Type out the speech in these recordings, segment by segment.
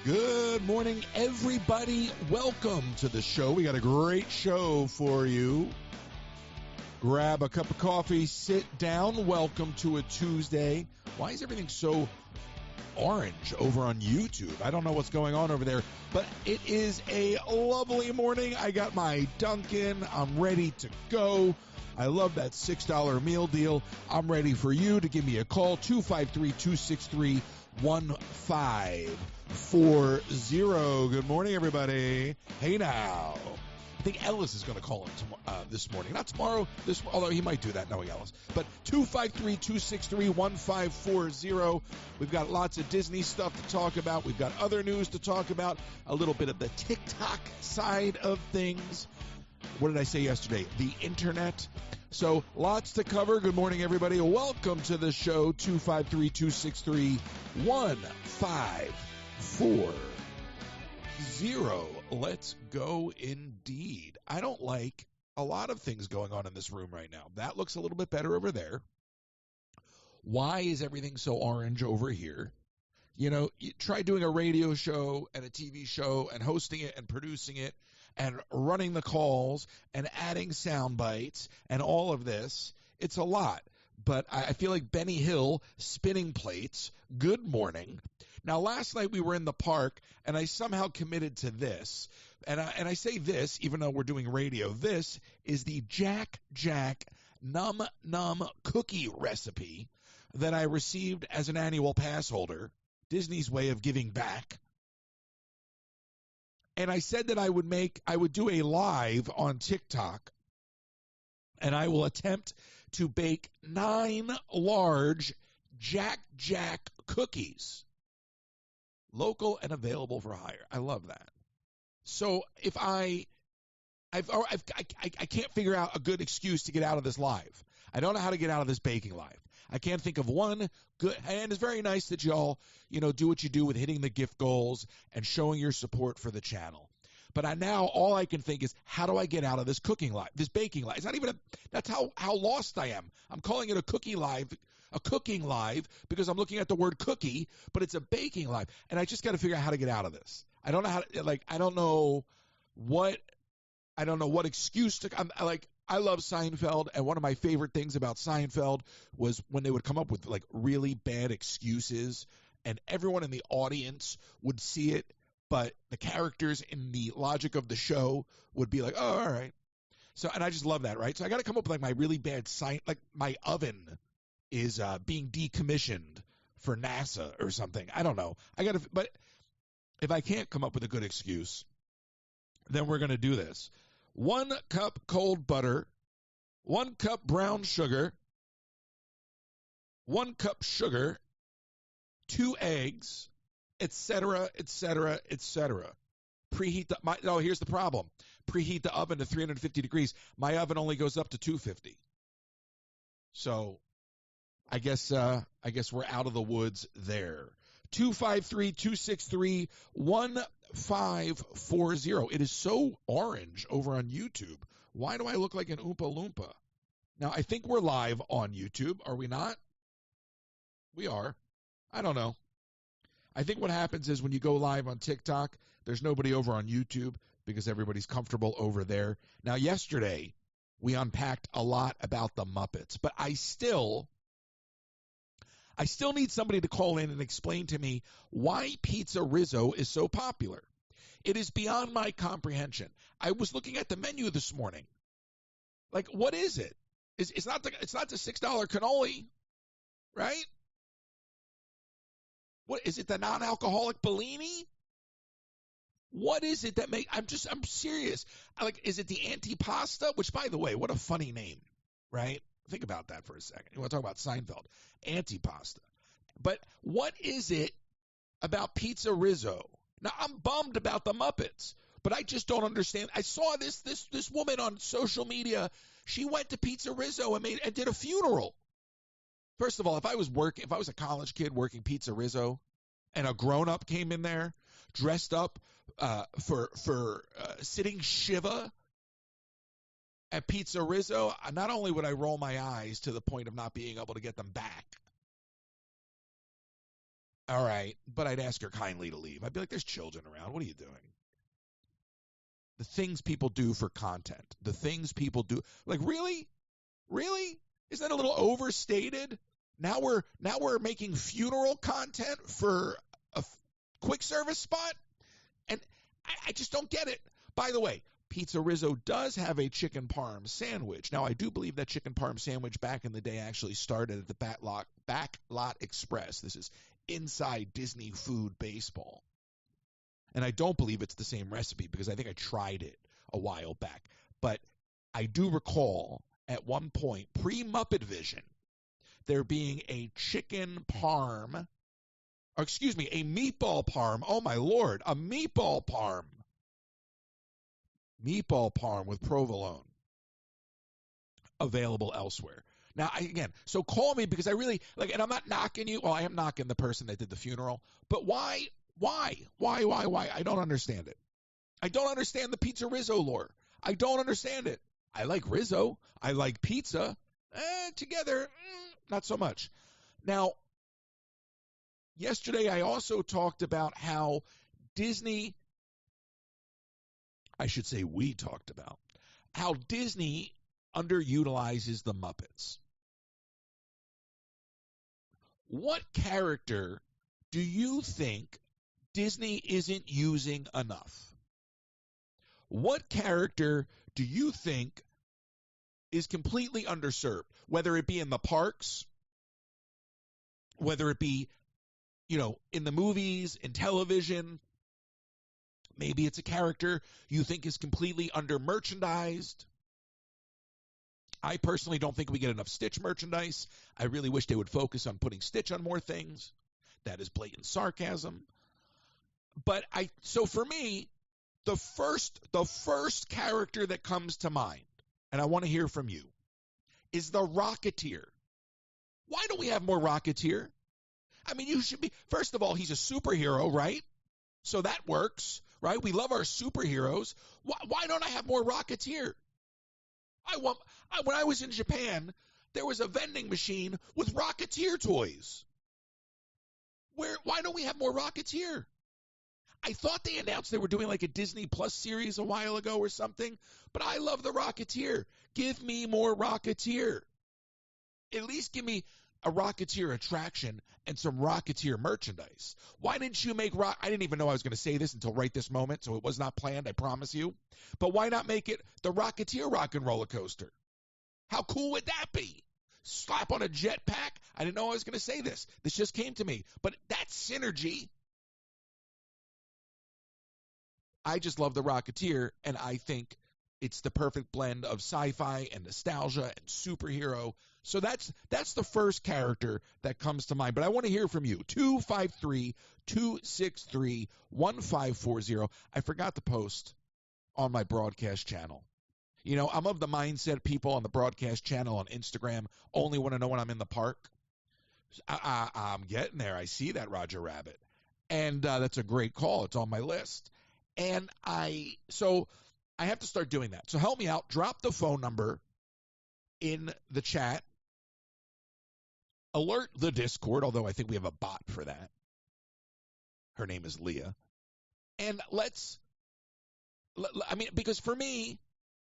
Good morning, everybody. Welcome to the show. We got a great show for you. Grab a cup of coffee, sit down. Welcome to a Tuesday. Why is everything so orange over on YouTube? I don't know what's going on over there, but it is a lovely morning. I got my Dunkin'. I'm ready to go. I love that $6 meal deal. I'm ready for you to give me a call, 253-263-1540. Good morning, everybody. Hey now. I think Ellis is going to call him this morning. Not tomorrow, although he might do that knowing Ellis. But 253-263-1540. We've got lots of Disney stuff to talk about. We've got other news to talk about. A little bit of the TikTok side of things. What did I say yesterday? The internet. So lots to cover. Good morning, everybody. Welcome to the show, 253-263-1540. Let's go indeed. I don't like a lot of things going on in this room right now. That looks a little bit better over there. Why is everything so orange over here? You know, you try doing a radio show and a TV show and hosting it and producing it and running the calls and adding sound bites and all of this. It's a lot. But I feel like Benny Hill spinning plates. Good morning. Now, last night we were in the park, and I somehow committed to this. And I say this, even though we're doing radio. This is the Jack Num Num cookie recipe that I received as an annual pass holder. Disney's way of giving back. And I said that I would do a live on TikTok, and I will attempt to bake 9 large Jack cookies, local and available for hire. I love that. So if I can't figure out a good excuse to get out of this live. I don't know how to get out of this baking live. I can't think of one good, and it's very nice that y'all, do what you do with hitting the gift goals and showing your support for the channel. But now all I can think is, how do I get out of this cooking live, this baking live? It's not even that's how lost I am. I'm calling it a cooking live because I'm looking at the word cookie, but it's a baking live. And I just got to figure out how to get out of this. I don't know how to, I don't know what excuse to, I love Seinfeld, and one of my favorite things about Seinfeld was when they would come up with really bad excuses, and everyone in the audience would see it, but the characters in the logic of the show would be like, oh, all right. So, and I just love that, right? So I got to come up with my really bad my oven is being decommissioned for NASA or something. I don't know. But if I can't come up with a good excuse, then we're going to do this. 1 cup cold butter, 1 cup brown sugar, 1 cup sugar, 2 eggs, etc., etc., etc. Preheat here's the problem. Preheat the oven to 350 degrees. My oven only goes up to 250. So I guess we're out of the woods there. 253-263-1540. It is so orange over on YouTube. Why do I look like an Oompa Loompa? Now, I think we're live on YouTube. Are we not? We are. I don't know. I think what happens is when you go live on TikTok, there's nobody over on YouTube because everybody's comfortable over there. Now, yesterday, we unpacked a lot about the Muppets, but I still need somebody to call in and explain to me why Pizza Rizzo is so popular. It is beyond my comprehension. I was looking at the menu this morning. What is it? It's not the $6 cannoli, right? What is it? The non-alcoholic Bellini? What is it that I'm serious. Is it the antipasta? Which, by the way, what a funny name, right? Think about that for a second. You want to talk about Seinfeld. Antipasta. But what is it about Pizza Rizzo? Now, I'm bummed about the Muppets, but I just don't understand. I saw this woman on social media. She went to Pizza Rizzo and did a funeral. First of all, if I was a college kid working Pizza Rizzo, and a grown-up came in there dressed up for sitting Shiva at Pizza Rizzo, not only would I roll my eyes to the point of not being able to get them back, All right, but I'd ask her kindly to leave. I'd be like, there's children around. What are you doing? The things people do for content. The things people do. Like, really? Really? Is that a little overstated? Now we're making funeral content for a quick service spot? And I just don't get it. By the way, Pizza Rizzo does have a chicken parm sandwich. Now, I do believe that chicken parm sandwich back in the day actually started at the Backlot Express. This is Inside Disney Food Baseball. And I don't believe it's the same recipe because I think I tried it a while back. But I do recall at one point, pre-Muppet Vision, there being a chicken parm, or excuse me, a meatball parm. Oh, my Lord, a meatball parm. Meatball parm with provolone available elsewhere. Now, so call me because I really, and I'm not knocking you. Well, I am knocking the person that did the funeral. But why? I don't understand it. I don't understand the Pizza Rizzo lore. I don't understand it. I like Rizzo. I like pizza. Together, not so much. Now, yesterday I also talked about how Disney, I should say we talked about, how Disney underutilizes the Muppets. What character do you think Disney isn't using enough? What character do you think is completely underserved? Whether it be in the parks, whether it be, in the movies, in television, maybe it's a character you think is completely under-merchandised. I personally don't think we get enough Stitch merchandise. I really wish they would focus on putting Stitch on more things. That is blatant sarcasm. But so for me, the first character that comes to mind, and I want to hear from you, is the Rocketeer. Why don't we have more Rocketeer? I mean, you should be, first of all, he's a superhero, right? So that works, right? We love our superheroes. Why don't I have more Rocketeer? When I was in Japan, there was a vending machine with Rocketeer toys. Why don't we have more Rocketeer? I thought they announced they were doing like a Disney Plus series a while ago or something, but I love the Rocketeer. Give me more Rocketeer. At least give me a Rocketeer attraction and some Rocketeer merchandise. Why didn't you make I didn't even know I was going to say this until right this moment, so it was not planned, I promise you. But why not make it the Rocketeer Rock and Roller Coaster? How cool would that be? Slap on a jetpack? I didn't know I was going to say this. This just came to me. But that synergy, I just love the Rocketeer, and I think it's the perfect blend of sci-fi and nostalgia and superhero. So that's the first character that comes to mind. But I want to hear from you. 253-263-1540. I forgot to post on my broadcast channel. I'm of the mindset people on the broadcast channel on Instagram only want to know when I'm in the park. I'm getting there. I see that, Roger Rabbit. And that's a great call. It's on my list. And so I have to start doing that. So help me out. Drop the phone number in the chat. Alert the Discord, although I think we have a bot for that. Her name is Leah. And because for me,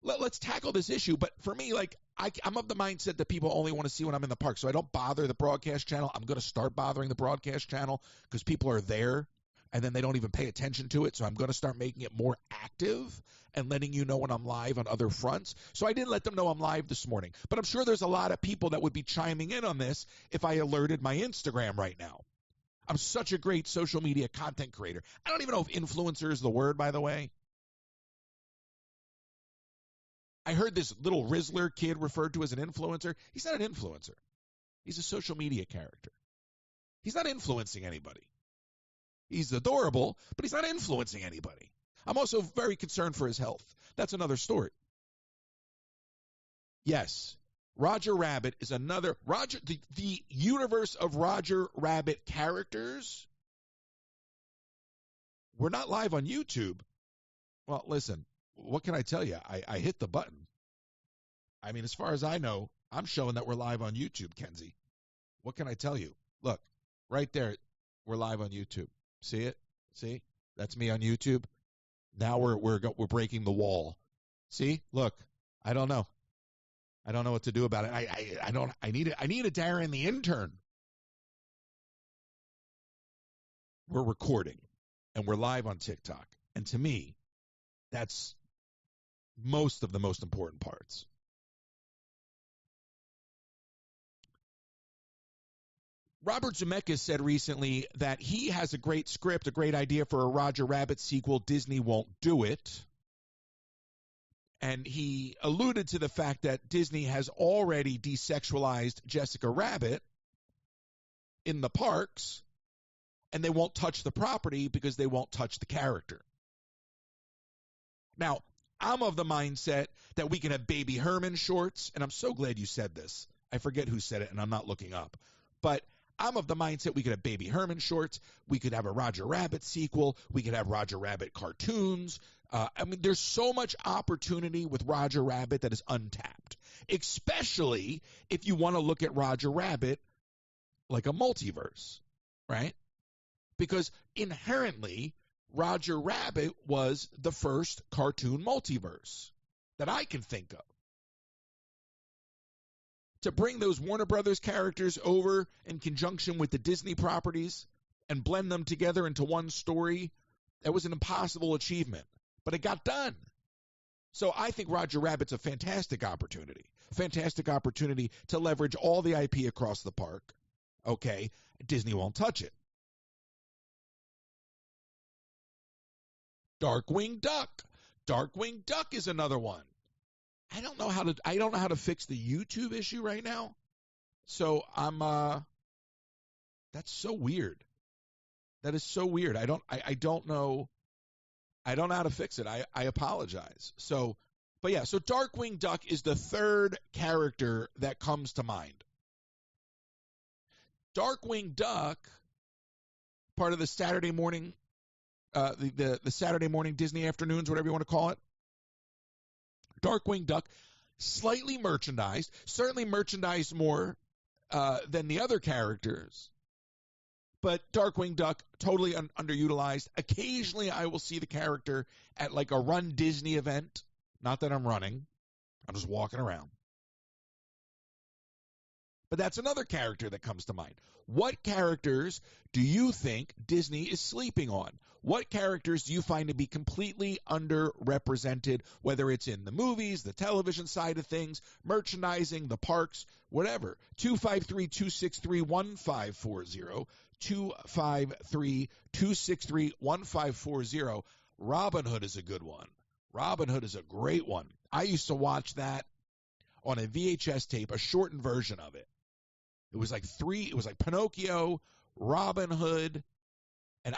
let's tackle this issue. But for me, I'm of the mindset that people only want to see when I'm in the park. So I don't bother the broadcast channel. I'm going to start bothering the broadcast channel because people are there and then they don't even pay attention to it. So I'm going to start making it more active and letting you know when I'm live on other fronts. So I didn't let them know I'm live this morning. But I'm sure there's a lot of people that would be chiming in on this if I alerted my Instagram right now. I'm such a great social media content creator. I don't even know if influencer is the word, by the way. I heard this little Rizzler kid referred to as an influencer. He's not an influencer. He's a social media character. He's not influencing anybody. He's adorable, but he's not influencing anybody. I'm also very concerned for his health. That's another story. Yes, Roger Rabbit is another. The universe of Roger Rabbit characters. We're not live on YouTube. Well, listen, what can I tell you? I hit the button. I mean, as far as I know, I'm showing that we're live on YouTube, Kenzie. What can I tell you? Look, right there. We're live on YouTube. See it? See? That's me on YouTube. Now we're breaking the wall. See? Look. I don't know. I don't know what to do about it. I need a Darren the intern. We're recording and we're live on TikTok. And to me, that's most of the most important parts. Robert Zemeckis said recently that he has a great script, a great idea for a Roger Rabbit sequel. Disney won't do it. And he alluded to the fact that Disney has already desexualized Jessica Rabbit in the parks, and they won't touch the property because they won't touch the character. Now, I'm of the mindset that we can have Baby Herman shorts, and I'm so glad you said this. I forget who said it, and I'm not looking up. But I'm of the mindset we could have Baby Herman shorts, we could have a Roger Rabbit sequel, we could have Roger Rabbit cartoons. There's so much opportunity with Roger Rabbit that is untapped, especially if you want to look at Roger Rabbit like a multiverse, right? Because inherently, Roger Rabbit was the first cartoon multiverse that I can think of. To bring those Warner Brothers characters over in conjunction with the Disney properties and blend them together into one story, that was an impossible achievement. But it got done. So I think Roger Rabbit's a fantastic opportunity to leverage all the IP across the park. Okay, Disney won't touch it. Darkwing Duck. Darkwing Duck is another one. I don't know how to fix the YouTube issue right now. So that's so weird. That is so weird. I don't know. I don't know how to fix it. I apologize. So Darkwing Duck is the third character that comes to mind. Darkwing Duck, part of the Saturday morning, the Saturday morning Disney afternoons, whatever you want to call it. Darkwing Duck, slightly merchandised, certainly merchandised more than the other characters. But Darkwing Duck, totally underutilized. Occasionally, I will see the character at like a Run Disney event. Not that I'm running. I'm just walking around. But that's another character that comes to mind. What characters do you think Disney is sleeping on? What characters do you find to be completely underrepresented, whether it's in the movies, the television side of things, merchandising, the parks, whatever? 253-263-1540. 253-263-1540. Robin Hood is a good one. Robin Hood is a great one. I used to watch that on a VHS tape, a shortened version of it. It was like Pinocchio, Robin Hood, and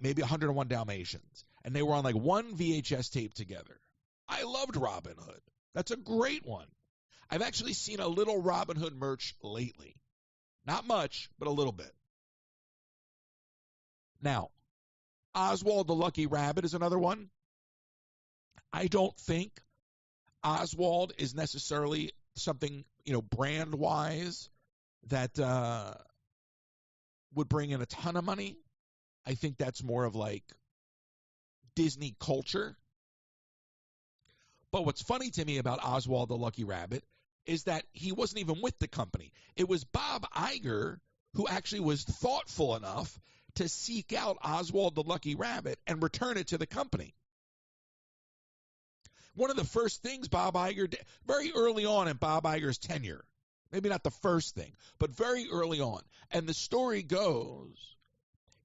maybe 101 Dalmatians. And they were on like one VHS tape together. I loved Robin Hood. That's a great one. I've actually seen a little Robin Hood merch lately. Not much, but a little bit. Now, Oswald the Lucky Rabbit is another one. I don't think Oswald is necessarily something, brand-wise that would bring in a ton of money. I think that's more of like Disney culture. But what's funny to me about Oswald the Lucky Rabbit is that he wasn't even with the company. It was Bob Iger who actually was thoughtful enough to seek out Oswald the Lucky Rabbit and return it to the company. One of the first things Bob Iger did, very early on in Bob Iger's tenure, maybe not the first thing, but very early on, and the story goes,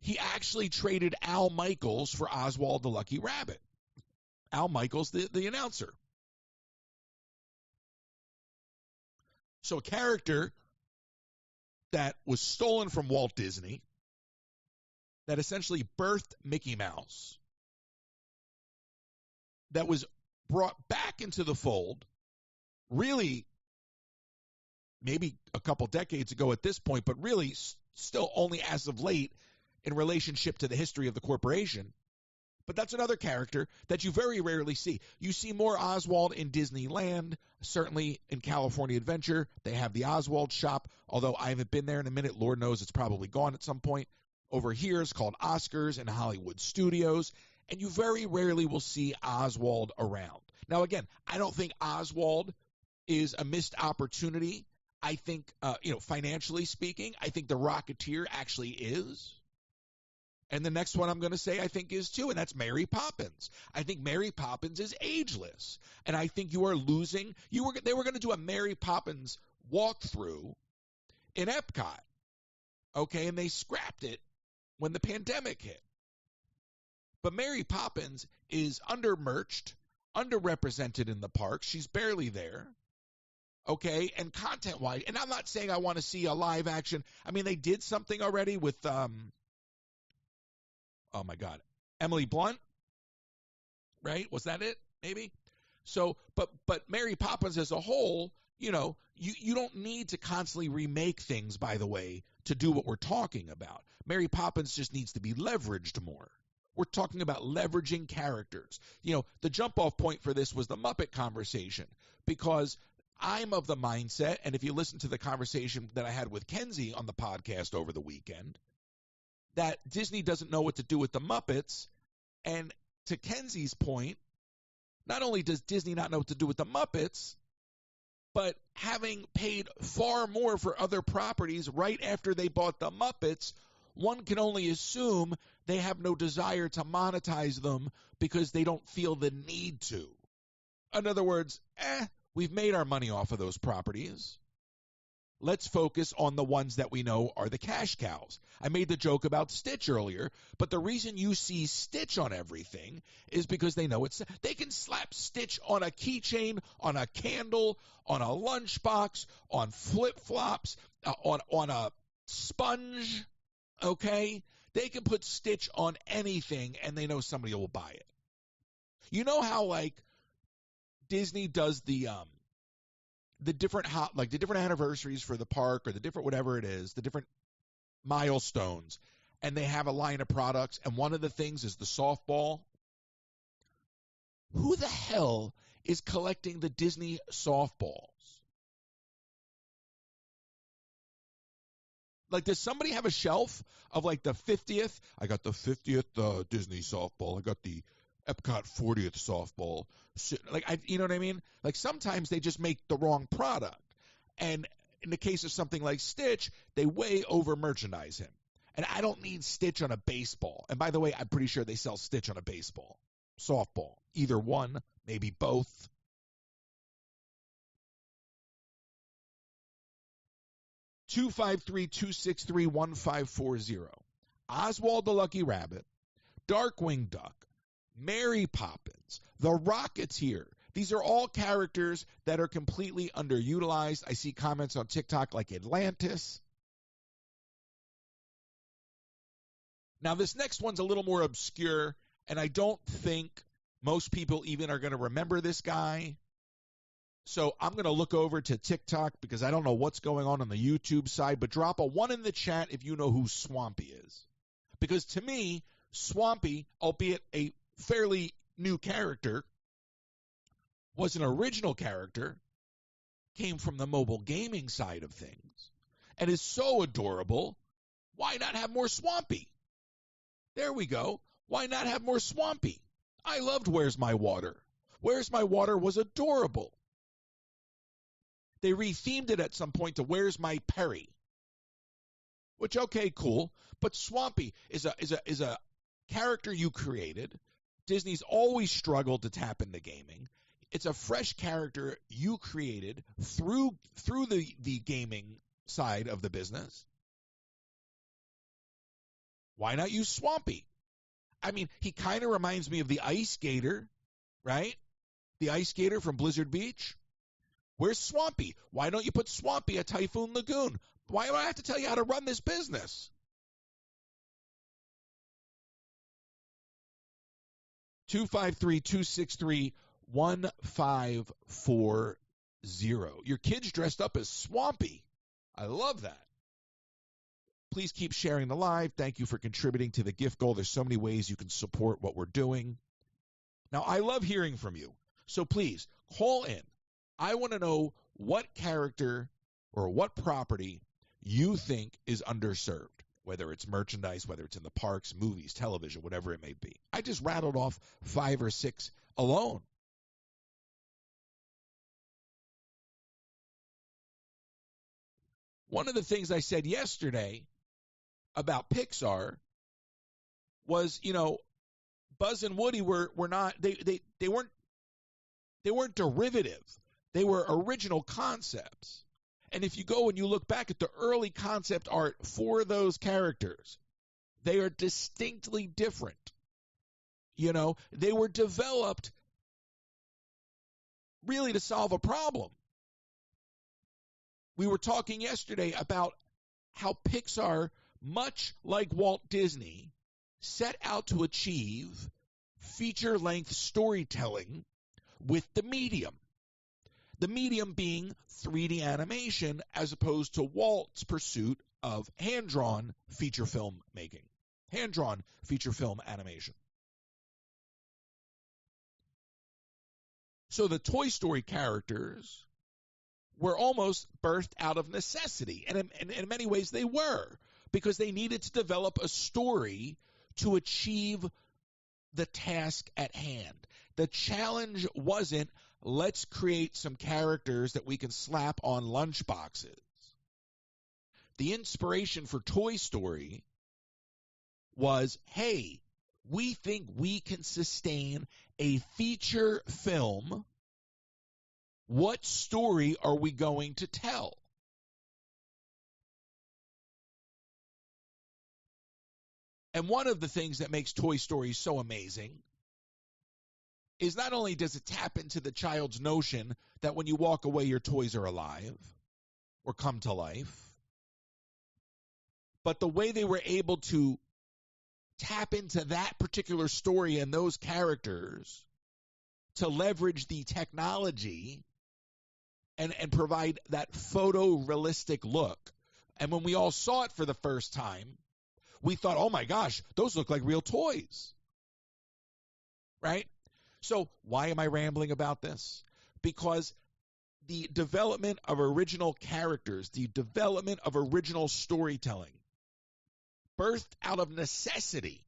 he actually traded Al Michaels for Oswald the Lucky Rabbit. Al Michaels, the announcer. So a character that was stolen from Walt Disney, that essentially birthed Mickey Mouse, that was brought back into the fold, really maybe a couple decades ago at this point, but really still only as of late in relationship to the history of the corporation. But that's another character that you very rarely see. You see more Oswald in Disneyland, certainly in California Adventure. They have the Oswald shop, although I haven't been there in a minute. Lord knows it's probably gone at some point. Over here it's called Oscars and Hollywood Studios, and you very rarely will see Oswald around. Now, again, I don't think Oswald is a missed opportunity. I think, financially speaking, I think the Rocketeer actually is. And the next one I'm going to say I think is too, and that's Mary Poppins. I think Mary Poppins is ageless. And I think you are losing. They were going to do a Mary Poppins walkthrough in Epcot. Okay, and they scrapped it when the pandemic hit. But Mary Poppins is undermerched, underrepresented in the park. She's barely there. Okay, and content-wise, and I'm not saying I want to see a live action. I mean, they did something already with, oh my God, Emily Blunt, right? Was that it? Maybe. So, but Mary Poppins as a whole, you don't need to constantly remake things, by the way, to do what we're talking about. Mary Poppins just needs to be leveraged more. We're talking about leveraging characters. The jump-off point for this was the Muppet conversation, because I'm of the mindset, and if you listen to the conversation that I had with Kenzie on the podcast over the weekend, that Disney doesn't know what to do with the Muppets. And to Kenzie's point, not only does Disney not know what to do with the Muppets, but having paid far more for other properties right after they bought the Muppets, one can only assume they have no desire to monetize them because they don't feel the need to. In other words, we've made our money off of those properties. Let's focus on the ones that we know are the cash cows. I made the joke about Stitch earlier, but the reason you see Stitch on everything is because they know they can slap Stitch on a keychain, on a candle, on a lunchbox, on flip-flops, on a sponge, okay? They can put Stitch on anything, and they know somebody will buy it. You know how, Disney does the different the different anniversaries for the park, or the different whatever it is, the different milestones, and they have a line of products, and one of the things is the softball. Who the hell is collecting the Disney softballs? Does somebody have a shelf of the 50th? I got the 50th Disney softball. I got the Epcot 40th softball. You know what I mean? Sometimes they just make the wrong product. And in the case of something like Stitch, they way over merchandise him. And I don't need Stitch on a baseball. And by the way, I'm pretty sure they sell Stitch on a baseball, softball, either one, maybe both. Two 263-1540. Oswald the Lucky Rabbit, Darkwing Duck, Mary Poppins, the Rocketeer. These are all characters that are completely underutilized. I see comments on TikTok like Atlantis. Now, this next one's a little more obscure, and I don't think most people even are going to remember this guy. So I'm going to look over to TikTok because I don't know what's going on the YouTube side, but drop a 1 in the chat if you know who Swampy is. Because to me, Swampy, albeit a fairly new character, was an original character, came from the mobile gaming side of things, and is so adorable. Why not have more Swampy? There we go. Why not have more Swampy? I loved Where's My Water. Where's My Water was adorable. They rethemed it at some point to Where's My Perry, which, okay, cool, but Swampy is a character you created. Disney's always struggled to tap into gaming. It's a fresh character you created through the gaming side of the business. Why not use Swampy? I mean, he kind of reminds me of the Ice Skater, right? The Ice Skater from Blizzard Beach. Where's Swampy? Why don't you put Swampy at Typhoon Lagoon? Why do I have to tell you how to run this business? 253-263-1540. Your kid's dressed up as Swampy. I love that. Please keep sharing the live. Thank you for contributing to the gift goal. There's so many ways you can support what we're doing. Now, I love hearing from you. So please, call in. I want to know what character or what property you think is underserved. whether it's merchandise, whether it's in the parks, movies, television, whatever it may be. I just rattled off 5 or 6 alone. One of the things I said yesterday about Pixar was, Buzz and Woody were not they weren't derivative. They were original concepts. And if you go and you look back at the early concept art for those characters, they are distinctly different. They were developed really to solve a problem. We were talking yesterday about how Pixar, much like Walt Disney, set out to achieve feature-length storytelling with the medium. The medium being 3D animation as opposed to Walt's pursuit of hand-drawn feature film making, hand-drawn feature film animation. So the Toy Story characters were almost birthed out of necessity. And in many ways they were, because they needed to develop a story to achieve the task at hand. The challenge wasn't, let's create some characters that we can slap on lunchboxes. The inspiration for Toy Story was, hey, we think we can sustain a feature film. What story are we going to tell? And one of the things that makes Toy Story so amazing is not only does it tap into the child's notion that when you walk away, your toys are alive or come to life, but the way they were able to tap into that particular story and those characters to leverage the technology and provide that photorealistic look. And when we all saw it for the first time, we thought, oh my gosh, those look like real toys. Right? So why am I rambling about this? Because the development of original characters, the development of original storytelling, birthed out of necessity,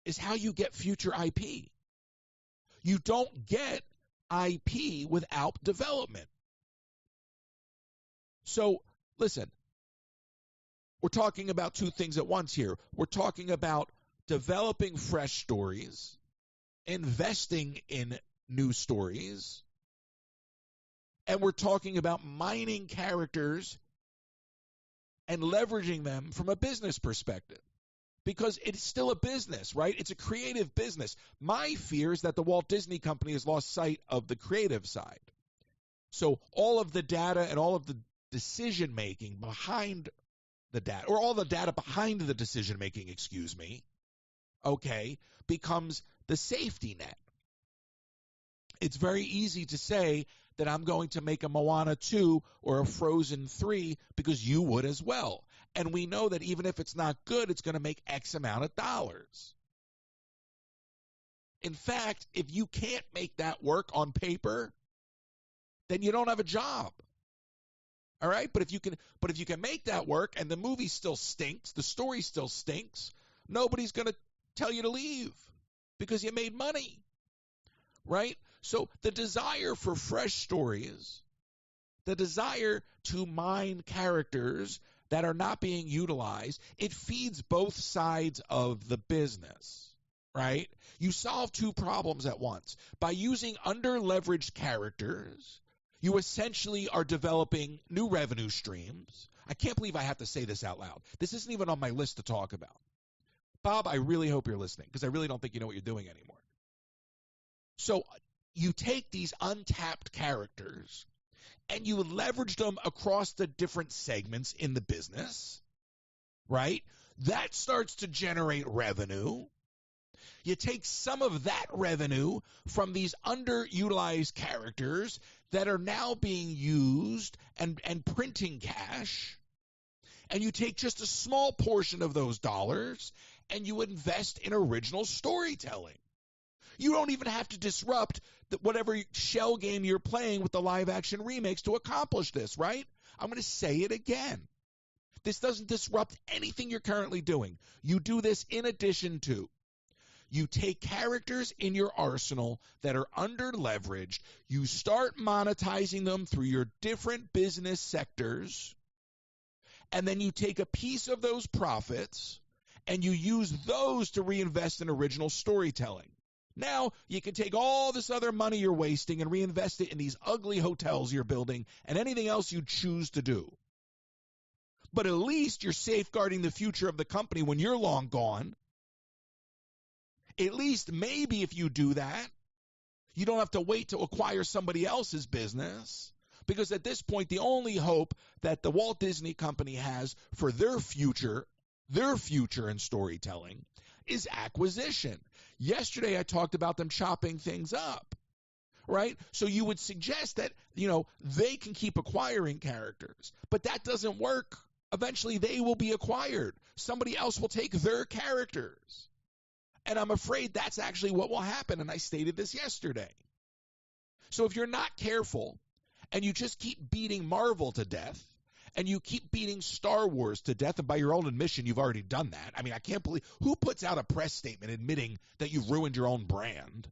is how you get future IP. You don't get IP without development. So, listen, we're talking about two things at once here. We're talking about developing fresh stories, investing in new stories, and we're talking about mining characters and leveraging them from a business perspective. Because it's still a business, right? It's a creative business. My fear is that the Walt Disney Company has lost sight of the creative side. So all of the data and all of the decision-making behind the data, or all the data behind the decision-making, becomes the safety net. It's very easy to say that I'm going to make a Moana 2 or a Frozen 3 because you would as well. And we know that even if it's not good, it's going to make X amount of dollars. In fact, if you can't make that work on paper, then you don't have a job. All right? But if you can make that work and the movie still stinks, the story still stinks, nobody's going to tell you to leave because you made money. Right? So the desire for fresh stories, the desire to mine characters that are not being utilized, it feeds both sides of the business, right? You solve two problems at once. By using under-leveraged characters, you essentially are developing new revenue streams. I can't believe I have to say this out loud. This isn't even on my list to talk about. Bob, I really hope you're listening because I really don't think you know what you're doing anymore. So you take these untapped characters and you leverage them across the different segments in the business, right? That starts to generate revenue. You take some of that revenue from these underutilized characters that are now being used and printing cash, and you take just a small portion of those dollars and you invest in original storytelling. You don't even have to disrupt whatever shell game you're playing with the live-action remakes to accomplish this, right? I'm going to say it again. This doesn't disrupt anything you're currently doing. You do this in addition to. You take characters in your arsenal that are under leveraged. You start monetizing them through your different business sectors. And then you take a piece of those profits and you use those to reinvest in original storytelling. Now you can take all this other money you're wasting and reinvest it in these ugly hotels you're building and anything else you choose to do. But at least you're safeguarding the future of the company when you're long gone. At least maybe if you do that, you don't have to wait to acquire somebody else's business. Because at this point, the only hope that the Walt Disney Company has for their future in storytelling is acquisition. Yesterday, I talked about them chopping things up, right? So you would suggest that, they can keep acquiring characters, but that doesn't work. Eventually, they will be acquired. Somebody else will take their characters. And I'm afraid that's actually what will happen, and I stated this yesterday. So if you're not careful, and you just keep beating Marvel to death, and you keep beating Star Wars to death, and by your own admission, you've already done that. I mean, I can't believe, who puts out a press statement admitting that you've ruined your own brand?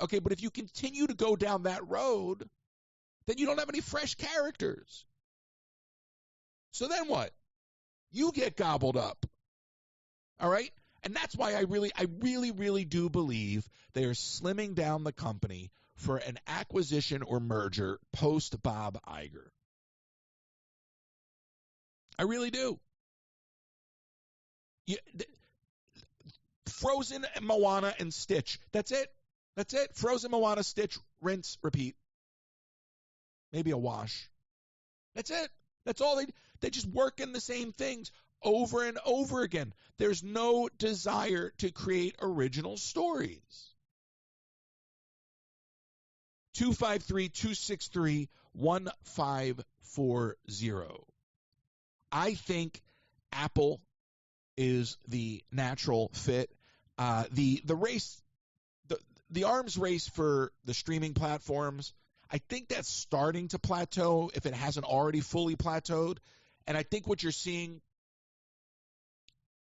Okay, but if you continue to go down that road, then you don't have any fresh characters. So then what? You get gobbled up. All right? And that's why I really do believe they are slimming down the company for an acquisition or merger post Bob Iger. I really do. Frozen, Moana, and Stitch. That's it. That's it. Frozen, Moana, Stitch, rinse, repeat. Maybe a wash. That's it. That's all they just work in the same things over and over again. There's no desire to create original stories. 253-263-1540. I think Apple is the natural fit. The race, the arms race for the streaming platforms, I think that's starting to plateau if it hasn't already fully plateaued. And I think what you're seeing,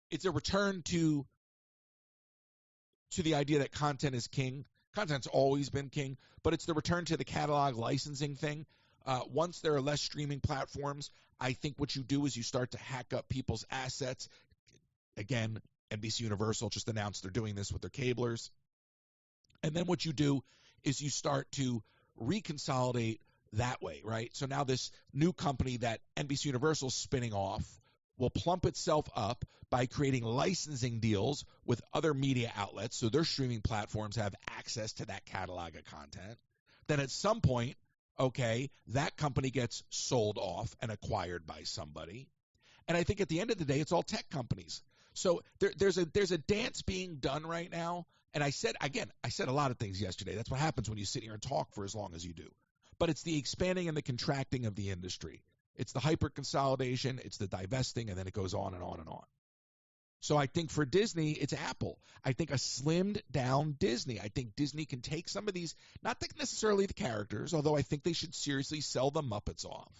it's a return to the idea that content is king. Content's always been king, but it's the return to the catalog licensing thing. Once there are less streaming platforms, I think what you do is you start to hack up people's assets. Again, NBC Universal just announced they're doing this with their cablers. And then what you do is you start to reconsolidate that way, right? So now this new company that NBC Universal is spinning off will plump itself up by creating licensing deals with other media outlets so their streaming platforms have access to that catalog of content. Then at some point, okay, that company gets sold off and acquired by somebody. And I think at the end of the day, it's all tech companies. So there's a dance being done right now. And I said a lot of things yesterday. That's what happens when you sit here and talk for as long as you do. But it's the expanding and the contracting of the industry. It's the hyper consolidation, it's the divesting, and then it goes on and on and on. So I think for Disney, it's Apple. I think a slimmed down Disney. I think Disney can take some of these, not necessarily the characters, although I think they should seriously sell the Muppets off.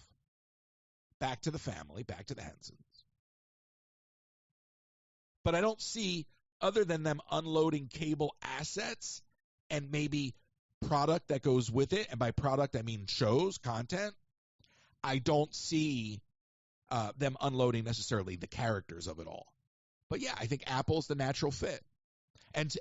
Back to the family, back to the Hensons. But I don't see, other than them unloading cable assets and maybe product that goes with it, and by product I mean shows, content, I don't see them unloading necessarily the characters of it all. But yeah, I think Apple's the natural fit. And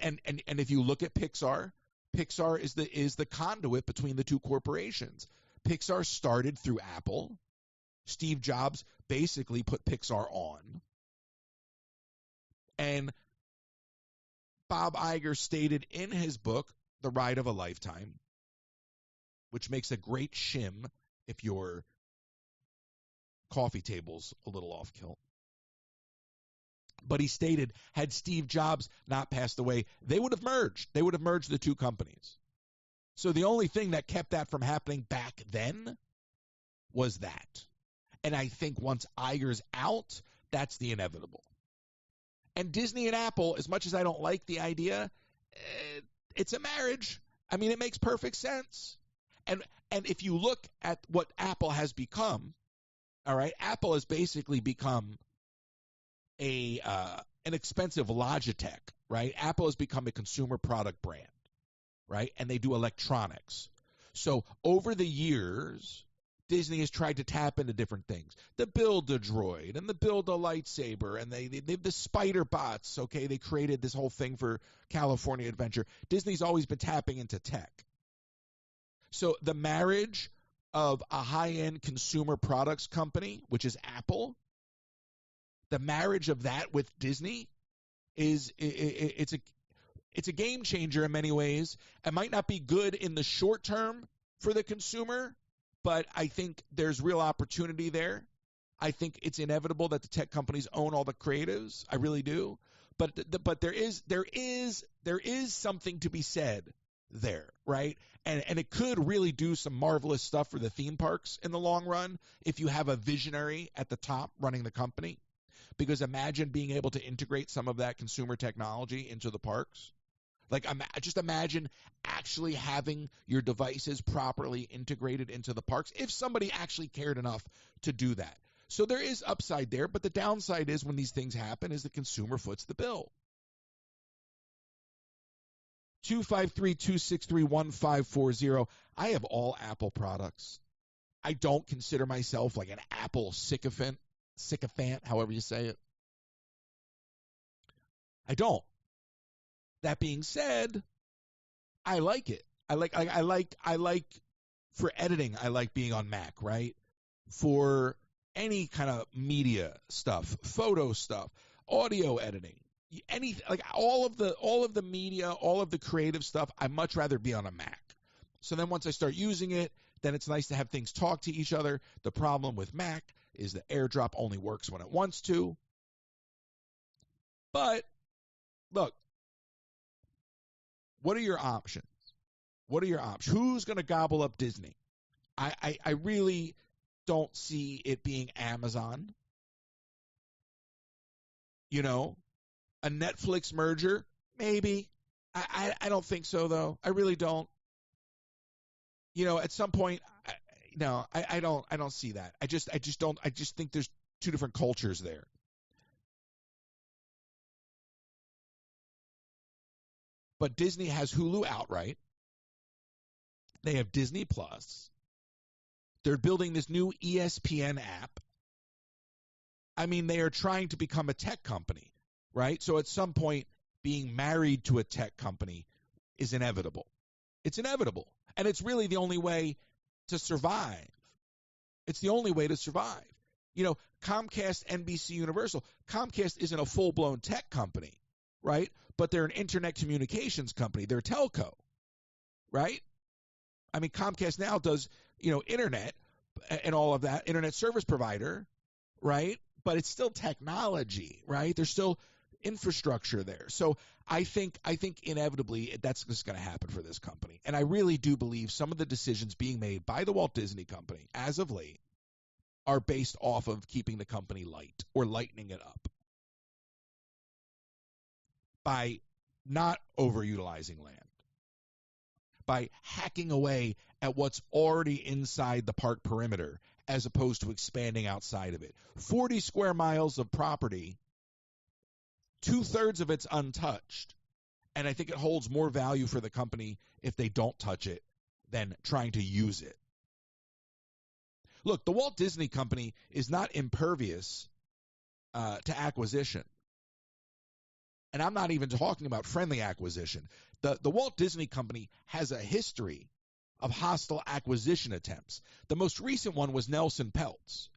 if you look at Pixar is the conduit between the two corporations. Pixar started through Apple. Steve Jobs basically put Pixar on. And Bob Iger stated in his book, The Ride of a Lifetime, which makes a great shim if your coffee table's a little off kilt. But he stated, had Steve Jobs not passed away, they would have merged. They would have merged the two companies. So the only thing that kept that from happening back then was that. And I think once Iger's out, that's the inevitable. And Disney and Apple, as much as I don't like the idea, it's a marriage. I mean, it makes perfect sense. And if you look at what Apple has become, All right, Apple has basically become an expensive Logitech, right? Apple has become a consumer product brand, right? And they do electronics. So over the years, Disney has tried to tap into different things. The Build-A-Droid and the Build-A-Lightsaber, and they the Spider Bots, okay? They created this whole thing for California Adventure. Disney's always been tapping into tech. So the marriage of a high-end consumer products company, which is Apple, the marriage of that with Disney it's a game changer in many ways. It might not be good in the short term for the consumer, but I think there's real opportunity there. I think it's inevitable that the tech companies own all the creatives. I really do. But there is something to be said there, right? And it could really do some marvelous stuff for the theme parks in the long run if you have a visionary at the top running the company. Because imagine being able to integrate some of that consumer technology into the parks. Like, just imagine actually having your devices properly integrated into the parks if somebody actually cared enough to do that. So there is upside there, but the downside is when these things happen is the consumer foots the bill. 253-263-1540. I have all Apple products. I don't consider myself like an Apple sycophant, however you say it. I don't. That being said, I like it. I like for editing, I like being on Mac, right? For any kind of media stuff, photo stuff, audio editing, like all of the media, all of the creative stuff, I much rather be on a Mac. So then once I start using it, then it's nice to have things talk to each other. The problem with Mac is the AirDrop only works when it wants to. But look, what are your options? What are your options? Who's going to gobble up Disney? I really don't see it being Amazon. You know, a Netflix merger, maybe. I don't think so, though. I really don't. You know, at some point, I don't see that. I just don't. I just think there's two different cultures there. But Disney has Hulu outright. They have Disney Plus. They're building this new ESPN app. I mean, they are trying to become a tech company, right? So at some point, being married to a tech company is inevitable. It's inevitable. And it's really the only way to survive. It's the only way to survive. You know, Comcast, NBC Universal. Comcast isn't a full-blown tech company, right? But they're an internet communications company. They're a telco, right? I mean, Comcast now does, internet and all of that, internet service provider, right? But it's still technology, right? There's still infrastructure there. So I think inevitably that's just going to happen for this company. And I really do believe some of the decisions being made by the Walt Disney Company as of late are based off of keeping the company light or lightening it up by not overutilizing land, by hacking away at what's already inside the park perimeter as opposed to expanding outside of it. 40 square miles of property, 2/3 of it's untouched. And I think it holds more value for the company if they don't touch it than trying to use it. Look, the Walt Disney Company is not impervious to acquisition. And I'm not even talking about friendly acquisition. The Walt Disney Company has a history of hostile acquisition attempts. The most recent one was Nelson Peltz.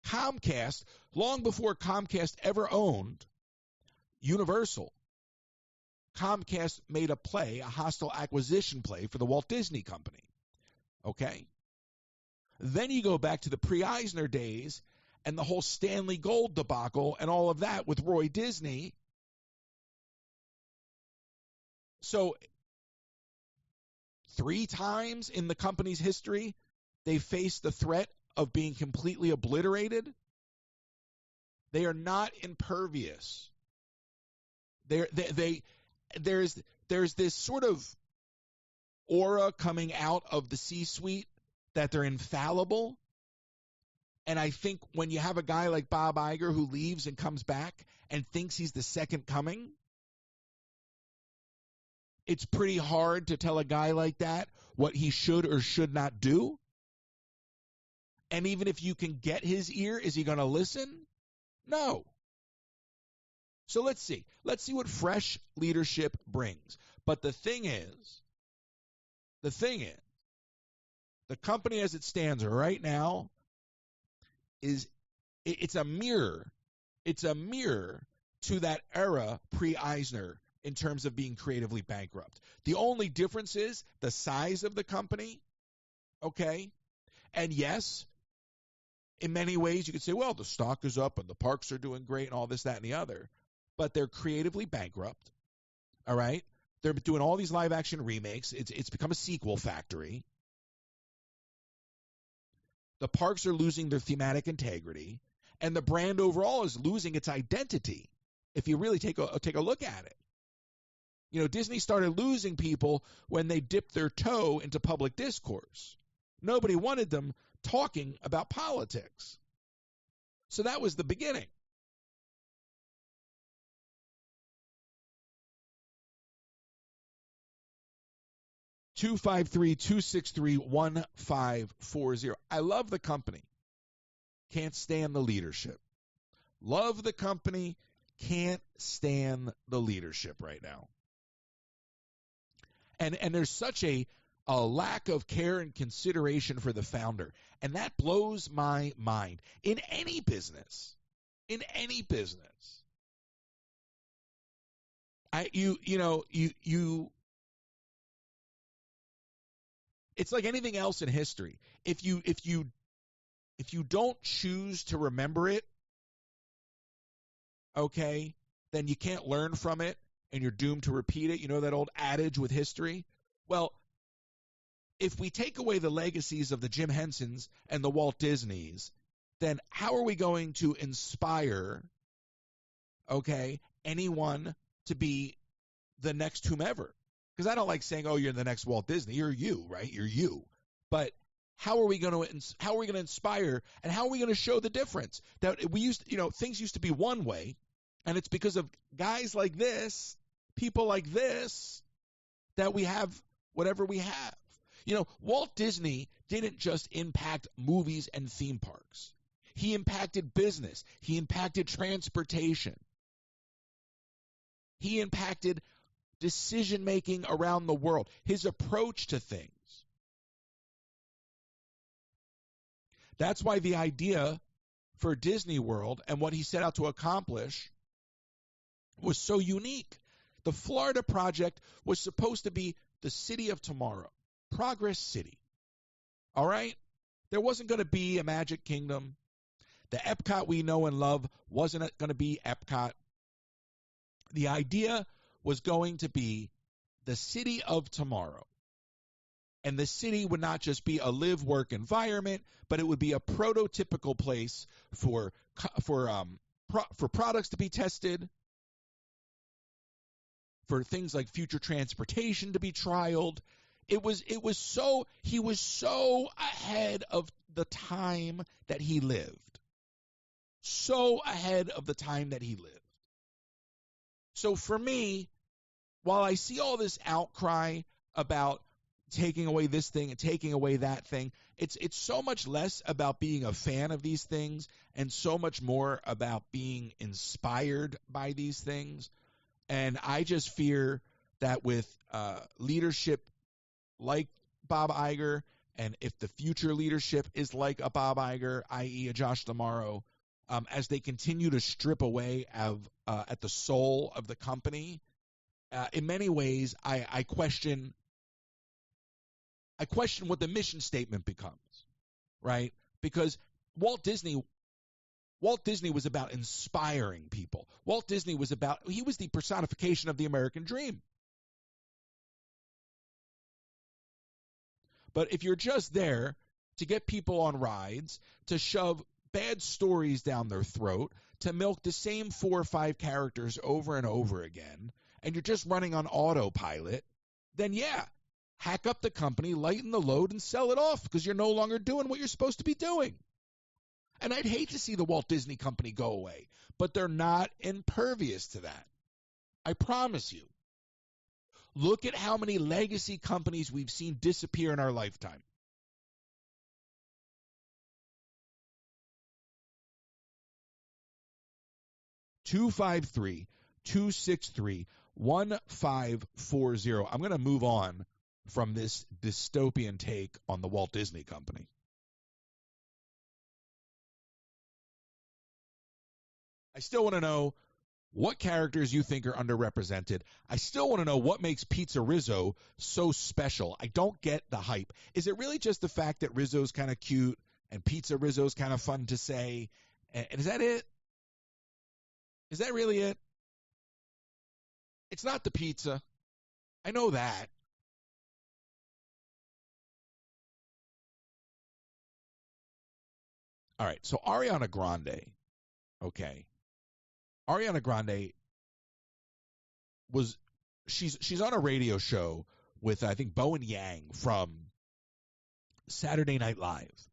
Comcast, long before Comcast ever owned Universal, Comcast made a hostile acquisition play for the Walt Disney Company. Okay? Then you go back to the pre-Eisner days and the whole Stanley Gold debacle and all of that with Roy Disney. So 3 times in the company's history, they faced the threat of being completely obliterated. They are not impervious. There's this sort of aura coming out of the C-suite that they're infallible. And I think when you have a guy like Bob Iger who leaves and comes back and thinks he's the second coming, it's pretty hard to tell a guy like that what he should or should not do. And even if you can get his ear, is he going to listen? No. So let's see. Let's see what fresh leadership brings. But the thing is, the company as it stands right now it's a mirror. It's a mirror to that era pre-Eisner in terms of being creatively bankrupt. The only difference is the size of the company, okay? And yes, in many ways you could say, well, the stock is up and the parks are doing great and all this, that, and the other. But they're creatively bankrupt, all right? They're doing all these live-action remakes. It's become a sequel factory. The parks are losing their thematic integrity, and the brand overall is losing its identity. If you really take a look at it, you know, Disney started losing people when they dipped their toe into public discourse. Nobody wanted them talking about politics, so that was the beginning. Two 263-263-1540. I love the company. Can't stand the leadership. Love the company. Can't stand the leadership right now. And there's such a lack of care and consideration for the founder. And that blows my mind. In any business. It's like anything else in history. If you don't choose to remember it, okay, then you can't learn from it and you're doomed to repeat it. You know that old adage with history? Well, if we take away the legacies of the Jim Hensons and the Walt Disneys, then how are we going to inspire, okay, anyone to be the next whomever? Because I don't like saying, "Oh, you're the next Walt Disney." You're you, right? You're you. But how are we going to inspire, and how are we going to show the difference? That things used to be one way, and it's because of guys like this, people like this, that we have whatever we have. You know, Walt Disney didn't just impact movies and theme parks. He impacted business. He impacted transportation. He impacted decision-making around the world, his approach to things. That's why the idea for Disney World and what he set out to accomplish was so unique. The Florida project was supposed to be the city of tomorrow, Progress City. All right? There wasn't going to be a Magic Kingdom. The Epcot we know and love wasn't going to be Epcot. The idea was going to be the city of tomorrow. And the city would not just be a live-work environment, but it would be a prototypical place for products to be tested, for things like future transportation to be trialed. He was so ahead of the time that he lived. So ahead of the time that he lived. So for me, while I see all this outcry about taking away this thing and taking away that thing, it's so much less about being a fan of these things and so much more about being inspired by these things. And I just fear that with leadership like Bob Iger, and if the future leadership is like a Bob Iger, i.e. a Josh D'Amaro, as they continue to strip away at the soul of the company, in many ways, I question what the mission statement becomes, right? Because Walt Disney was about inspiring people. Walt Disney was he was the personification of the American dream. But if you're just there to get people on rides, to shove bad stories down their throat, to milk the same 4 or 5 characters over and over again, and you're just running on autopilot, then yeah, hack up the company, lighten the load, and sell it off because you're no longer doing what you're supposed to be doing. And I'd hate to see the Walt Disney Company go away, but they're not impervious to that. I promise you. Look at how many legacy companies we've seen disappear in our lifetime. (253-263-1540). I'm going to move on from this dystopian take on the Walt Disney Company. I still want to know what characters you think are underrepresented. I still want to know what makes Pizza Rizzo so special. I don't get the hype. Is it really just the fact that Rizzo's kind of cute and Pizza Rizzo's kind of fun to say? And is that it? Is that really it? It's not the pizza. I know that. All right, so Ariana Grande, okay. Ariana Grande she's on a radio show with, I think, Bowen Yang from Saturday Night Live.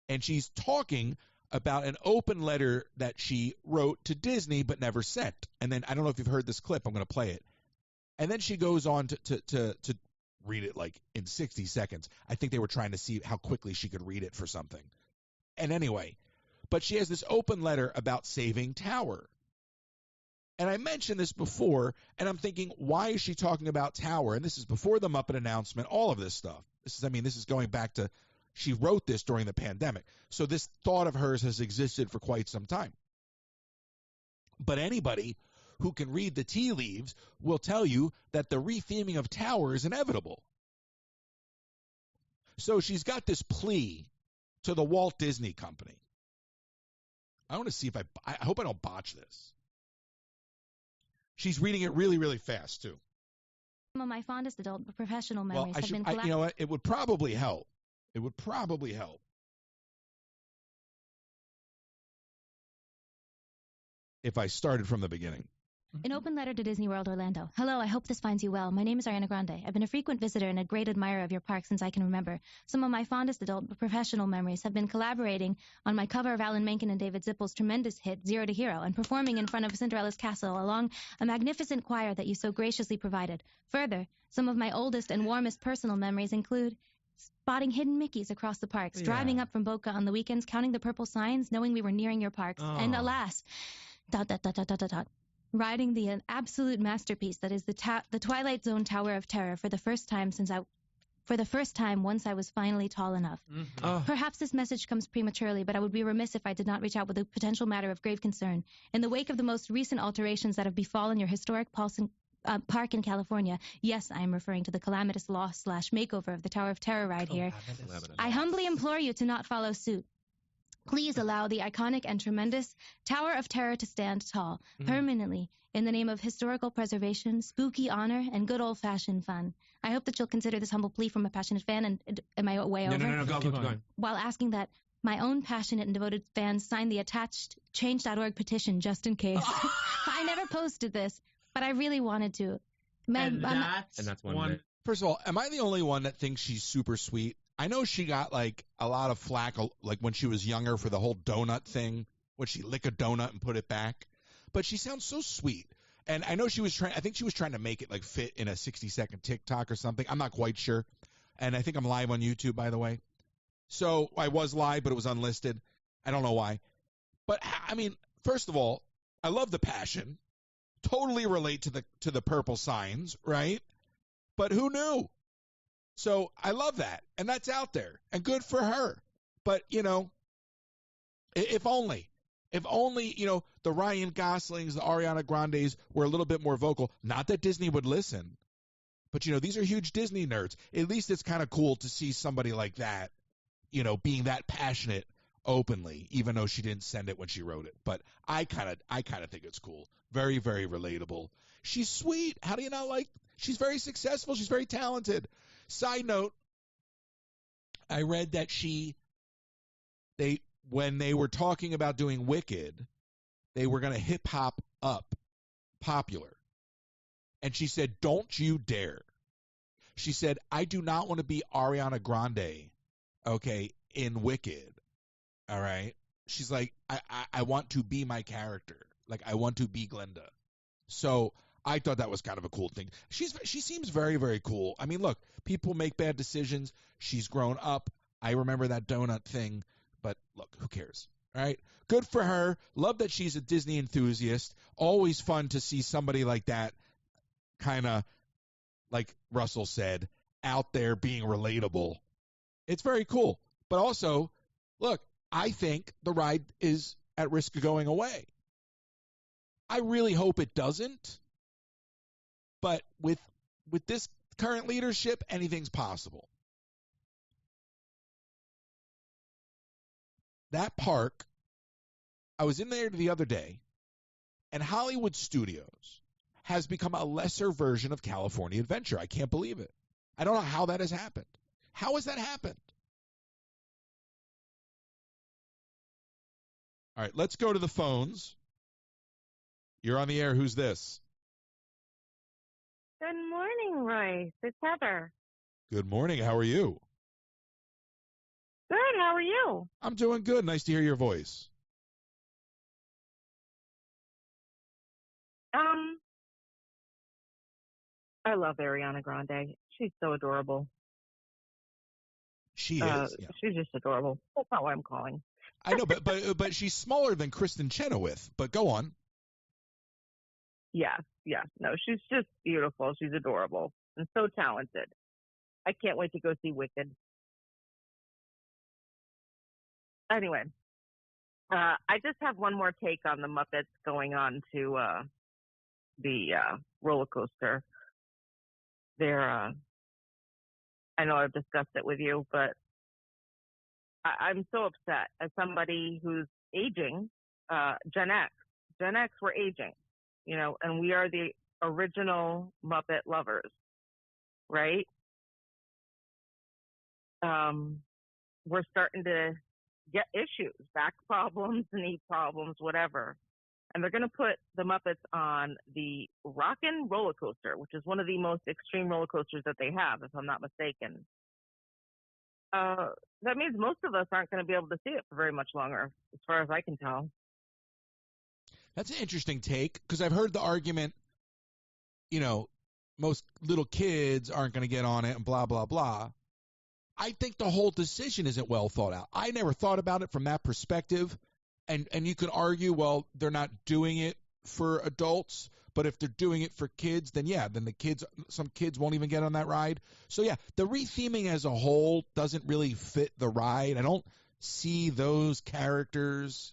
And she's talking about an open letter that she wrote to Disney but never sent. And then, I don't know if you've heard this clip, I'm going to play it. And then she goes on to read it like in 60 seconds. I think they were trying to see how quickly she could read it for something. And anyway, but she has this open letter about saving Tower. And I mentioned this before, and I'm thinking, why is she talking about Tower? And this is before the Muppet announcement, all of this stuff. This is going back to, she wrote this during the pandemic. So this thought of hers has existed for quite some time. But anybody who can read the tea leaves will tell you that the retheming of Tower is inevitable. So she's got this plea to the Walt Disney Company. I want to see if I hope I don't botch this. She's reading it really, really fast, too. Some of my fondest adult professional memories have been you know what? It would probably help. It would probably help if I started from the beginning. An open letter to Disney World Orlando. Hello, I hope this finds you well. My name is Ariana Grande. I've been a frequent visitor and a great admirer of your park since I can remember. Some of my fondest adult professional memories have been collaborating on my cover of Alan Menken and David Zippel's tremendous hit, Zero to Hero, and performing in front of Cinderella's castle along a magnificent choir that you so graciously provided. Further, some of my oldest and warmest personal memories include spotting hidden Mickeys across the parks, driving up from Boca on the weekends, counting the purple signs, knowing we were nearing your parks, and alas, ... riding the absolute masterpiece that is the Twilight Zone Tower of Terror for the first time once I was finally tall enough. Perhaps this message comes prematurely, but I would be remiss if I did not reach out with a potential matter of grave concern. In the wake of the most recent alterations that have befallen your historic park in California, yes, I am referring to the calamitous loss / makeover of the Tower of Terror ride here, I humbly implore you to not follow suit. Please allow the iconic and tremendous Tower of Terror to stand tall, permanently, in the name of historical preservation, spooky honor, and good old-fashioned fun. I hope that you'll consider this humble plea from a passionate fan, and am I way over? No, go, keep going. While asking that my own passionate and devoted fans sign the attached Change.org petition just in case. I never posted this, but I really wanted to. And that's one. First of all, am I the only one that thinks she's super sweet? I know she got like a lot of flack like when she was younger for the whole donut thing, when she lick a donut and put it back. But she sounds so sweet. And I know I think she was trying to make it like fit in a 60-second TikTok or something. I'm not quite sure. And I think I'm live on YouTube, by the way. So I was live, but it was unlisted. I don't know why. But I mean, first of all, I love the passion. Totally relate to the purple signs, right? But who knew? So I love that, and that's out there, and good for her. But, you know, if only, you know, the Ryan Goslings, the Ariana Grandes were a little bit more vocal. Not that Disney would listen, but, you know, these are huge Disney nerds. At least it's kind of cool to see somebody like that, you know, being that passionate openly, even though she didn't send it when she wrote it. But I kind of think it's cool. Very, very relatable. She's sweet. How do you not like? She's very successful. She's very talented. Side note, I read that when they were talking about doing Wicked, they were going to hip hop up Popular. And she said, "Don't you dare." She said, "I do not want to be Ariana Grande, okay, in Wicked. All right. She's like, I want to be my character. Like, I want to be Glenda. So I thought that was kind of a cool thing. She seems very, very cool. I mean, look, people make bad decisions. She's grown up. I remember that donut thing. But look, who cares? All right. Good for her. Love that she's a Disney enthusiast. Always fun to see somebody like that, kind of, like Russell said, out there being relatable. It's very cool. But also, look, I think the ride is at risk of going away. I really hope it doesn't. But with this current leadership, anything's possible. That park, I was in there the other day, and Hollywood Studios has become a lesser version of California Adventure. I can't believe it. I don't know how that has happened. How has that happened? All right, let's go to the phones. You're on the air. Who's this? Good morning, Royce. It's Heather. Good morning. How are you? Good. How are you? I'm doing good. Nice to hear your voice. I love Ariana Grande. She's so adorable. She is. Yeah. She's just adorable. That's not why I'm calling. I know, but she's smaller than Kristen Chenoweth. But go on. Yes. No, she's just beautiful. She's adorable and so talented. I can't wait to go see Wicked. Anyway, I just have one more take on the Muppets going on to the roller coaster. I know I've discussed it with you, but I'm so upset as somebody who's aging, Gen X. Gen X, we're aging, and we are the original Muppet lovers, right? We're starting to get issues, back problems, knee problems, whatever. And they're going to put the Muppets on the Rockin' roller coaster, which is one of the most extreme roller coasters that they have, if I'm not mistaken. That means most of us aren't going to be able to see it for very much longer, as far as I can tell. That's an interesting take, because I've heard the argument, most little kids aren't going to get on it and blah, blah, blah. I think the whole decision isn't well thought out. I never thought about it from that perspective. And you could argue, well, they're not doing it for adults, but if they're doing it for kids, then some kids won't even get on that ride. So yeah, the retheming as a whole doesn't really fit the ride. I don't see those characters.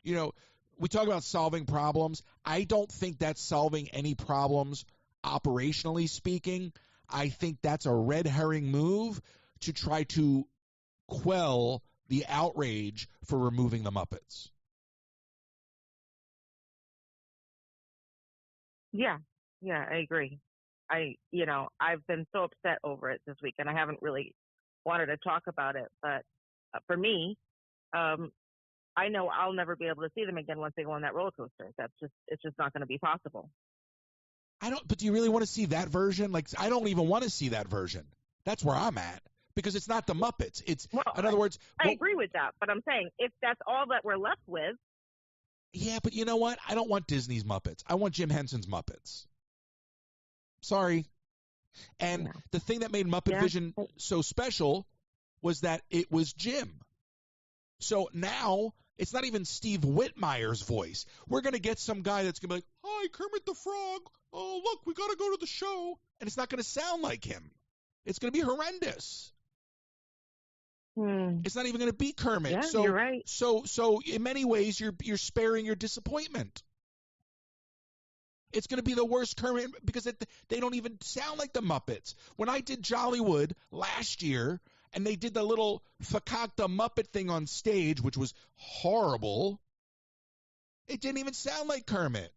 We talk about solving problems. I don't think that's solving any problems operationally speaking. I think that's a red herring move to try to quell the outrage for removing the Muppets. Yeah, I agree. I've been so upset over it this week, and I haven't really wanted to talk about it. But for me, I know I'll never be able to see them again once they go on that roller coaster. It's just not going to be possible. But do you really want to see that version? Like, I don't even want to see that version. That's where I'm at. Because it's not the Muppets. In other words, I agree with that, but I'm saying if that's all that we're left with. Yeah, but you know what? I don't want Disney's Muppets. I want Jim Henson's Muppets. Sorry. And the thing that made Muppet Vision so special was that it was Jim. So now it's not even Steve Whitmire's voice. We're going to get some guy that's going to be like, "Hi, Kermit the Frog. Oh, look, we got to go to the show." And it's not going to sound like him. It's going to be horrendous. It's not even going to be Kermit. Yeah, so you're right. So in many ways, you're sparing your disappointment. It's going to be the worst Kermit because they don't even sound like the Muppets. When I did Jollywood last year, and they did the little Fakakta Muppet thing on stage, which was horrible, it didn't even sound like Kermit.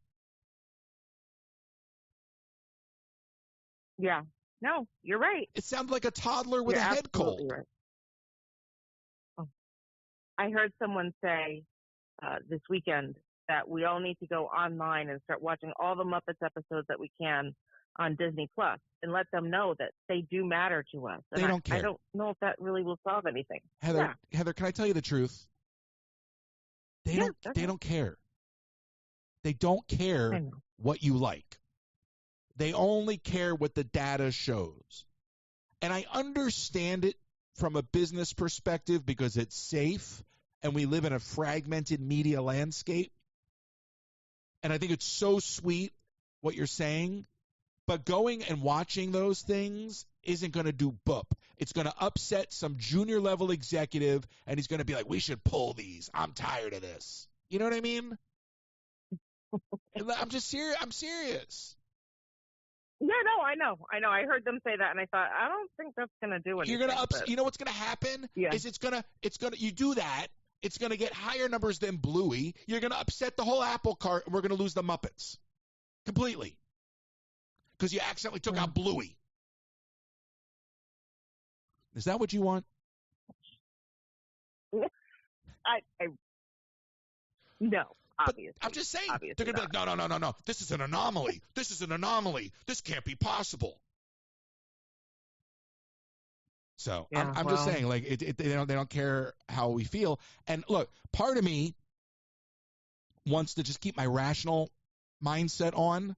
Yeah. No, you're right. It sounded like a toddler with a head cold. Right. I heard someone say this weekend that we all need to go online and start watching all the Muppets episodes that we can on Disney Plus and let them know that they do matter to us. And they don't care. I don't know if that really will solve anything. Heather, can I tell you the truth? They don't care. They don't care what you like. They only care what the data shows. And I understand it from a business perspective because it's safe and we live in a fragmented media landscape. And I think it's so sweet what you're saying. But going and watching those things isn't going to do boop. It's going to upset some junior level executive, and he's going to be like, we should pull these. I'm tired of this. You know what I mean? I'm just serious. I'm serious. Yeah, no, I know. I heard them say that, and I thought, I don't think that's going to do anything. You're going to you know what's going to happen? Yeah. Is you do that, it's going to get higher numbers than Bluey. You're going to upset the whole apple cart, and we're going to lose the Muppets completely because you accidentally took out Bluey. Is that what you want? No, obviously. But I'm just saying, they're going to be like, no. This is an anomaly. This can't be possible. So I'm just saying, like, they don't care how we feel. And look, part of me wants to just keep my rational mindset on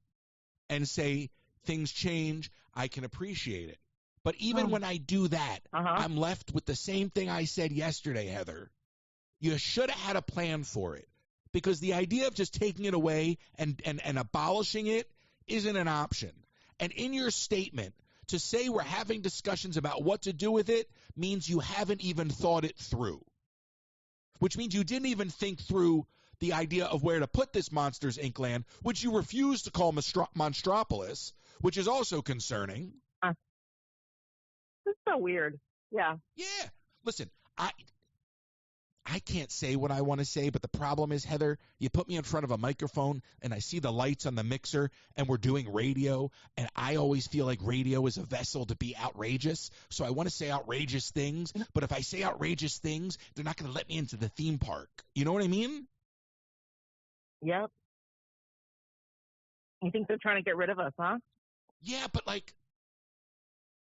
and say things change. I can appreciate it. But even when I do that, I'm left with the same thing I said yesterday, Heather. You should have had a plan for it. Because the idea of just taking it away and abolishing it isn't an option. And in your statement, to say we're having discussions about what to do with it means you haven't even thought it through. Which means you didn't even think through the idea of where to put this Monsters, Inc. land, which you refuse to call Monstropolis, which is also concerning. It's so weird. Yeah. Yeah. Listen, I can't say what I want to say, but the problem is, Heather, you put me in front of a microphone and I see the lights on the mixer and we're doing radio, and I always feel like radio is a vessel to be outrageous. So I want to say outrageous things, but if I say outrageous things, they're not going to let me into the theme park. You know what I mean? Yep. You think they're trying to get rid of us, huh? Yeah, but like,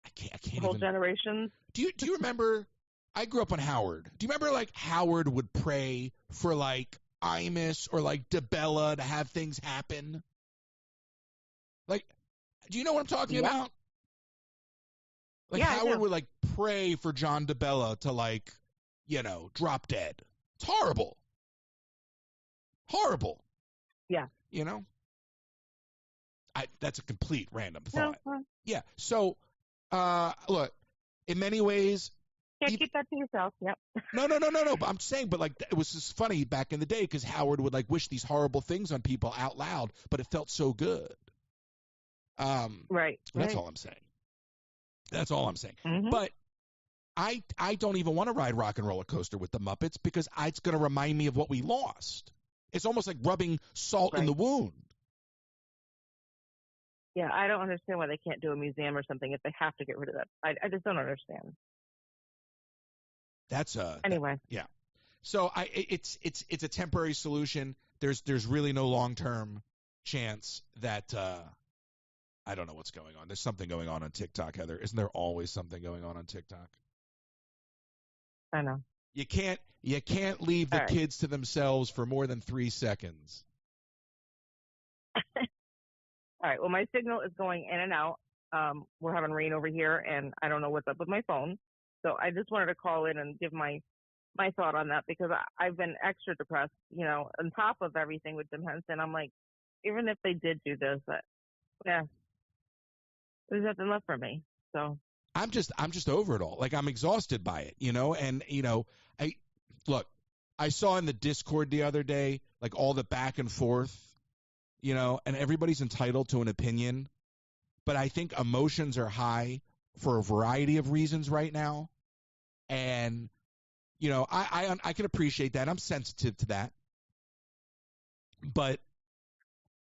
I can't whole even. Generations. Do you remember? I grew up on Howard. Do you remember like Howard would pray for like Imus or like DeBella to have things happen? Like, do you know what I'm talking about? Like Howard would like pray for John DeBella to like, drop dead. It's horrible. Horrible. Yeah. You know? That's a complete random thought. Yeah. So, look, in many ways. Can't keep that to yourself. Yep. No. But I'm saying, but like, it was just funny back in the day because Howard would like wish these horrible things on people out loud, but it felt so good. Right. That's all I'm saying. That's all I'm saying. Mm-hmm. But I don't even want to ride Rock and Roller Coaster with the Muppets because it's going to remind me of what we lost. It's almost like rubbing salt in the wound. Yeah, I don't understand why they can't do a museum or something if they have to get rid of that. I just don't understand. Anyway. Yeah. So it's a temporary solution. There's really no long-term chance that I don't know what's going on. There's something going on TikTok, Heather. Isn't there always something going on TikTok? I know. You can't leave the kids to themselves for more than 3 seconds. All right. Well, my signal is going in and out. We're having rain over here, and I don't know what's up with my phone. So I just wanted to call in and give my thought on that because I've been extra depressed, on top of everything with Jim Henson. I'm like, even if they did do this, there's nothing left for me. So I'm just over it all. Like, I'm exhausted by it, and, I saw in the Discord the other day, like all the back and forth, and everybody's entitled to an opinion, but I think emotions are high for a variety of reasons right now. And, I can appreciate that. I'm sensitive to that. But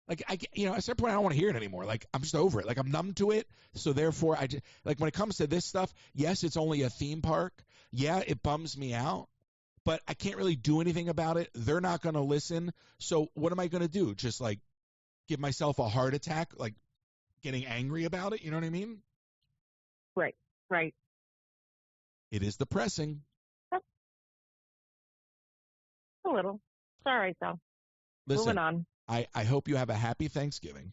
like, at a certain point, I don't want to hear it anymore. Like, I'm just over it. Like, I'm numb to it. So therefore when it comes to this stuff, yes, it's only a theme park. Yeah, it bums me out, but I can't really do anything about it. They're not going to listen. So what am I going to do? Just like give myself a heart attack, like getting angry about it. You know what I mean? Right. It is depressing. A little. all right, though. Listen, moving on. I hope you have a happy Thanksgiving.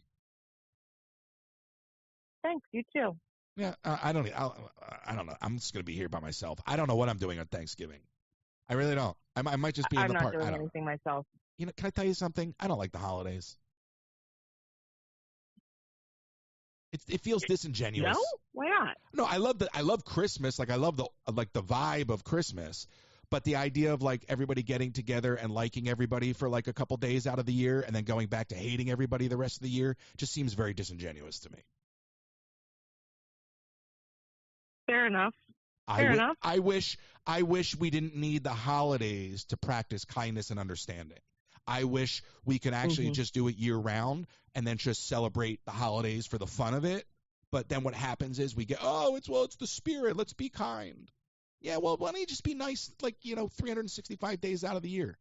Thanks. You too. Yeah, I don't know. I'm just going to be here by myself. I don't know what I'm doing on Thanksgiving. I really don't. I might just be in the park. I'm not doing anything myself. You know, can I tell you something? I don't like the holidays. It feels disingenuous. No? Why not? No, I love Christmas. Like I love the vibe of Christmas. But the idea of like everybody getting together and liking everybody for like a couple days out of the year and then going back to hating everybody the rest of the year just seems very disingenuous to me. Fair enough. Enough. I wish we didn't need the holidays to practice kindness and understanding. I wish we could actually just do it year round and then just celebrate the holidays for the fun of it. But then what happens is we get, it's the spirit. Let's be kind. Yeah, well, why don't you just be nice, 365 days out of the year?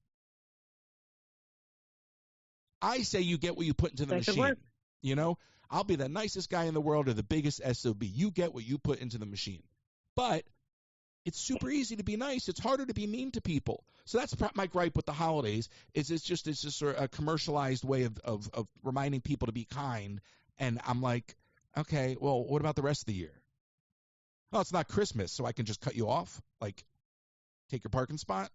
I say you get what you put into the machine. You know, I'll be the nicest guy in the world or the biggest SOB. You get what you put into the machine. But it's super easy to be nice. It's harder to be mean to people. So that's my gripe with the holidays. It's just sort of a commercialized way of reminding people to be kind. And I'm like, okay, well, what about the rest of the year? Oh, it's not Christmas, so I can just cut you off, like take your parking spot.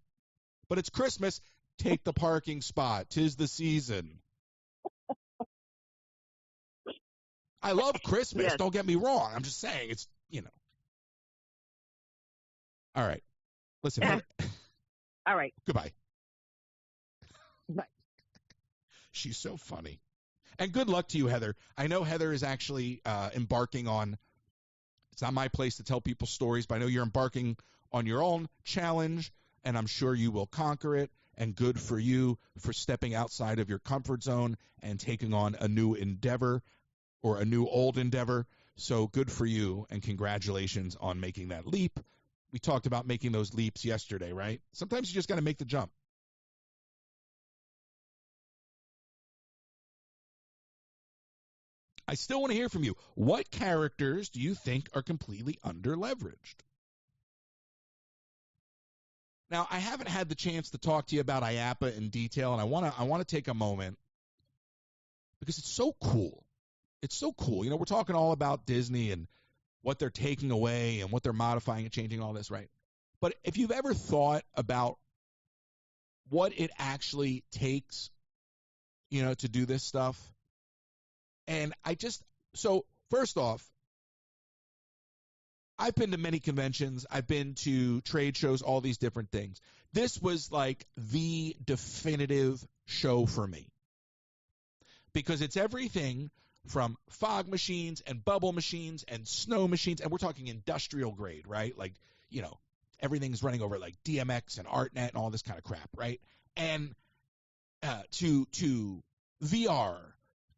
But it's Christmas, take the parking spot. 'Tis the season. I love Christmas. Yes. Don't get me wrong. I'm just saying it's, All right. Listen. All right. Goodbye. Bye. She's so funny. And good luck to you, Heather. I know Heather is actually embarking on, it's not my place to tell people stories, but I know you're embarking on your own challenge, and I'm sure you will conquer it. And good for you for stepping outside of your comfort zone and taking on a new endeavor or a new old endeavor. So good for you, and congratulations on making that leap. We talked about making those leaps yesterday, right? Sometimes you just got to make the jump. I still want to hear from you. What characters do you think are completely under-leveraged? Now, I haven't had the chance to talk to you about IAPA in detail, and I want to take a moment because it's so cool. It's so cool. We're talking all about Disney and what they're taking away and what they're modifying and changing, all this, right? But if you've ever thought about what it actually takes, to do this stuff, and so first off, I've been to many conventions. I've been to trade shows, all these different things. This was like the definitive show for me because it's everything from fog machines and bubble machines and snow machines, and we're talking industrial grade, right? Like, everything's running over like DMX and ArtNet and all this kind of crap, right? And to VR,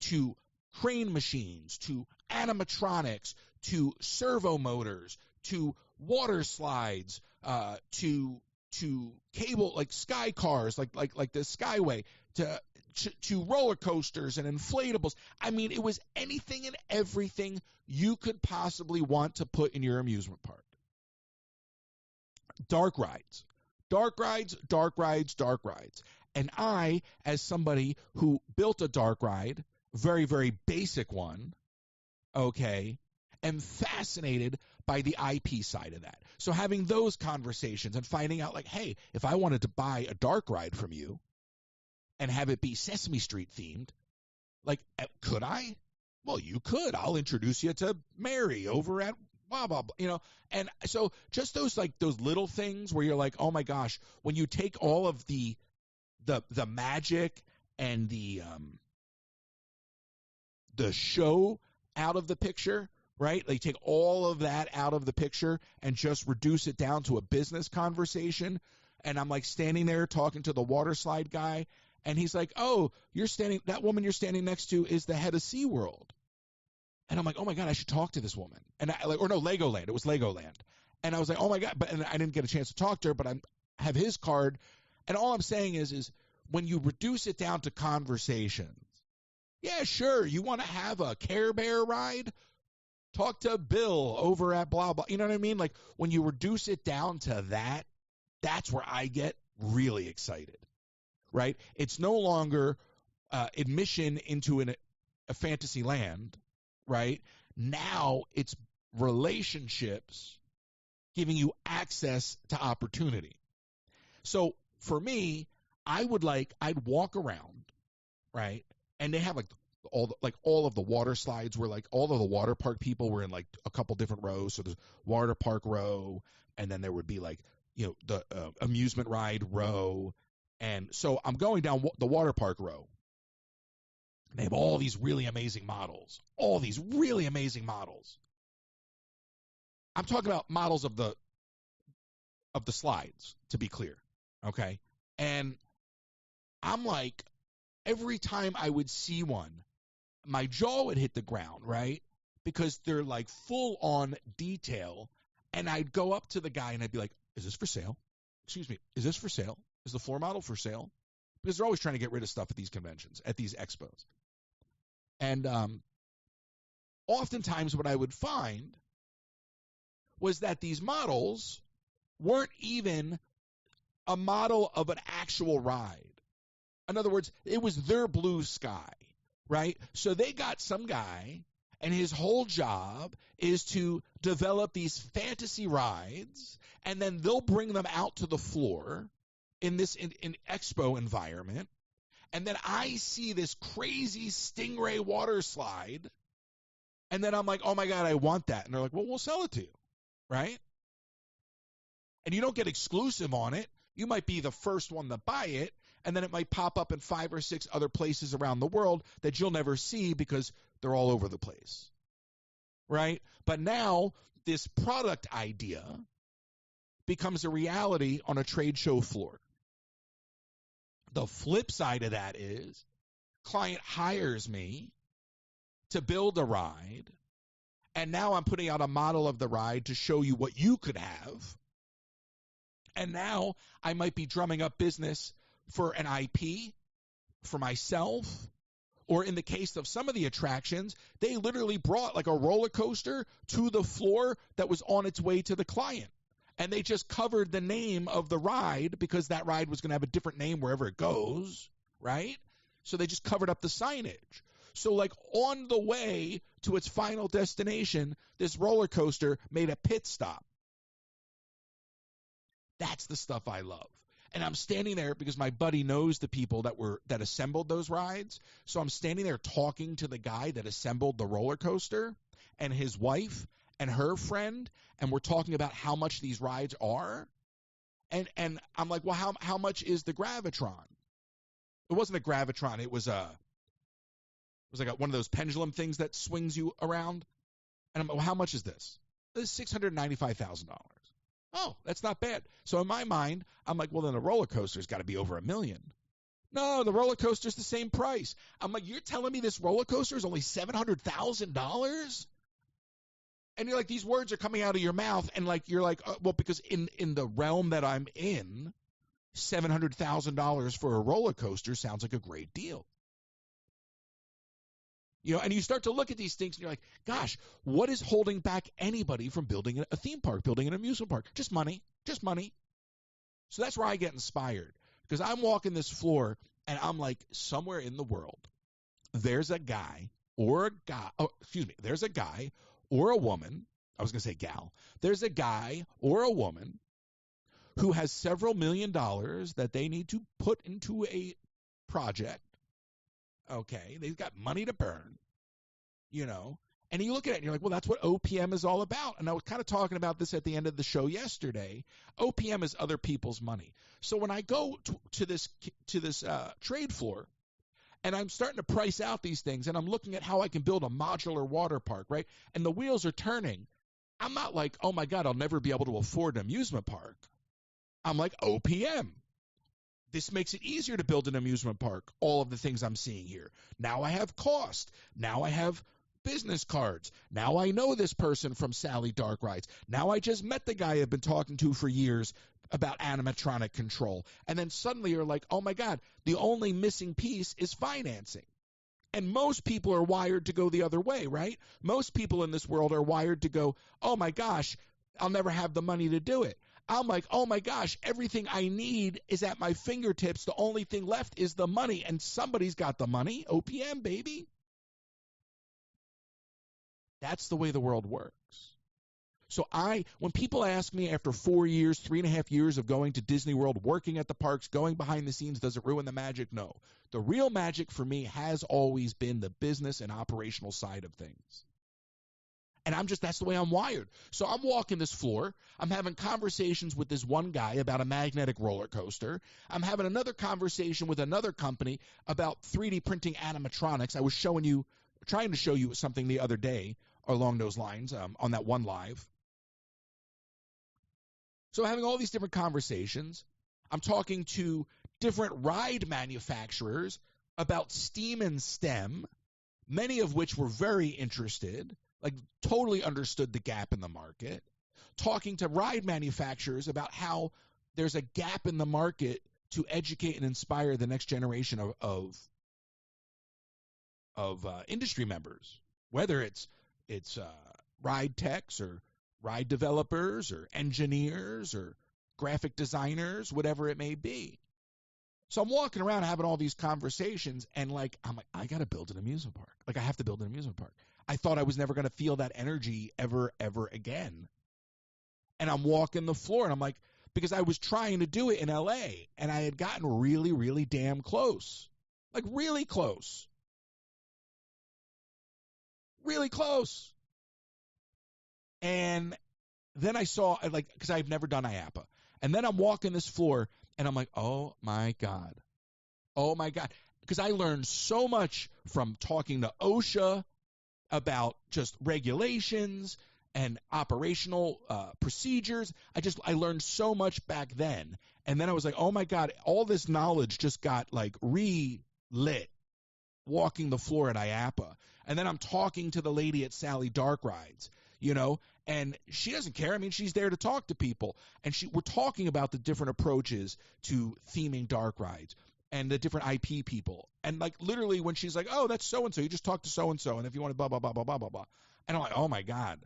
to crane machines, to animatronics, to servo motors, to water slides, to cable, like sky cars, like the Skyway, to roller coasters and inflatables. I mean, it was anything and everything you could possibly want to put in your amusement park. Dark rides. And I, as somebody who built a dark ride, very, very basic one, okay, am fascinated by the IP side of that. So having those conversations and finding out, like, hey, if I wanted to buy a dark ride from you and have it be Sesame Street themed, like, could I? Well, you could. I'll introduce you to Mary over at blah, blah, blah, And so just those little things where you're like, oh my gosh, when you take all of the magic and the show out of the picture, right? Like take all of that out of the picture and just reduce it down to a business conversation. And I'm like standing there talking to the water slide guy, and he's like, oh, that woman you're standing next to is the head of SeaWorld. And I'm like, oh my God, I should talk to this woman. And Legoland. It was Legoland. And I was like, oh my God, and I didn't get a chance to talk to her, but I have his card. And all I'm saying is when you reduce it down to conversations, yeah, sure, you want to have a Care Bear ride? Talk to Bill over at blah, blah. You know what I mean? Like when you reduce it down to that, that's where I get really excited. right? It's no longer admission into a fantasy land, right? Now it's relationships giving you access to opportunity. So for me, I'd walk around, right? And they have all of the water slides where like all of the water park people were in like a couple different rows. So there's water park row, and then there would be like, the amusement ride row. And so I'm going down the water park row. They have all these really amazing models. I'm talking about models of the slides, to be clear. Okay? And I'm like, every time I would see one, my jaw would hit the ground, right? Because they're like full on detail. And I'd go up to the guy and I'd be like, is this for sale? Excuse me, is this for sale? Is the floor model for sale? Because they're always trying to get rid of stuff at these conventions, at these expos. And oftentimes what I would find was that these models weren't even a model of an actual ride. In other words, it was their blue sky, right? So they got some guy, and his whole job is to develop these fantasy rides, and then they'll bring them out to the floor in this in expo environment. And then I see this crazy Stingray water slide, and then I'm like, oh my God, I want that. And they're like, well, we'll sell it to you, right? And you don't get exclusive on it. You might be the first one to buy it, and then it might pop up in 5 or 6 other places around the world that you'll never see because they're all over the place, right? But now this product idea becomes a reality on a trade show floor. The flip side of that is client hires me to build a ride, and now I'm putting out a model of the ride to show you what you could have. And now I might be drumming up business for an IP, for myself, or in the case of some of the attractions, they literally brought like a roller coaster to the floor that was on its way to the client. And they just covered the name of the ride because that ride was going to have a different name wherever it goes, right? So they just covered up the signage. So like on the way to its final destination, this roller coaster made a pit stop. That's the stuff I love. And I'm standing there because my buddy knows the people that assembled those rides. So I'm standing there talking to the guy that assembled the roller coaster and his wife and her friend, and we're talking about how much these rides are. And I'm like, well, how much is the Gravitron? It wasn't a Gravitron. It was like one of those pendulum things that swings you around. And I'm like, well, how much is this? This is $695,000. Oh, that's not bad. So in my mind, I'm like, well, then the roller coaster's got to be over $1 million. No, the roller coaster's the same price. I'm like, you're telling me this roller coaster is only $700,000? And you're like, these words are coming out of your mouth, and like you're like, well, because in the realm that I'm in, $700,000 for a roller coaster sounds like a great deal. And you start to look at these things and you're like, gosh, what is holding back anybody from building a theme park, building an amusement park? Just money. So that's where I get inspired, because I'm walking this floor and I'm like, somewhere in the world, there's a guy or a woman. I was going to say gal. There's a guy or a woman who has several $1 million that they need to put into a project. Okay, they've got money to burn, and you look at it and you're like, well, that's what OPM is all about. And I was kind of talking about this at the end of the show yesterday. OPM is other people's money. So when I go to this trade floor and I'm starting to price out these things and I'm looking at how I can build a modular water park, right? And the wheels are turning. I'm not like, oh my God, I'll never be able to afford an amusement park. I'm like, OPM. This makes it easier to build an amusement park, all of the things I'm seeing here. Now I have cost. Now I have business cards. Now I know this person from Sally Dark Rides. Now I just met the guy I've been talking to for years about animatronic control. And then suddenly you're like, oh my God, the only missing piece is financing. And most people are wired to go the other way, right? Most people in this world are wired to go, oh my gosh, I'll never have the money to do it. I'm like, oh my gosh, everything I need is at my fingertips. The only thing left is the money, and somebody's got the money. OPM, baby. That's the way the world works. So when people ask me after 4 years, 3.5 years of going to Disney World, working at the parks, going behind the scenes, does it ruin the magic? No. The real magic for me has always been the business and operational side of things. And that's the way I'm wired. So I'm walking this floor. I'm having conversations with this one guy about a magnetic roller coaster. I'm having another conversation with another company about 3D printing animatronics. I was trying to show you something the other day along those lines on that one live. So having all these different conversations, I'm talking to different ride manufacturers about steam and STEM, many of which were very interested, like totally understood the gap in the market, talking to ride manufacturers about how there's a gap in the market to educate and inspire the next generation of industry members, whether it's ride techs or ride developers or engineers or graphic designers, whatever it may be. So I'm walking around having all these conversations, and I'm like, I got to build an amusement park. Like, I have to build an amusement park. I thought I was never going to feel that energy ever again. And I'm walking the floor, and I'm like, because I was trying to do it in LA, and I had gotten really, really damn close. Like, really close. Really close. And then I saw, because I've never done IAPA. And then I'm walking this floor, and I'm like, oh, my God. Oh, my God. Because I learned so much from talking to OSHA about just regulations and operational procedures. I learned so much back then. And then I was like, oh, my God, all this knowledge just got, relit walking the floor at IAPA. And then I'm talking to the lady at Sally Dark Rides, and she doesn't care. I mean, she's there to talk to people. And we're talking about the different approaches to theming dark rides and the different IP people. And literally when she's like, oh, that's so-and-so, you just talk to so-and-so. And if you want to blah, blah, blah, blah, blah, blah, blah. And I'm like, oh my God,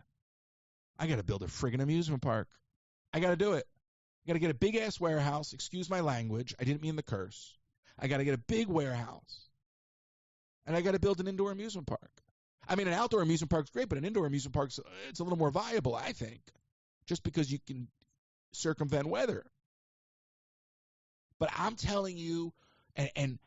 I got to build a friggin' amusement park. I got to do it. I got to get a big ass warehouse. Excuse my language. I didn't mean the curse. I got to get a big warehouse. And I got to build an indoor amusement park. I mean, an outdoor amusement park is great, but an indoor amusement park, it's a little more viable, I think, just because you can circumvent weather. But I'm telling you, and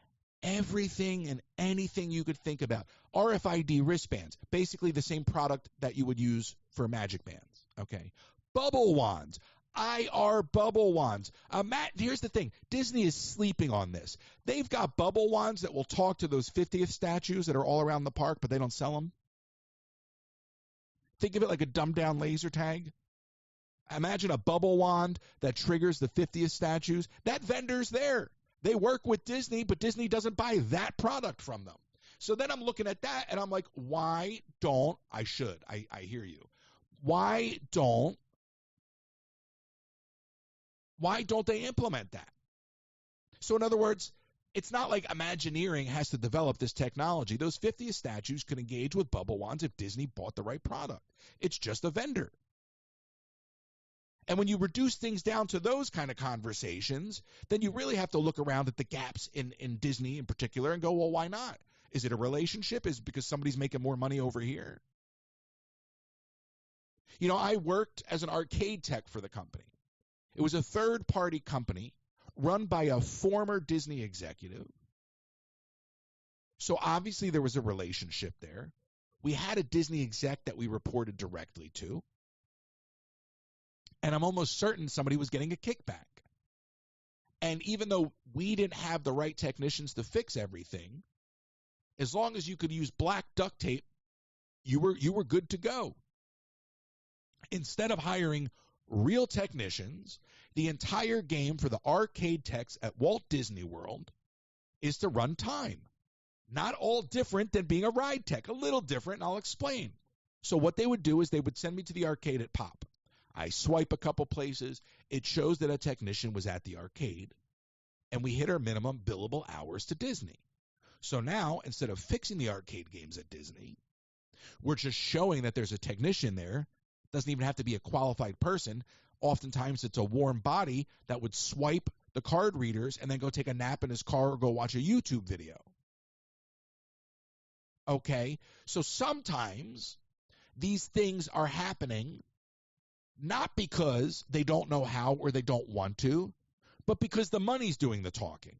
everything and anything you could think about, RFID wristbands, basically the same product that you would use for magic bands, okay? Bubble wands. IR bubble wands. Matt, here's the thing. Disney is sleeping on this. They've got bubble wands that will talk to those 50th statues that are all around the park, but they don't sell them. Think of it like a dumbed-down laser tag. Imagine a bubble wand that triggers the 50th statues. That vendor's there. They work with Disney, but Disney doesn't buy that product from them. So then I'm looking at that, and I'm like, why don't I hear you. Why don't they implement that? So in other words, it's not like Imagineering has to develop this technology. Those 50th statues could engage with bubble wands if Disney bought the right product. It's just a vendor. And when you reduce things down to those kind of conversations, then you really have to look around at the gaps in Disney in particular and go, well, why not? Is it a relationship? Is it because somebody's making more money over here? I worked as an arcade tech for the company. It was a third-party company run by a former Disney executive. So obviously there was a relationship there. We had a Disney exec that we reported directly to. And I'm almost certain somebody was getting a kickback. And even though we didn't have the right technicians to fix everything, as long as you could use black duct tape, you were good to go. Instead of hiring real technicians, the entire game for the arcade techs at Walt Disney World is to run time. Not all different than being a ride tech, a little different, and I'll explain. So what they would do is they would send me to the arcade at Pop. I swipe a couple places. It shows that a technician was at the arcade, and we hit our minimum billable hours to Disney. So now, instead of fixing the arcade games at Disney, we're just showing that there's a technician there. Doesn't even have to be a qualified person. oftentimes it's a warm body that would swipe the card readers and then go take a nap in his car or go watch a YouTube video. Okay? So sometimes these things are happening not because they don't know how or they don't want to, but because the money's doing the talking.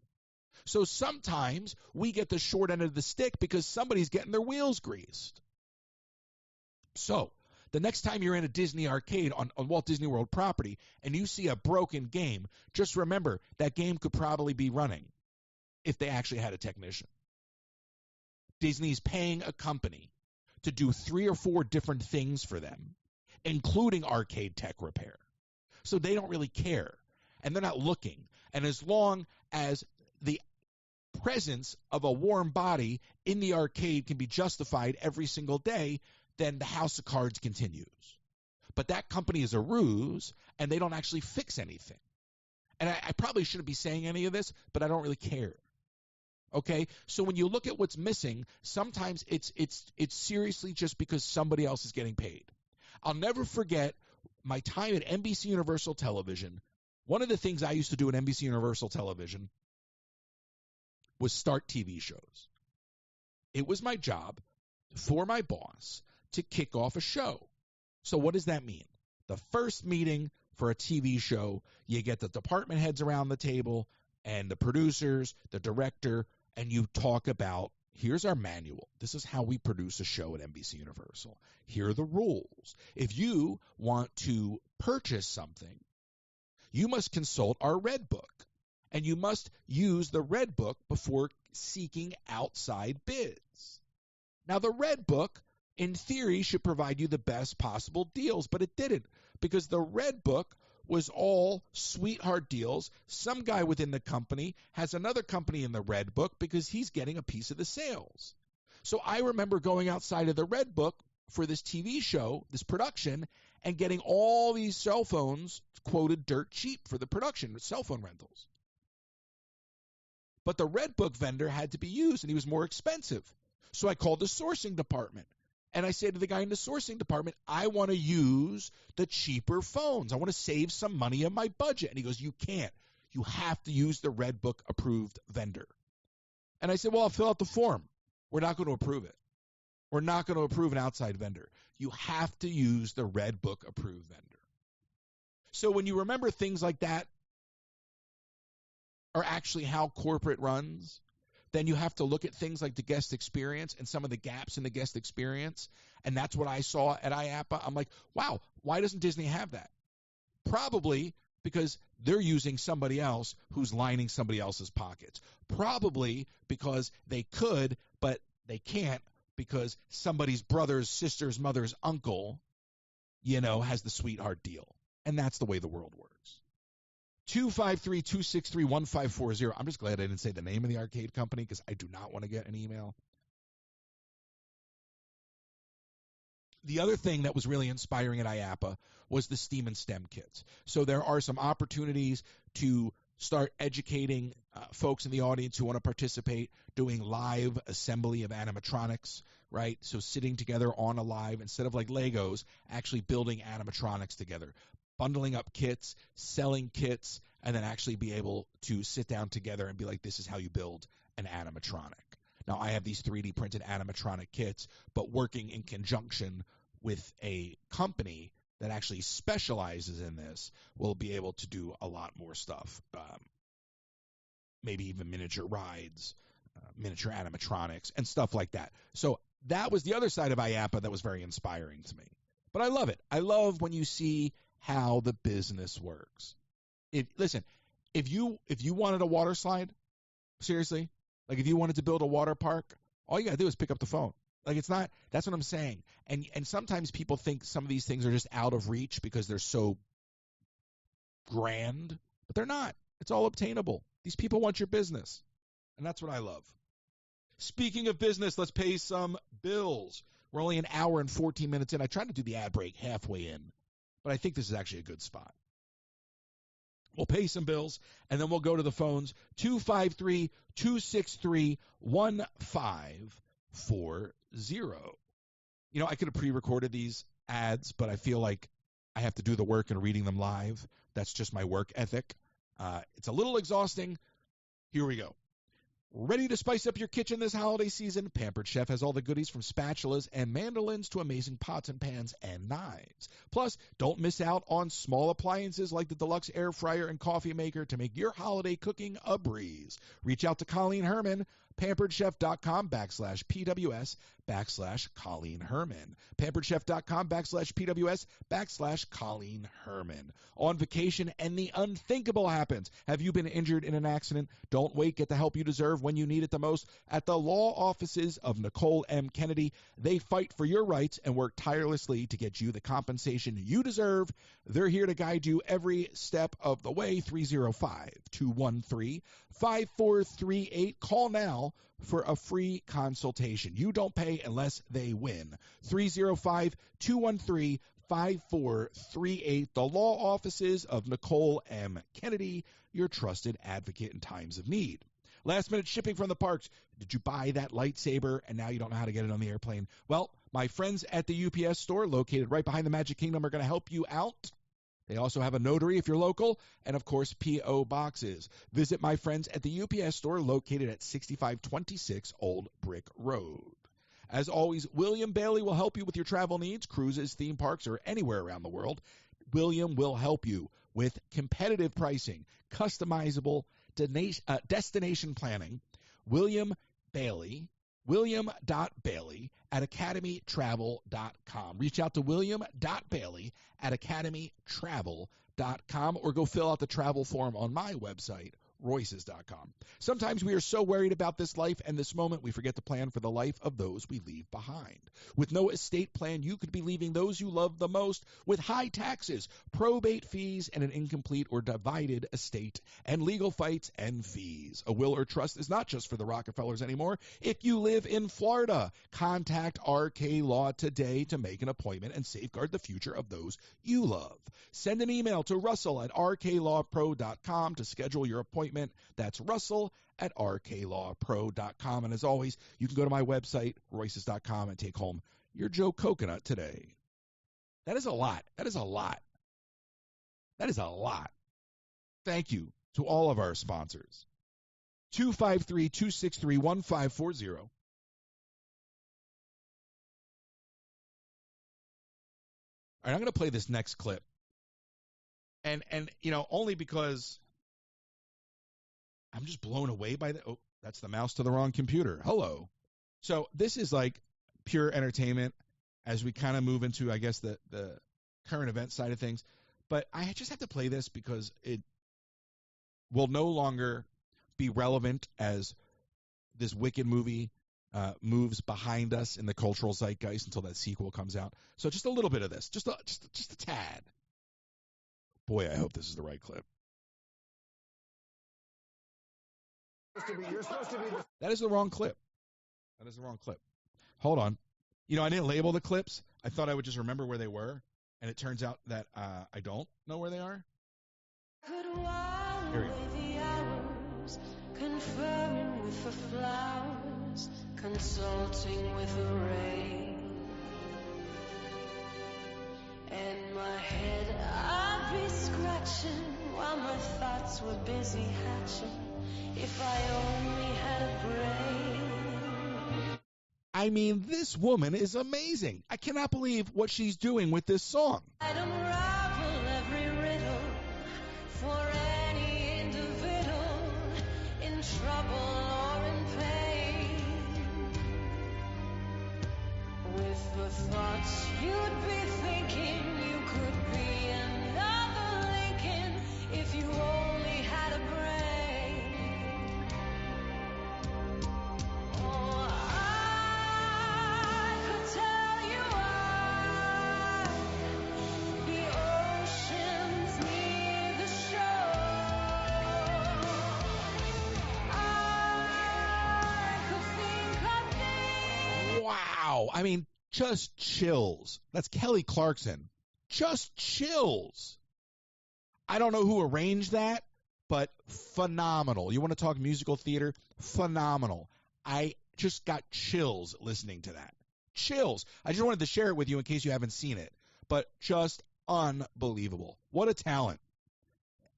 So sometimes we get the short end of the stick because somebody's getting their wheels greased. So the next time you're in a Disney arcade on Walt Disney World property and you see a broken game, just remember that game could probably be running if they actually had a technician. Disney's paying a company to do 3 or 4 different things for them, including arcade tech repair. So they don't really care, and they're not looking. And as long as the presence of a warm body in the arcade can be justified every single day, then the house of cards continues. But that company is a ruse, and they don't actually fix anything. And I probably shouldn't be saying any of this, but I don't really care. Okay? So when you look at what's missing, sometimes it's seriously just because somebody else is getting paid. I'll never forget my time at NBC Universal Television. One of the things I used to do at NBC Universal Television was start TV shows. It was my job for my boss to kick off a show. So what does that mean? The first meeting for a TV show, you get the department heads around the table and the producers, the director, and you talk about, here's our manual. This is how we produce a show at NBC Universal. Here are the rules. If you want to purchase something, you must consult our Red Book. And you must use the Red Book before seeking outside bids. Now, the Red Book, in theory, should provide you the best possible deals, but it didn't, because the Red Book was all sweetheart deals. Some guy within the company has another company in the Red Book because he's getting a piece of the sales. So I remember going outside of the Red Book for this TV show, this production, and getting all these cell phones quoted dirt cheap for the production, cell phone rentals. But the Red Book vendor had to be used, and he was more expensive. So I called the sourcing department, and I said to the guy in the sourcing department, I want to use the cheaper phones. I want to save some money on my budget. And he goes, you can't. You have to use the Red Book approved vendor. And I said, well, I'll fill out the form. We're not going to approve it. We're not going to approve an outside vendor. You have to use the Red Book approved vendor. So when you remember things like that are actually how corporate runs, then you have to look at things like the guest experience and some of the gaps in the guest experience. And that's what I saw at IAPA. I'm like, wow, why doesn't Disney have that? Probably because they're using somebody else who's lining somebody else's pockets. Probably because they could, but they can't because somebody's brother's, sister's, mother's uncle, has the sweetheart deal. And that's the way the world works. 253-263-1540. I'm just glad I didn't say the name of the arcade company because I do not want to get an email. The other thing that was really inspiring at IAPA was the STEAM and STEM kits. So there are some opportunities to start educating folks in the audience who want to participate, doing live assembly of animatronics, right? So sitting together on a live, instead of like Legos, actually building animatronics together. Bundling up kits, selling kits, and then actually be able to sit down together and be like, this is how you build an animatronic. Now, I have these 3D printed animatronic kits, but working in conjunction with a company that actually specializes in this will be able to do a lot more stuff. Maybe even miniature rides, miniature animatronics, and stuff like that. So that was the other side of IAPA that was very inspiring to me. But I love it. I love when you see how the business works. If you wanted a water slide, seriously, like if you wanted to build a water park, all you gotta do is pick up the phone. Like it's not, that's what I'm saying. And sometimes people think some of these things are just out of reach because they're so grand, but they're not. It's all obtainable. These people want your business. And that's what I love. Speaking of business, let's pay some bills. We're only an hour and 14 minutes in. I tried to do the ad break halfway in, but I think this is actually a good spot. We'll pay some bills, and then we'll go to the phones, 253-263-1540. I could have pre-recorded these ads, but I feel like I have to do the work and reading them live. That's just my work ethic. It's a little exhausting. Here we go. Ready to spice up your kitchen this holiday season? Pampered Chef has all the goodies from spatulas and mandolins to amazing pots and pans and knives. Plus, don't miss out on small appliances like the deluxe air fryer and coffee maker to make your holiday cooking a breeze. Reach out to Colleen Herman, pamperedchef.com/PWS/Colleen Herman. pamperedchef.com/PWS/Colleen Herman. On vacation and the unthinkable happens. Have you been injured in an accident? Don't wait. Get the help you deserve when you need it the most at the law offices of Nicole M. Kennedy. They fight for your rights and work tirelessly to get you the compensation you deserve. They're here to guide you every step of the way. 305-213-5438. Call now for a free consultation. You don't pay unless they win. 305-213-5438. The law offices of Nicole M. Kennedy, your trusted advocate in times of need. Last minute shipping from the parks. Did you buy that lightsaber and now you don't know how to get it on the airplane? Well, my friends at the UPS store located right behind the Magic Kingdom are going to help you out. They also have a notary if you're local, and of course, P.O. boxes. Visit my friends at the UPS store located at 6526 Old Brick Road. As always, William.bailey will help you with your travel needs, cruises, theme parks, or anywhere around the world. William will help you with competitive pricing, customizable destination planning. William.bailey at academytravel.com. Reach out to William.bailey at academytravel.com or go fill out the travel form on my website, Royces.com. Sometimes we are so worried about this life and this moment we forget to plan for the life of those we leave behind. With no estate plan, you could be leaving those you love the most with high taxes, probate fees, and an incomplete or divided estate, and legal fights and fees. A will or trust is not just for the Rockefellers anymore. If you live in Florida, contact RK Law today to make an appointment and safeguard the future of those you love. Send an email to Russell at rklawpro.com to schedule your appointment. That's Russell at rklawpro.com. And as always, you can go to my website, Royces.com, and take home your Joe Coconut today. That is a lot. That is a lot. That is a lot. Thank you to all of our sponsors. 253-263-1540. All right, I'm going to play this next clip. And only because I'm just blown away by that. Oh, that's the mouse to the wrong computer. Hello. So this is like pure entertainment as we kind of move into, I guess, the current event side of things. But I just have to play this because it will no longer be relevant as this Wicked movie moves behind us in the cultural zeitgeist until that sequel comes out. So just a little bit of this, just a tad. Boy, I hope this is the right clip. That is the wrong clip. That is the wrong clip. Hold on. I didn't label the clips. I thought I would just remember where they were, and it turns out that I don't know where they are. Here we go. Conferring with the flowers, consulting with the rain. And my head I'd be scratching while my thoughts were busy hatching. If I only had a brain. I mean, this woman is amazing. I cannot believe what she's doing with this song. I'd unravel every riddle for any individual in trouble or in pain. With the thoughts you'd be thinking, you could be another Lincoln if you only had a brain. Wow. I mean, just chills. That's Kelly Clarkson. Just chills. I don't know who arranged that, but phenomenal. You want to talk musical theater? Phenomenal. I just got chills listening to that. Chills. I just wanted to share it with you in case you haven't seen it, but just unbelievable. What a talent.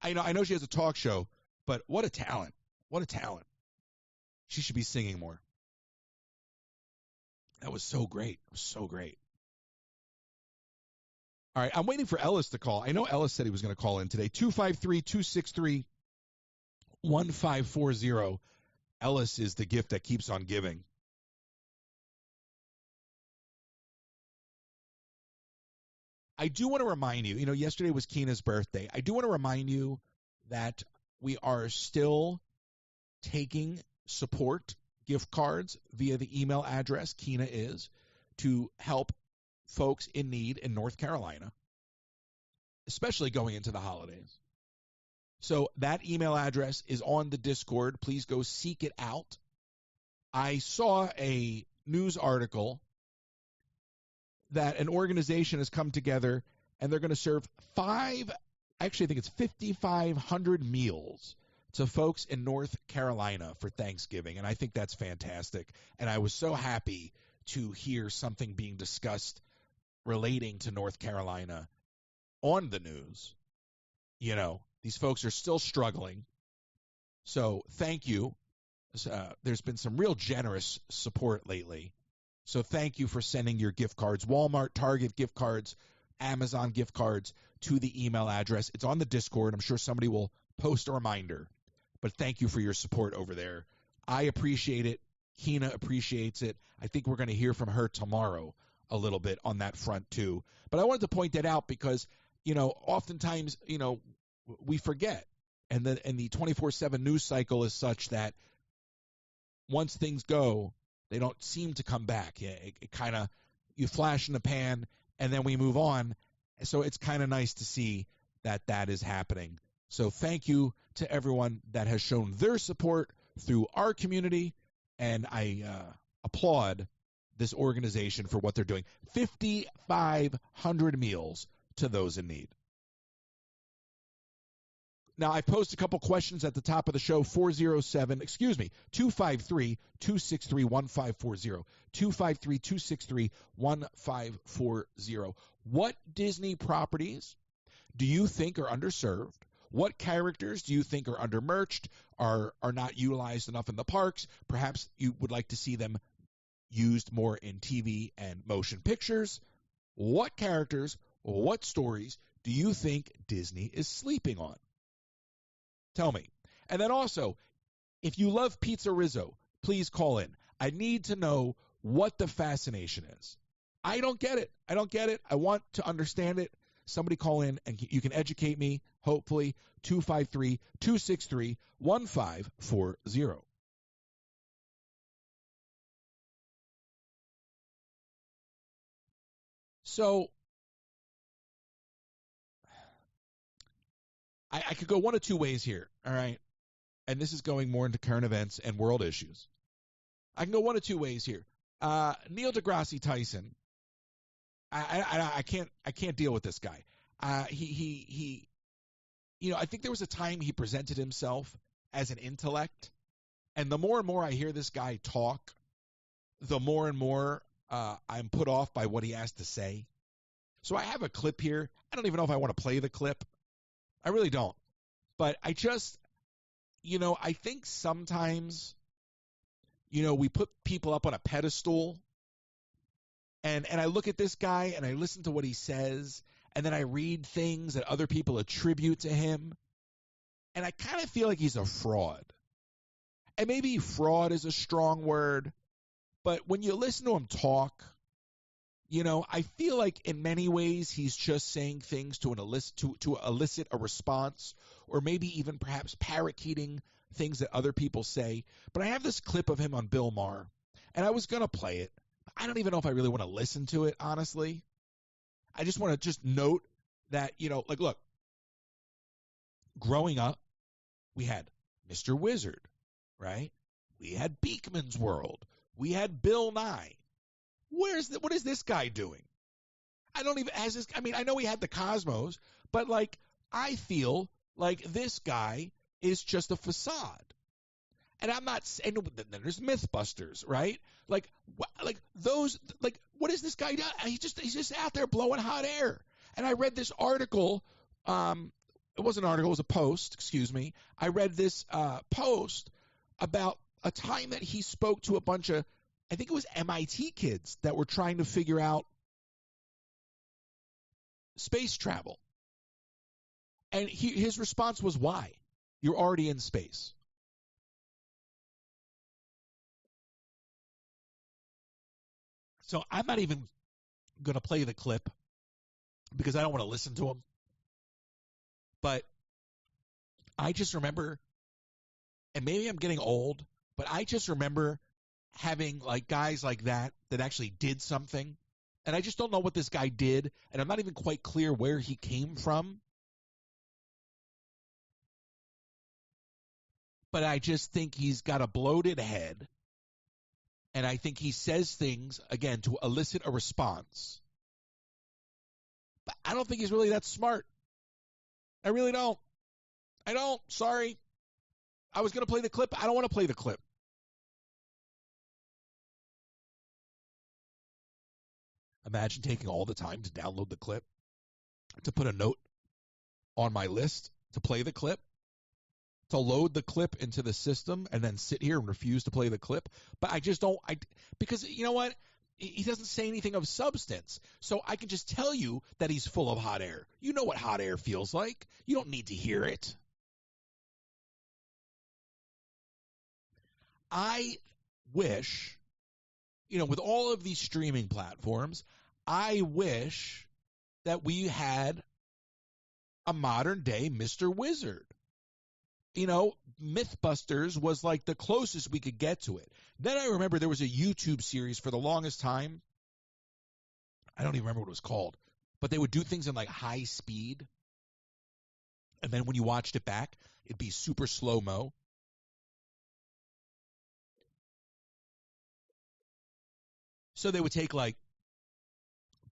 I know she has a talk show, but what a talent. What a talent. She should be singing more. That was so great. It was so great. All right, I'm waiting for Ellis to call. I know Ellis said he was going to call in today. 253-263-1540. Ellis is the gift that keeps on giving. I do want to remind you, yesterday was Keena's birthday. I do want to remind you that we are still taking support gift cards via the email address Keena is to help folks in need in North Carolina, especially going into the holidays. So that email address is on the Discord. Please go seek it out. I saw a news article that an organization has come together and they're going to serve I think it's 5,500 meals to folks in North Carolina for Thanksgiving. And I think that's fantastic. And I was so happy to hear something being discussed relating to North Carolina on the news. These folks are still struggling. So thank you. There's been some real generous support lately. So thank you for sending your gift cards, Walmart, Target gift cards, Amazon gift cards to the email address. It's on the Discord. I'm sure somebody will post a reminder. But thank you for your support over there. I appreciate it. Keena appreciates it. I think we're going to hear from her tomorrow a little bit on that front too. But I wanted to point that out because, oftentimes, we forget. And the 24/7 news cycle is such that once things go, they don't seem to come back. It kind of, you flash in the pan and then we move on. So it's kind of nice to see that is happening. So thank you to everyone that has shown their support through our community. And I applaud this organization for what they're doing. 5,500 meals to those in need. Now, I posed a couple questions at the top of the show, 253-263-1540, 253-263-1540. What Disney properties do you think are underserved? What characters do you think are undermerched, are not utilized enough in the parks? Perhaps you would like to see them used more in TV and motion pictures. What characters or what stories do you think Disney is sleeping on? Tell me. And then also, if you love Pizza Rizzo, please call in. I need to know what the fascination is. I don't get it. I want to understand it. Somebody call in and you can educate me, hopefully, 253-263-1540. So I could go one of two ways here, all right? And this is going more into current events and world issues. I can go one of two ways here. Neil deGrasse Tyson, I can't deal with this guy. He I think there was a time he presented himself as an intellect, and the more and more I hear this guy talk, the more and more I'm put off by what he has to say. So I have a clip here. I don't even know if I want to play the clip. I really don't. But I just, I think sometimes, we put people up on a pedestal. And I look at this guy and I listen to what he says. And then I read things that other people attribute to him. And I kind of feel like he's a fraud. And maybe fraud is a strong word. But when you listen to him talk, I feel like in many ways he's just saying things to elicit a response, or maybe even perhaps parakeeting things that other people say. But I have this clip of him on Bill Maher, and I was going to play it. I don't even know if I really want to listen to it, honestly. I just want to note that, look, growing up, we had Mr. Wizard, right? We had Beekman's World. We had Bill Nye. What is this guy doing? I know he had the Cosmos, but I feel like this guy is just a facade. And I'm not saying, then there's Mythbusters, right? What is this guy doing? He's just out there blowing hot air. And I read this article. It wasn't an article, it was a post, excuse me. I read this post about a time that he spoke to a bunch of, I think it was MIT kids that were trying to figure out space travel. And his response was, why? You're already in space. So I'm not even going to play the clip because I don't want to listen to him. But I just remember, and maybe I'm getting old, but I just remember having like guys like that actually did something. And I just don't know what this guy did. And I'm not even quite clear where he came from. But I just think he's got a bloated head. And I think he says things, again, to elicit a response. But I don't think he's really that smart. I really don't. I don't. Sorry. I was going to play the clip. I don't want to play the clip. Imagine taking all the time to download the clip, to put a note on my list, to play the clip, to load the clip into the system, and then sit here and refuse to play the clip. But I just don't. Because you know what? He doesn't say anything of substance. So I can just tell you that he's full of hot air. You know what hot air feels like. You don't need to hear it. I wish, with all of these streaming platforms, I wish that we had a modern day Mr. Wizard. Mythbusters was like the closest we could get to it. Then I remember there was a YouTube series for the longest time. I don't even remember what it was called. But they would do things in like high speed. And then when you watched it back, it'd be super slow-mo. So they would take like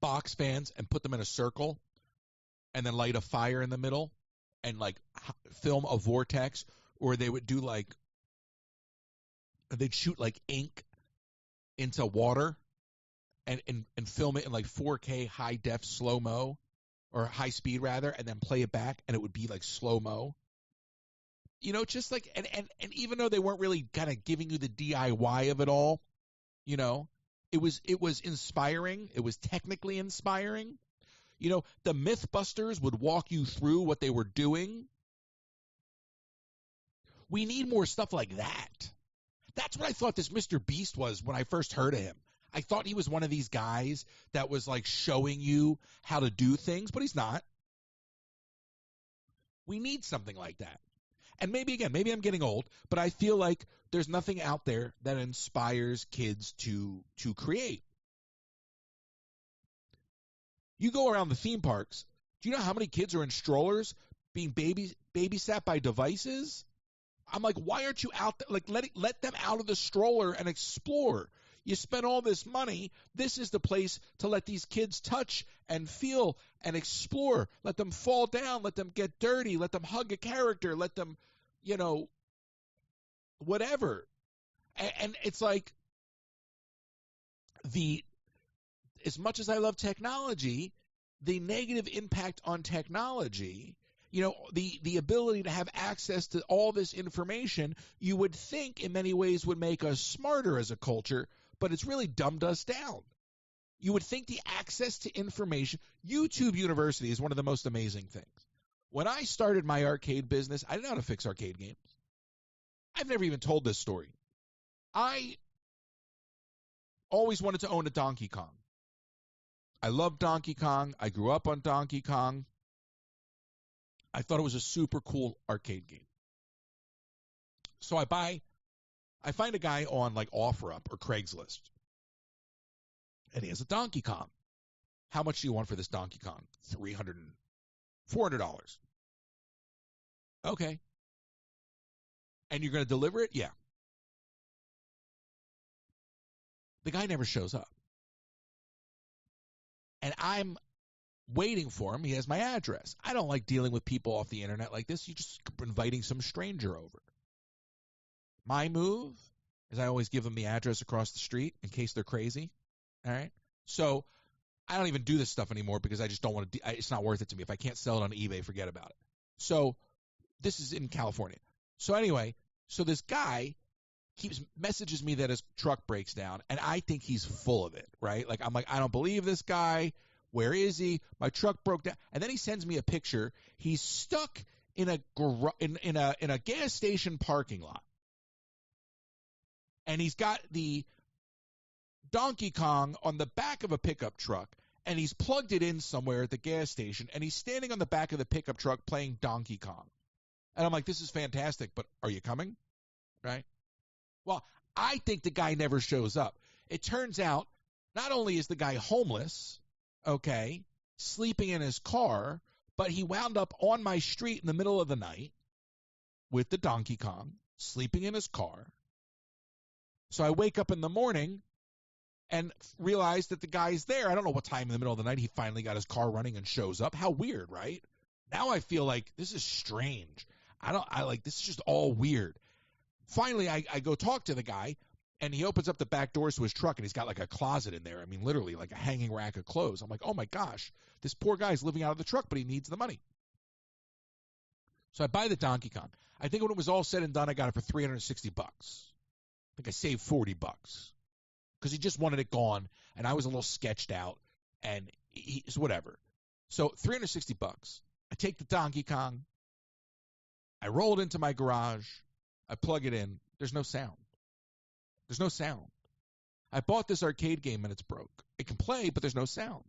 box fans and put them in a circle and then light a fire in the middle and like film a vortex, or they would do like, they'd shoot like ink into water and film it in like 4K high def slow-mo, or high speed rather, and then play it back and it would be like slow-mo. Just like, and even though they weren't really kind of giving you the DIY of it all, it was inspiring. It was technically inspiring. The Mythbusters would walk you through what they were doing. We need more stuff like that. That's what I thought this Mr. Beast was when I first heard of him. I thought he was one of these guys that was like showing you how to do things, but he's not. We need something like that. And maybe I'm getting old, but I feel like there's nothing out there that inspires kids to create. You go around the theme parks. Do you know how many kids are in strollers being babysat by devices? I'm like, why aren't you out there? Like, let them out of the stroller and explore. You spend all this money. This is the place to let these kids touch and feel and explore. Let them fall down. Let them get dirty. Let them hug a character. Let them, whatever. And it's like, as much as I love technology, the negative impact on technology, the ability to have access to all this information, you would think in many ways would make us smarter as a culture, but it's really dumbed us down. You would think the access to information, YouTube University is one of the most amazing things. When I started my arcade business, I didn't know how to fix arcade games. I've never even told this story. I always wanted to own a Donkey Kong. I loved Donkey Kong. I grew up on Donkey Kong. I thought it was a super cool arcade game. So I find a guy on like OfferUp or Craigslist. And he has a Donkey Kong. How much do you want for this Donkey Kong? $400. Okay. And you're going to deliver it? Yeah. The guy never shows up. And I'm waiting for him. He has my address. I don't like dealing with people off the internet like this. You're just inviting some stranger over. My move is I always give them the address across the street in case they're crazy. All right? So I don't even do this stuff anymore because I just don't want to. It's not worth it to me. If I can't sell it on eBay, forget about it. So this is in California. So anyway, so this guy messages me that his truck breaks down, and I think he's full of it, right? Like, I'm like, I don't believe this guy. Where is he? My truck broke down. And then he sends me a picture. He's stuck in a gas station parking lot. And he's got the Donkey Kong on the back of a pickup truck, and he's plugged it in somewhere at the gas station, and he's standing on the back of the pickup truck playing Donkey Kong. And I'm like, this is fantastic, but are you coming? Right? Well, I think the guy never shows up. It turns out not only is the guy homeless, okay, sleeping in his car, but he wound up on my street in the middle of the night with the Donkey Kong, sleeping in his car. So I wake up in the morning and realize that the guy's there. I don't know what time in the middle of the night he finally got his car running and shows up. How weird, right? Now I feel like this is strange. This is just all weird. Finally, I go talk to the guy, and he opens up the back doors to his truck, and he's got like a closet in there. I mean, literally like a hanging rack of clothes. I'm like, oh my gosh, this poor guy's living out of the truck, but he needs the money. So I buy the Donkey Kong. I think when it was all said and done, I got it for $360. I think I saved $40 because he just wanted it gone, and I was a little sketched out, and it's whatever. So $360. I take the Donkey Kong. I roll it into my garage. I plug it in. There's no sound. There's no sound. I bought this arcade game and it's broke. It can play, but there's no sound.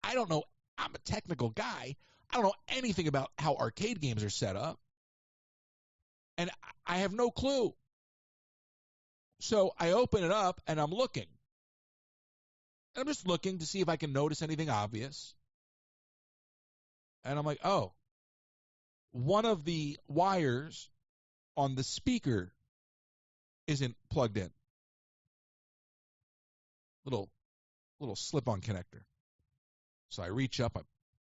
I don't know. I'm a technical guy. I don't know anything about how arcade games are set up. And I have no clue. So I open it up and I'm looking. And I'm just looking to see if I can notice anything obvious. And I'm like, oh, one of the wires on the speaker isn't plugged in. Little slip-on connector. So I reach up, I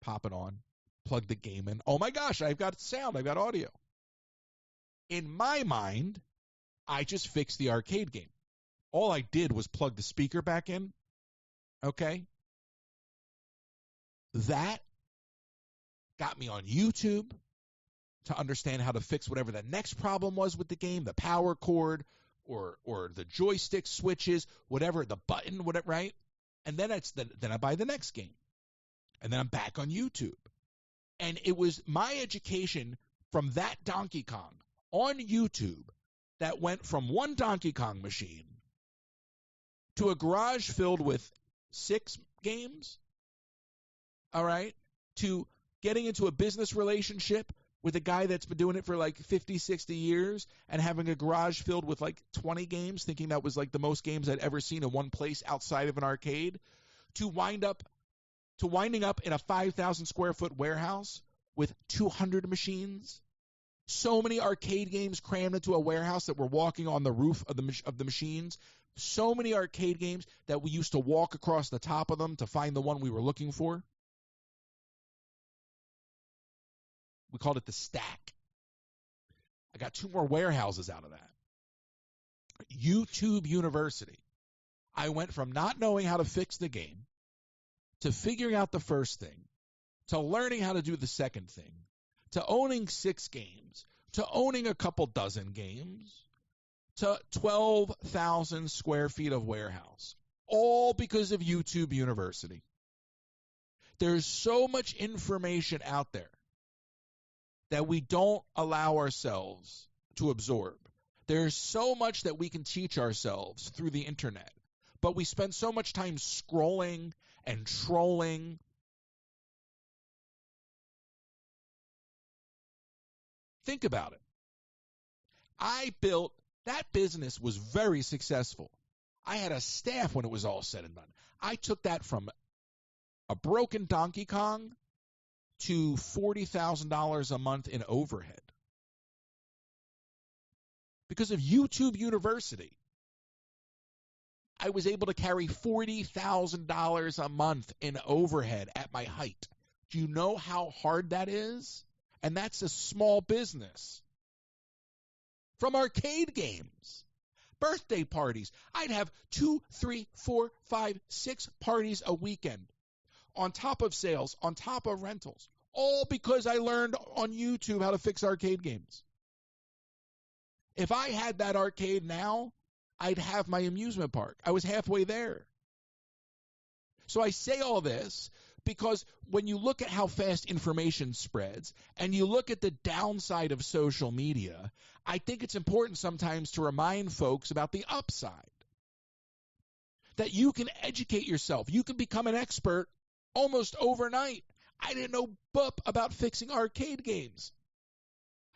pop it on, plug the game in. Oh my gosh, I've got sound, I've got audio. In my mind, I just fixed the arcade game. All I did was plug the speaker back in. Okay? That got me on YouTube to understand how to fix whatever the next problem was with the game, the power cord or the joystick switches, whatever, the button, whatever, right? And then then I buy the next game. And then I'm back on YouTube. And it was my education from that Donkey Kong on YouTube that went from one Donkey Kong machine to a garage filled with 6 games, all right, to getting into a business relationship with a guy that's been doing it for like 50, 60 years and having a garage filled with like 20 games, thinking that was like the most games I'd ever seen in one place outside of an arcade, to winding up in a 5,000 square foot warehouse with 200 machines. So many arcade games crammed into a warehouse that we're walking on the roof of the machines. So many arcade games that we used to walk across the top of them to find the one we were looking for. We called it the stack. I got 2 more warehouses out of that. YouTube University. I went from not knowing how to fix the game to figuring out the first thing, to learning how to do the second thing, to owning 6 games, to owning a couple dozen games, to 12,000 square feet of warehouse, all because of YouTube University. There's so much information out there that we don't allow ourselves to absorb. There's so much that we can teach ourselves through the internet, but we spend so much time scrolling and trolling. Think about it. That business was very successful. I had a staff when it was all said and done. I took that from a broken Donkey Kong to $40,000 a month in overhead. Because of YouTube University, I was able to carry $40,000 a month in overhead at my height. Do you know how hard that is? And that's a small business. From arcade games. birthday parties. I'd have 2, 3, 4, 5, 6 parties a weekend on top of sales, on top of rentals, all because I learned on YouTube how to fix arcade games. If I had that arcade now, I'd have my amusement park. I was halfway there. So I say all this because when you look at how fast information spreads and you look at the downside of social media, I think it's important sometimes to remind folks about the upside. That you can educate yourself. You can become an expert almost overnight. I didn't know boop about fixing arcade games.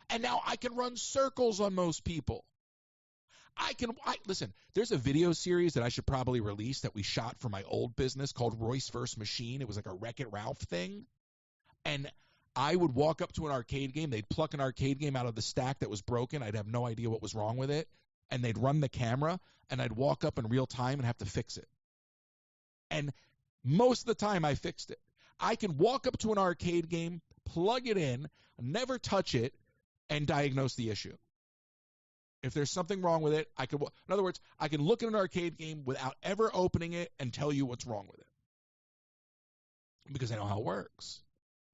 And now I can run circles on most people. Listen, there's a video series that I should probably release that we shot for my old business called Royce vs. Machine. It was like a Wreck-It Ralph thing. And I would walk up to an arcade game. They'd pluck an arcade game out of the stack that was broken. I'd have no idea what was wrong with it. And they'd run the camera, and I'd walk up in real time and have to fix it. And most of the time I fixed it. I can walk up to an arcade game, plug it in, never touch it, and diagnose the issue. If there's something wrong with it, in other words, I can look at an arcade game without ever opening it and tell you what's wrong with it. Because I know how it works.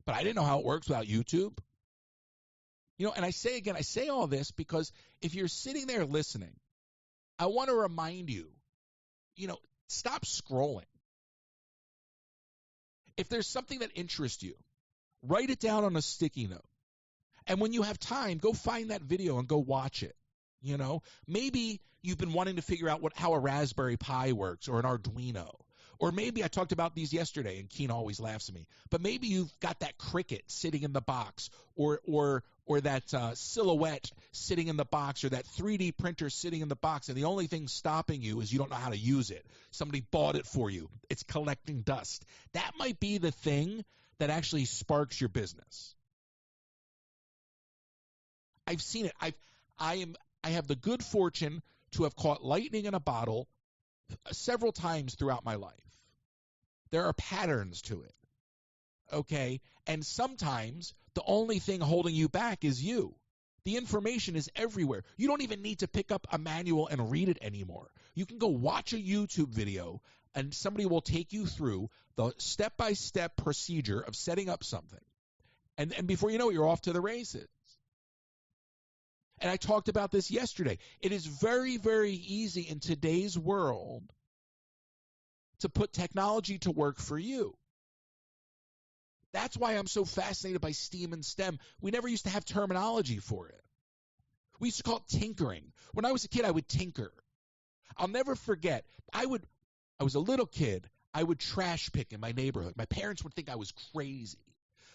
But I didn't know how it works without YouTube. And I say all this because if you're sitting there listening, I want to remind you, stop scrolling. If there's something that interests you, write it down on a sticky note. And when you have time, go find that video and go watch it. Maybe you've been wanting to figure out how a Raspberry Pi works or an Arduino. Or maybe I talked about these yesterday, and Keen always laughs at me. But maybe you've got that Cricut sitting in the box, or that Silhouette sitting in the box, or that 3D printer sitting in the box, and the only thing stopping you is you don't know how to use it. Somebody bought it for you. It's collecting dust. That might be the thing that actually sparks your business. I've seen it. I have the good fortune to have caught lightning in a bottle several times throughout my life. There are patterns to it, okay? And sometimes the only thing holding you back is you. The information is everywhere. You don't even need to pick up a manual and read it anymore. You can go watch a YouTube video, and somebody will take you through the step-by-step procedure of setting up something. And before you know it, you're off to the races. And I talked about this yesterday. It is very, very easy in today's world to put technology to work for you. That's why I'm so fascinated by STEAM and STEM. We never used to have terminology for it. We used to call it tinkering. When I was a kid, I would tinker. I'll never forget. I was a little kid. I would trash pick in my neighborhood. My parents would think I was crazy.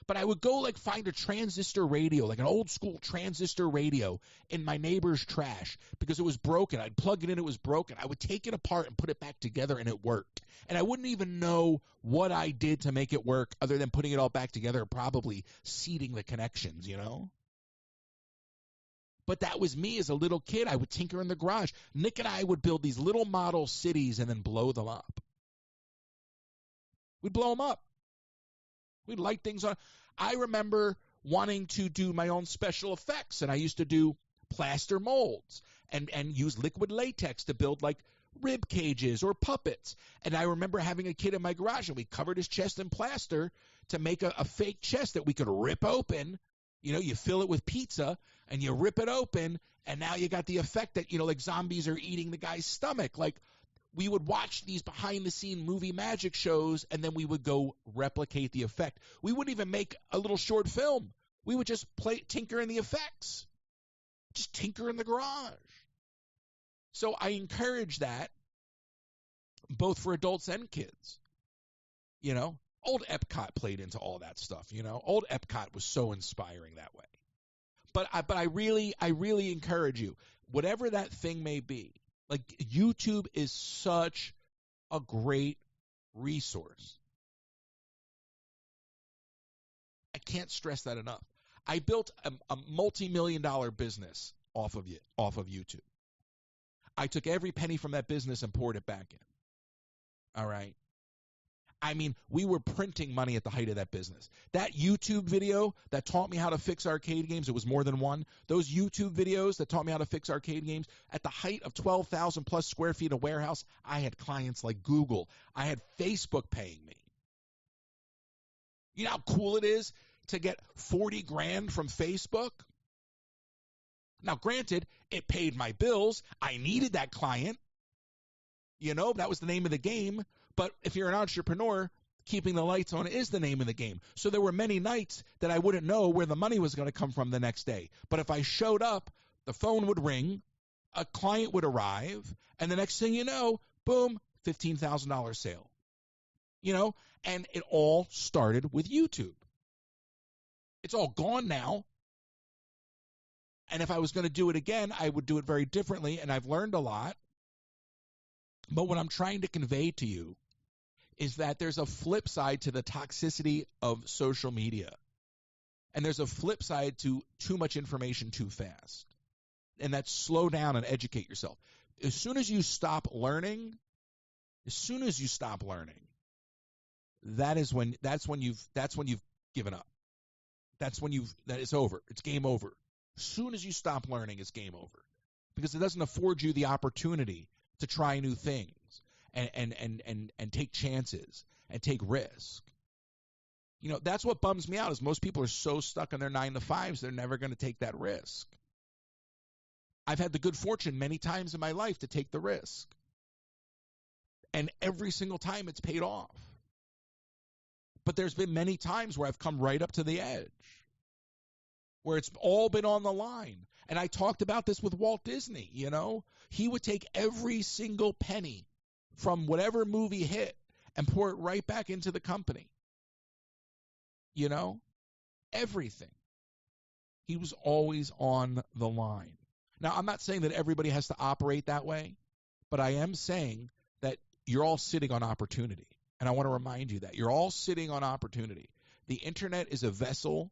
But I would go find a transistor radio, like an old school transistor radio in my neighbor's trash because it was broken. I'd plug it in, it was broken. I would take it apart and put it back together, and it worked. And I wouldn't even know what I did to make it work other than putting it all back together and probably seeding the connections, But that was me as a little kid. I would tinker in the garage. Nick and I would build these little model cities and then blow them up. We'd blow them up. We'd light things on. I remember wanting to do my own special effects, and I used to do plaster molds and use liquid latex to build rib cages or puppets. And I remember having a kid in my garage, and we covered his chest in plaster to make a fake chest that we could rip open. You fill it with pizza, and you rip it open, and now you got the effect that, like zombies are eating the guy's stomach. We would watch these behind-the-scene movie magic shows, and then we would go replicate the effect. We wouldn't even make a little short film. We would just tinker in the effects. Just tinker in the garage. So I encourage that, both for adults and kids. Old Epcot played into all that stuff. Old Epcot was so inspiring that way. But I really encourage you, whatever that thing may be. YouTube is such a great resource. I can't stress that enough. I built a multi-million-dollar business off of YouTube. I took every penny from that business and poured it back in. All right. I mean, we were printing money at the height of that business. That YouTube video that taught me how to fix arcade games, it was more than one. Those YouTube videos that taught me how to fix arcade games, at the height of 12,000 plus square feet of warehouse, I had clients like Google. I had Facebook paying me. You know how cool it is to get 40 grand from Facebook? Now, granted, it paid my bills. I needed that client. You know, that was the name of the game. But if you're an entrepreneur, keeping the lights on is the name of the game. So there were many nights that I wouldn't know where the money was going to come from the next day. But if I showed up, the phone would ring, a client would arrive, and the next thing you know, boom, $15,000 sale. You know, and it all started with YouTube. It's all gone now. And if I was going to do it again, I would do it very differently, and I've learned a lot. But what I'm trying to convey to you is that there's a flip side to the toxicity of social media. And there's a flip side to too much information too fast. And that's slow down and educate yourself. As soon as you stop learning, that's when you've given up. That is over. It's game over. As soon as you stop learning, it's game over. Because it doesn't afford you the opportunity to try new things and take chances and take risk. You know, that's what bums me out is most people are so stuck in their 9-to-5s, they're never going to take that risk. I've had the good fortune many times in my life to take the risk. And every single time it's paid off. But there's been many times where I've come right up to the edge, where it's all been on the line. And I talked about this with Walt Disney, you know. He would take every single penny from whatever movie hit and pour it right back into the company. You know, everything. He was always on the line. Now, I'm not saying that everybody has to operate that way, but I am saying that you're all sitting on opportunity. And I want to remind you that you're all sitting on opportunity. The internet is a vessel.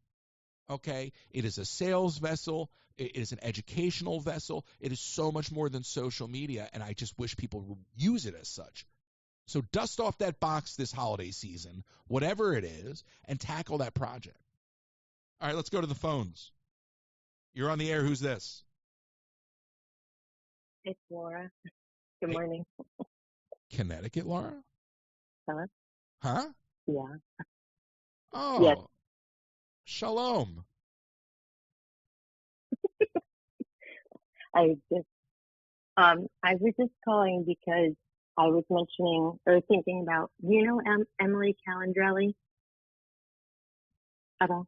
Okay, it is a sales vessel. It is an educational vessel. It is so much more than social media, and I just wish people would use it as such. So dust off that box this holiday season, whatever it is, and tackle that project. All right, let's go to the phones. You're on the air. Who's this? It's Laura. Good morning. Connecticut, Laura? Hello? Huh? Yeah. Oh. Yes. Shalom. I was just calling because I was mentioning or thinking about, you know, Emily Calandrelli at all?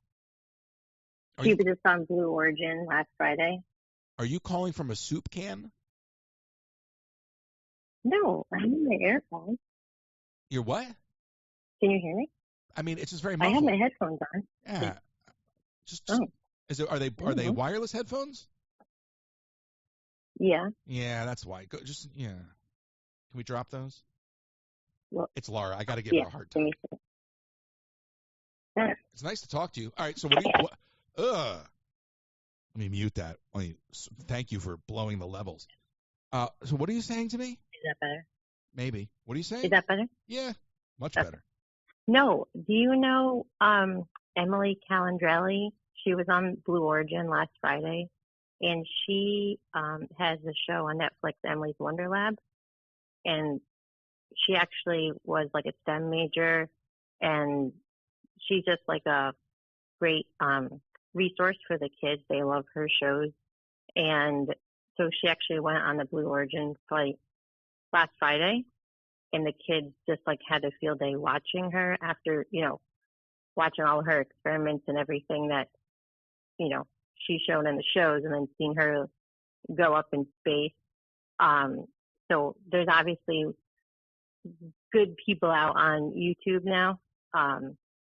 She was just on Blue Origin last Friday. Are you calling from a soup can? No, I'm in my AirPods. You're what? Can you hear me? I mean, it's just very muffled. I have my headphones on. Yeah. Are they wireless headphones? Yeah. Yeah, that's why. Yeah. Can we drop those? Well, it's Laura. I got to give her a hard time. It's nice to talk to you. All right. So let me mute that. Thank you for blowing the levels. So what are you saying to me? Is that better? Maybe. What are you saying? Is that better? Yeah, much better. No. Do you know Emily Calandrelli? She was on Blue Origin last Friday, and she has a show on Netflix, Emily's Wonder Lab, and she actually was like a STEM major, and she's just like a great resource for the kids. They love her shows, and so she actually went on the Blue Origin flight last Friday, and the kids just like had a field day watching her after, you know, watching all her experiments and everything that, you know, she's shown in the shows, and then seeing her go up in space. So there's obviously good people out on YouTube now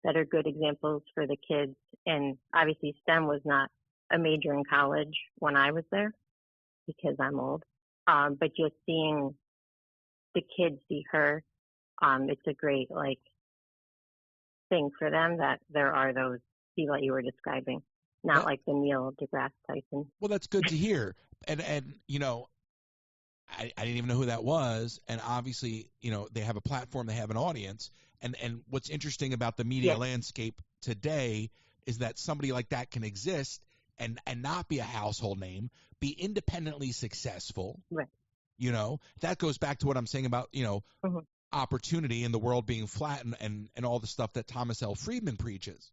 that are good examples for the kids. And obviously STEM was not a major in college when I was there because I'm old. But just seeing the kids see her, it's a great like thing for them that there are those people that you were describing, not like the Neil deGrasse Tyson. Well, that's good to hear. And you know, I didn't even know who that was. And obviously, you know, they have a platform, they have an audience, And what's interesting about the media landscape today is that somebody like that can exist and not be a household name, be independently successful. Right. You know, that goes back to what I'm saying about, you know, opportunity and the world being flat and all the stuff that Thomas L. Friedman preaches.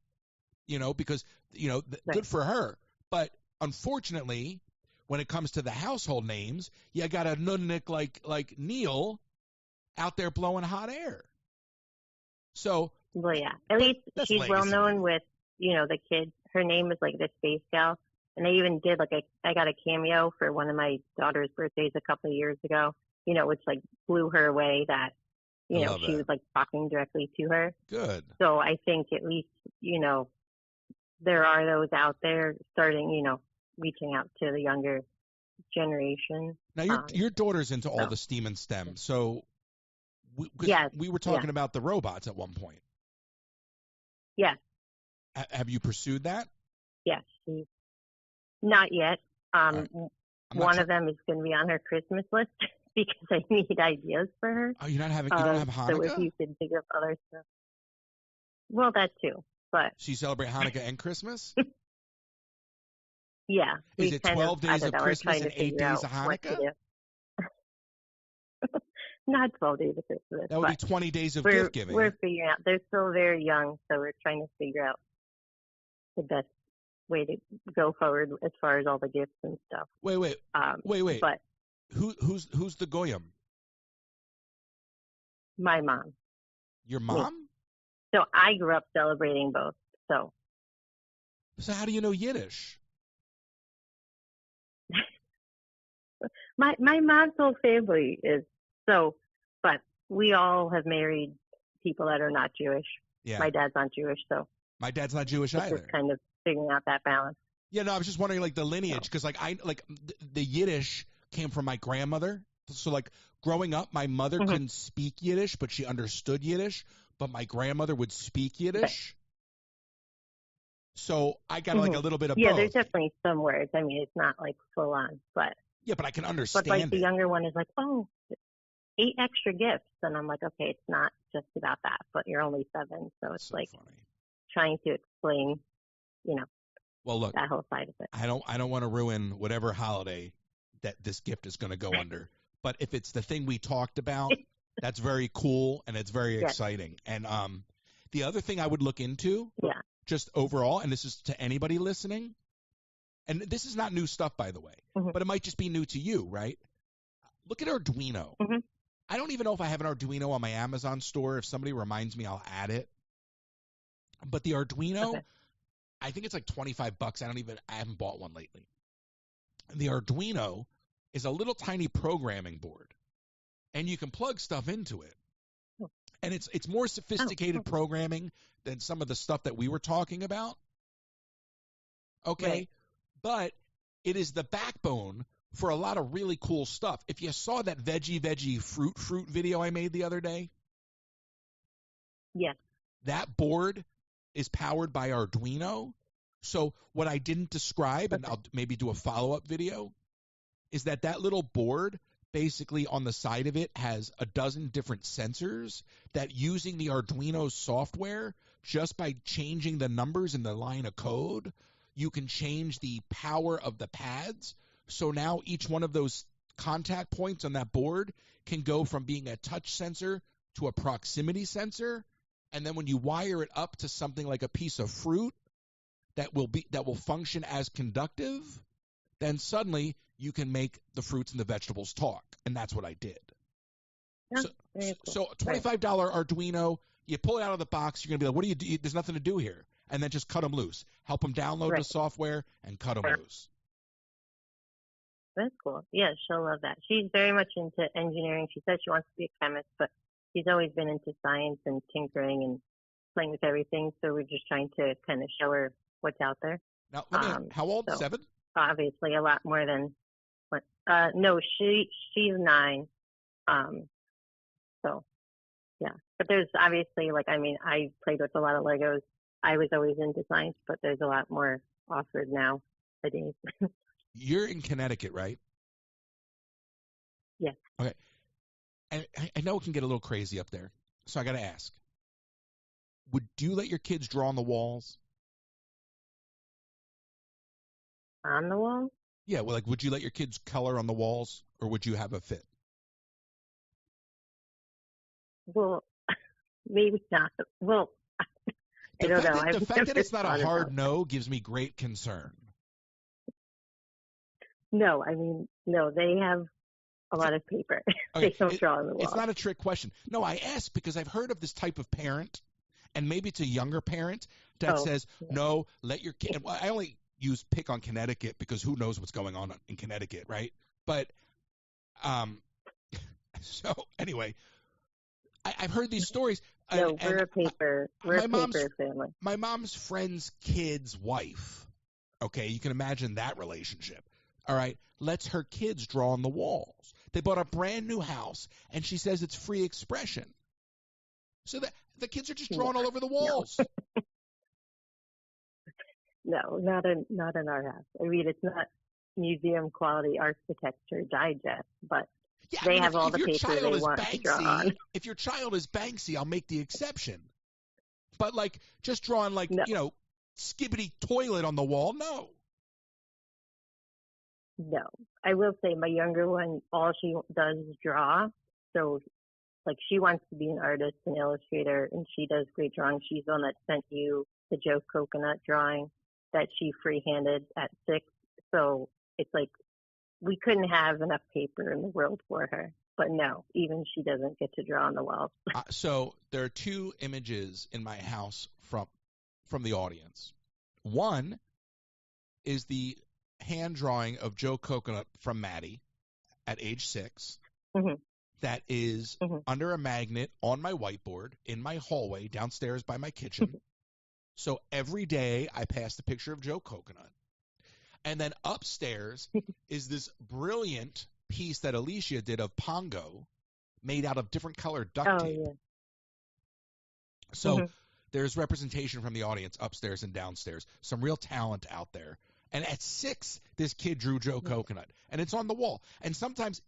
You know, because, you know, good for her. But unfortunately, when it comes to the household names, you got a nudnik like Neil out there blowing hot air. So, well, yeah, at least she's well known with, you know, the kids. Her name is like the Space Gal, and I even did I got a cameo for one of my daughter's birthdays a couple of years ago. You know, which like blew her away that, you know, she was like talking directly to her. Good. So I think at least, you know, there are those out there starting, you know, reaching out to the younger generation. Now your daughter's into all the STEAM and STEM, so we were talking about the robots at one point. Yes. Have you pursued that? Yes. Not yet. One of them is going to be on her Christmas list because I need ideas for her. Oh, you don't have Hanukkah? So if you could think of other stuff. Well, that too. But so you celebrate Hanukkah and Christmas? Yeah. Is it 12 days of Christmas and 8 days of Hanukkah? Not 12 days of Christmas. That would be 20 days of gift giving. We're figuring out. They're still very young, so we're trying to figure out the best way to go forward as far as all the gifts and stuff. Wait. But who's the goyim? My mom. Your mom? So I grew up celebrating both. So how do you know Yiddish? My mom's whole family is so, but we all have married people that are not Jewish. Yeah. My dad's not Jewish, so. My dad's not Jewish either. Just kind of figuring out that balance. Yeah, no, I was just wondering like the lineage because the Yiddish came from my grandmother. So like growing up, my mother couldn't speak Yiddish, but she understood Yiddish. But my grandmother would speak Yiddish. Okay. So I got like a little bit of both. Yeah, there's definitely some words. I mean, it's not like full on, but. Yeah, but I can understand But like the younger one is like, 8 extra gifts. And I'm like, okay, it's not just about that, but you're only 7. So it's so like funny. Trying to explain, you know, well, look, that whole side of it. I don't want to ruin whatever holiday that this gift is going to go under. But if it's the thing we talked about, that's very cool and it's very exciting. And the other thing I would look into, just overall, and this is to anybody listening, and this is not new stuff, by the way, but it might just be new to you, right? Look at Arduino. I don't even know if I have an Arduino on my Amazon store. If somebody reminds me, I'll add it. But the Arduino, I think it's like $25. I haven't bought one lately. The Arduino is a little tiny programming board, and you can plug stuff into it. And it's more sophisticated programming than some of the stuff that we were talking about. Okay. Right. But it is the backbone for a lot of really cool stuff. If you saw that veggie fruit video I made the other day. Yes. That board is powered by Arduino. So what I didn't describe, and I'll maybe do a follow-up video, is that little board basically on the side of it has a dozen different sensors that using the Arduino software, just by changing the numbers in the line of code, you can change the power of the pads. So now each one of those contact points on that board can go from being a touch sensor to a proximity sensor. And then when you wire it up to something like a piece of fruit that will function as conductive, then suddenly you can make the fruits and the vegetables talk. And that's what I did. Yeah, so $25 Arduino, you pull it out of the box, you're going to be like, what do you do? There's nothing to do here. And then just cut them loose. Help them download the software and cut them loose. That's cool. Yeah, she'll love that. She's very much into engineering. She says she wants to be a chemist, but she's always been into science and tinkering and playing with everything. So we're just trying to kind of show her what's out there. Now, how old? 7? Obviously, a lot more than. No, she's 9. So, yeah. But there's obviously, I played with a lot of Legos. I was always into science, but there's a lot more offered nowadays. You're in Connecticut, right? Yes. Okay. And I know it can get a little crazy up there, so I got to ask. would you let your kids draw on the walls? On the wall? Yeah, well, like, would you let your kids color on the walls, or would you have a fit? Well, maybe not. Well, I don't know. The fact that it's not a hard no gives me great concern. No, I mean, no, they have a lot of paper. Okay, they don't draw on the wall. It's not a trick question. No, I ask because I've heard of this type of parent, and maybe it's a younger parent that says, no, let your kid. I only pick on Connecticut because who knows what's going on in Connecticut, right? But, so anyway, I've heard these stories. No, we're a paper family. My mom's friend's kid's wife, okay, you can imagine that relationship, all right, lets her kids draw on the walls. They bought a brand new house, and she says it's free expression. So that the kids are just drawing all over the walls. No, not in our house. I mean, it's not museum quality architecture digest, but they have all the paper they want to draw on. If your child is Banksy, I'll make the exception. But like just drawing skibbity toilet on the wall, no. No. I will say my younger one, all she does is draw. So like she wants to be an artist, an illustrator, and she does great drawing. She's the one that sent you the Joe Coconut drawing that she free-handed at 6. So it's like we couldn't have enough paper in the world for her. But no, even she doesn't get to draw on the walls. So there are 2 images in my house from the audience. One is the hand drawing of Joe Coconut from Maddie at age 6. Mm-hmm. That is under a magnet on my whiteboard in my hallway downstairs by my kitchen. So every day I pass the picture of Joe Coconut. And then upstairs is this brilliant piece that Alicia did of Pongo made out of different colored duct tape. Yeah. So there's representation from the audience upstairs and downstairs. Some real talent out there. And at 6, this kid drew Joe Coconut. And it's on the wall. And sometimes,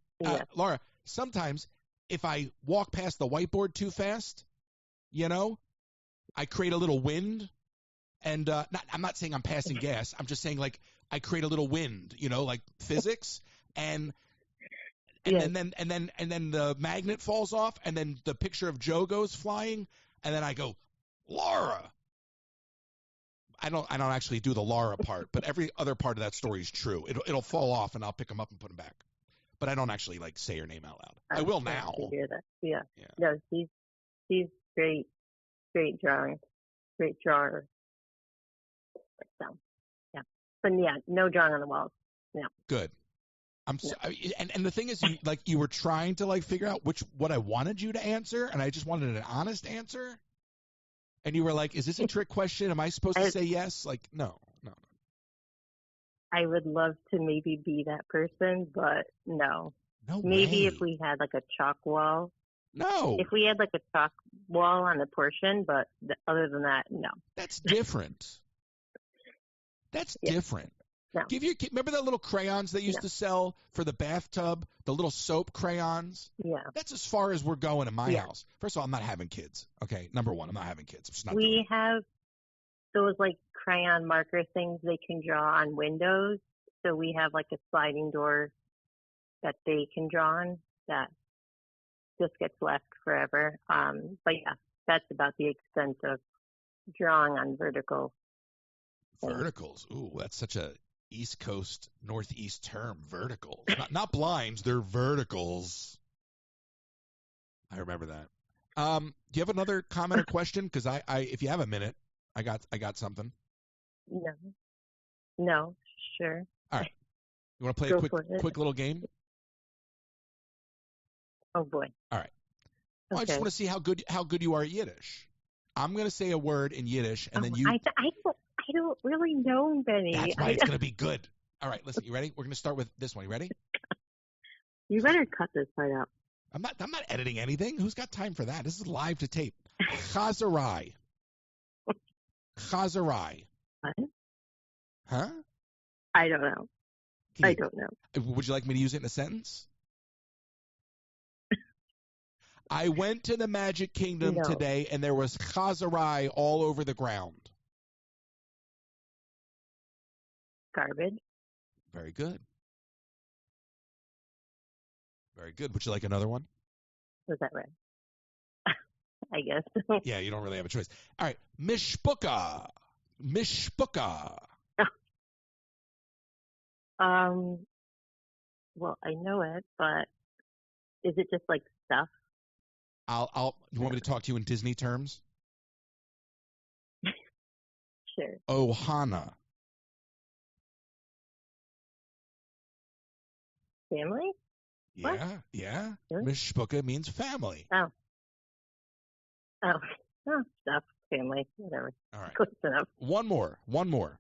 Laura, sometimes if I walk past the whiteboard too fast, I create a little wind. And I'm not saying I'm passing gas. I'm just saying, like, I create a little wind, like physics. And then the magnet falls off, and then the picture of Joe goes flying, and then I go, Laura. I don't actually do the Laura part, but every other part of that story is true. It'll fall off, and I'll pick them up and put them back. But I don't actually like say her name out loud. I will now. To hear that. Yeah. No, she's great drawing, great drawer. So, yeah. But yeah, no drawing on the walls. No. Good. And the thing is, you were trying to figure out what I wanted you to answer, and I just wanted an honest answer. And you were like, "Is this a trick question? Am I supposed to say yes?" Like, no. I would love to maybe be that person, but no. No maybe way. If we had like a chalk wall. No. If we had like a chalk wall on the portion, but other than that, no. That's different. That's different. No. Give your kid, remember the little crayons they used to sell for the bathtub, the little soap crayons? Yeah. That's as far as we're going in my house. First of all, I'm not having kids. Okay, number one, I'm not having kids. We have those like crayon marker things they can draw on windows. So we have like a sliding door that they can draw on that just gets left forever. But yeah, that's about the extent of drawing on vertical. Verticals. Ooh, that's such a East Coast, Northeast term, verticals. Not blinds, they're verticals. I remember that. Do you have another comment or question? Because I if you have a minute, I got something. No, sure. All right. You want to play a quick little game? Oh boy. All right. Well, I just want to see how good you are at Yiddish. I'm going to say a word in Yiddish, and then you. I don't really know, Benny. That's why it's going to be good. All right, listen. You ready? We're going to start with this one. You ready? You better cut this part out. I'm not editing anything. Who's got time for that? This is live to tape. Chazarai. Chazarai. What? Huh? I don't know. I don't know. Would you like me to use it in a sentence? I went to the Magic Kingdom today, and there was chazarai all over the ground. Garbage. Very good. Very good. Would you like another one? Was that right? I guess. Yeah, you don't really have a choice. All right. Mishpuka. Mishpuka. Well, I know it, but is it just like stuff? You want me to talk to you in Disney terms? Sure. Ohana. Family? Yeah, What? yeah. Really? Mishpuka means family. Oh, stuff, family, whatever. All right. Close enough. One more.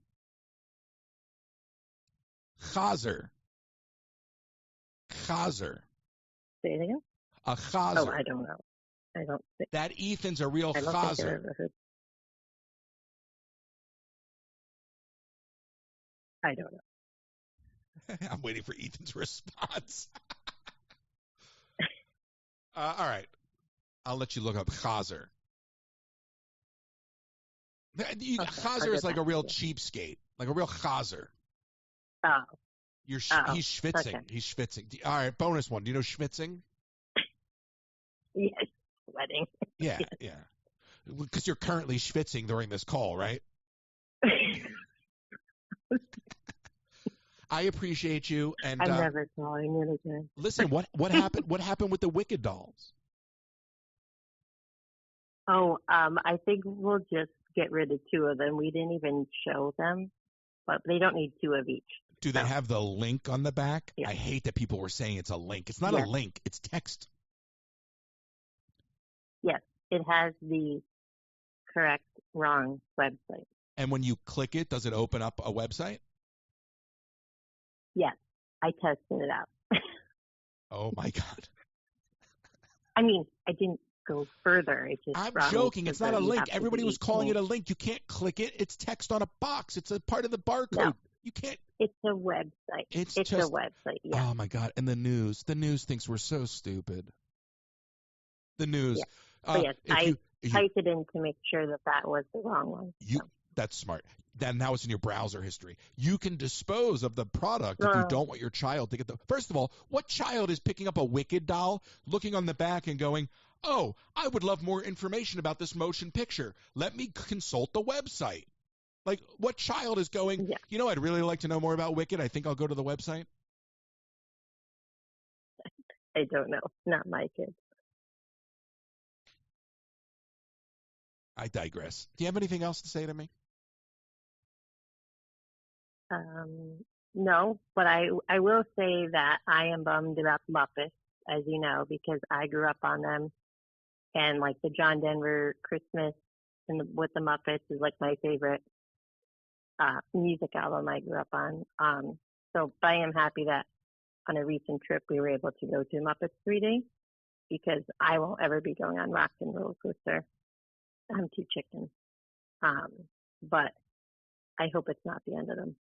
Chazer. Say it again? A chazer. Oh, I don't know. I don't think. That Ethan's a real I don't think I've chazer. ever heard. I don't know. I'm waiting for Ethan's response. All right. I'll let you look up chazer. Chazer is like a real cheapskate, like a real chazer. Oh. He's schwitzing. Okay. He's schwitzing. All right, bonus one. Do you know schwitzing? Yes, sweating. Yeah. Because you're currently schwitzing during this call, right? I appreciate you, and I'm never calling it again. Listen, what happened? What happened with the Wicked dolls? Oh, I think we'll just get rid of 2 of them. We didn't even show them, but they don't need 2 of each. Do they have the link on the back? Yeah. I hate that people were saying it's a link. It's not a link. It's text. Yes, it has the correct wrong website. And when you click it, does it open up a website? Yes, I tested it out. Oh, my God. I mean, I didn't go further. I'm joking. It's not a link. Everybody was calling it a link. You can't click it. It's text on a box. It's a part of the barcode. No. You can't. It's a website. It's just a website, yeah. Oh, my God. And the news. The news thinks we're so stupid. The news. Yeah. Yes, I typed it in to make sure that was the wrong one. That's smart. Now it's in your browser history. You can dispose of the product if you don't want your child to get the... First of all, what child is picking up a Wicked doll, looking on the back and going, oh, I would love more information about this motion picture. Let me consult the website. Like, what child is going, I'd really like to know more about Wicked. I think I'll go to the website. I don't know. Not my kids. I digress. Do you have anything else to say to me? No, but I will say that I am bummed about Muppets, as you know, because I grew up on them, and like the John Denver Christmas with the Muppets is like my favorite music album I grew up on. But I am happy that on a recent trip we were able to go to Muppets 3D, because I won't ever be going on Rock and Roller Coaster. I'm too chicken. But I hope it's not the end of them.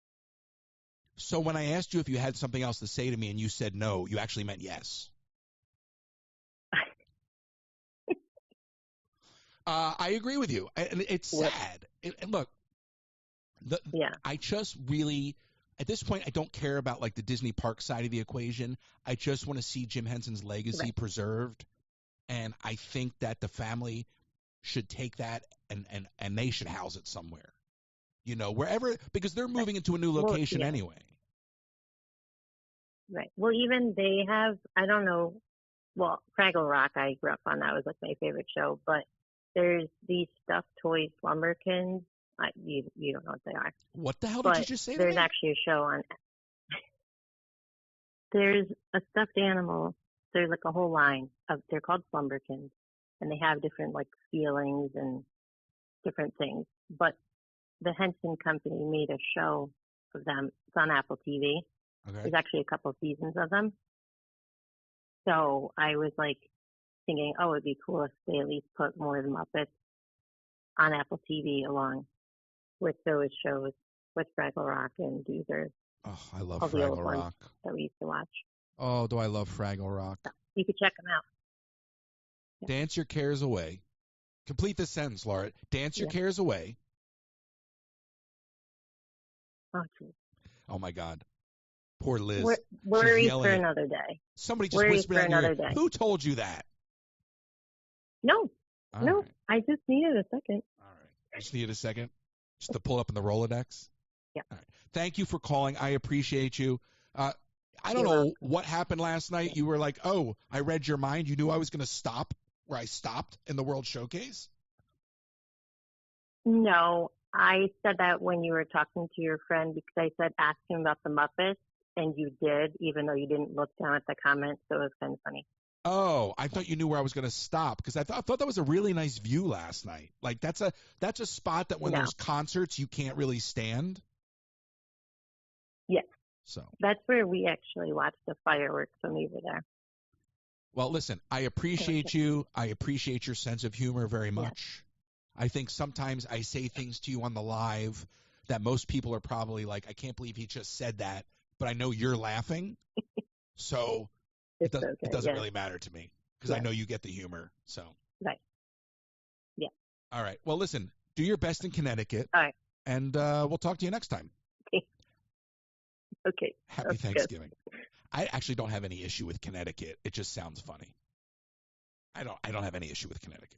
So when I asked you if you had something else to say to me and you said no, you actually meant yes. I agree with you. And it's sad. Look, I just really, at this point, I don't care about like the Disney park side of the equation. I just want to see Jim Henson's legacy preserved. And I think that the family should take that and they should house it somewhere. Wherever, because they're moving into a new location anyway. Right. Well, even they have, I don't know, Fraggle Rock I grew up on. That was like my favorite show. But there's these stuffed toy Slumberkins. You don't know what they are. What the hell did you just say to me? There's actually a show on. There's a stuffed animal. There's like a whole line of, they're called Slumberkins. And they have different like feelings and different things. But the Henson Company made a show of them. It's on Apple TV. Okay. There's actually a couple of seasons of them. So I was like thinking, it'd be cool if they at least put more of the Muppets on Apple TV along with those shows with Fraggle Rock and Geezer. Oh, I love Fraggle Rock. That we used to watch. Oh, do I love Fraggle Rock? So you could check them out. Dance your cares away. Complete this sentence, Laura. Dance your cares away. Okay. Oh, my God. Poor Liz. Worries for another day. Somebody just whispered in your ear. Who told you that? No. Right. I just needed a second. All right. Just needed a second? Just to pull up in the Rolodex? Yeah. All right. Thank you for calling. I appreciate you. I don't know what happened last night. You were like, oh, I read your mind. You knew I was going to stop where I stopped in the World Showcase? No. I said that when you were talking to your friend because I said ask him about the Muppets, and you did, even though you didn't look down at the comments, so it was kind of funny. Oh, I thought you knew where I was going to stop because I thought that was a really nice view last night. Like that's a spot that when there's concerts you can't really stand. Yes. So that's where we actually watched the fireworks when we were there. Well, listen, I appreciate you. I appreciate your sense of humor very much. Yeah. I think sometimes I say things to you on the live that most people are probably like, I can't believe he just said that, but I know you're laughing. So it doesn't really matter to me because I know you get the humor. So. Right. Yeah. All right. Well, listen, do your best in Connecticut. All right. And we'll talk to you next time. Okay. Happy Thanksgiving. Good. I actually don't have any issue with Connecticut. It just sounds funny. I don't have any issue with Connecticut.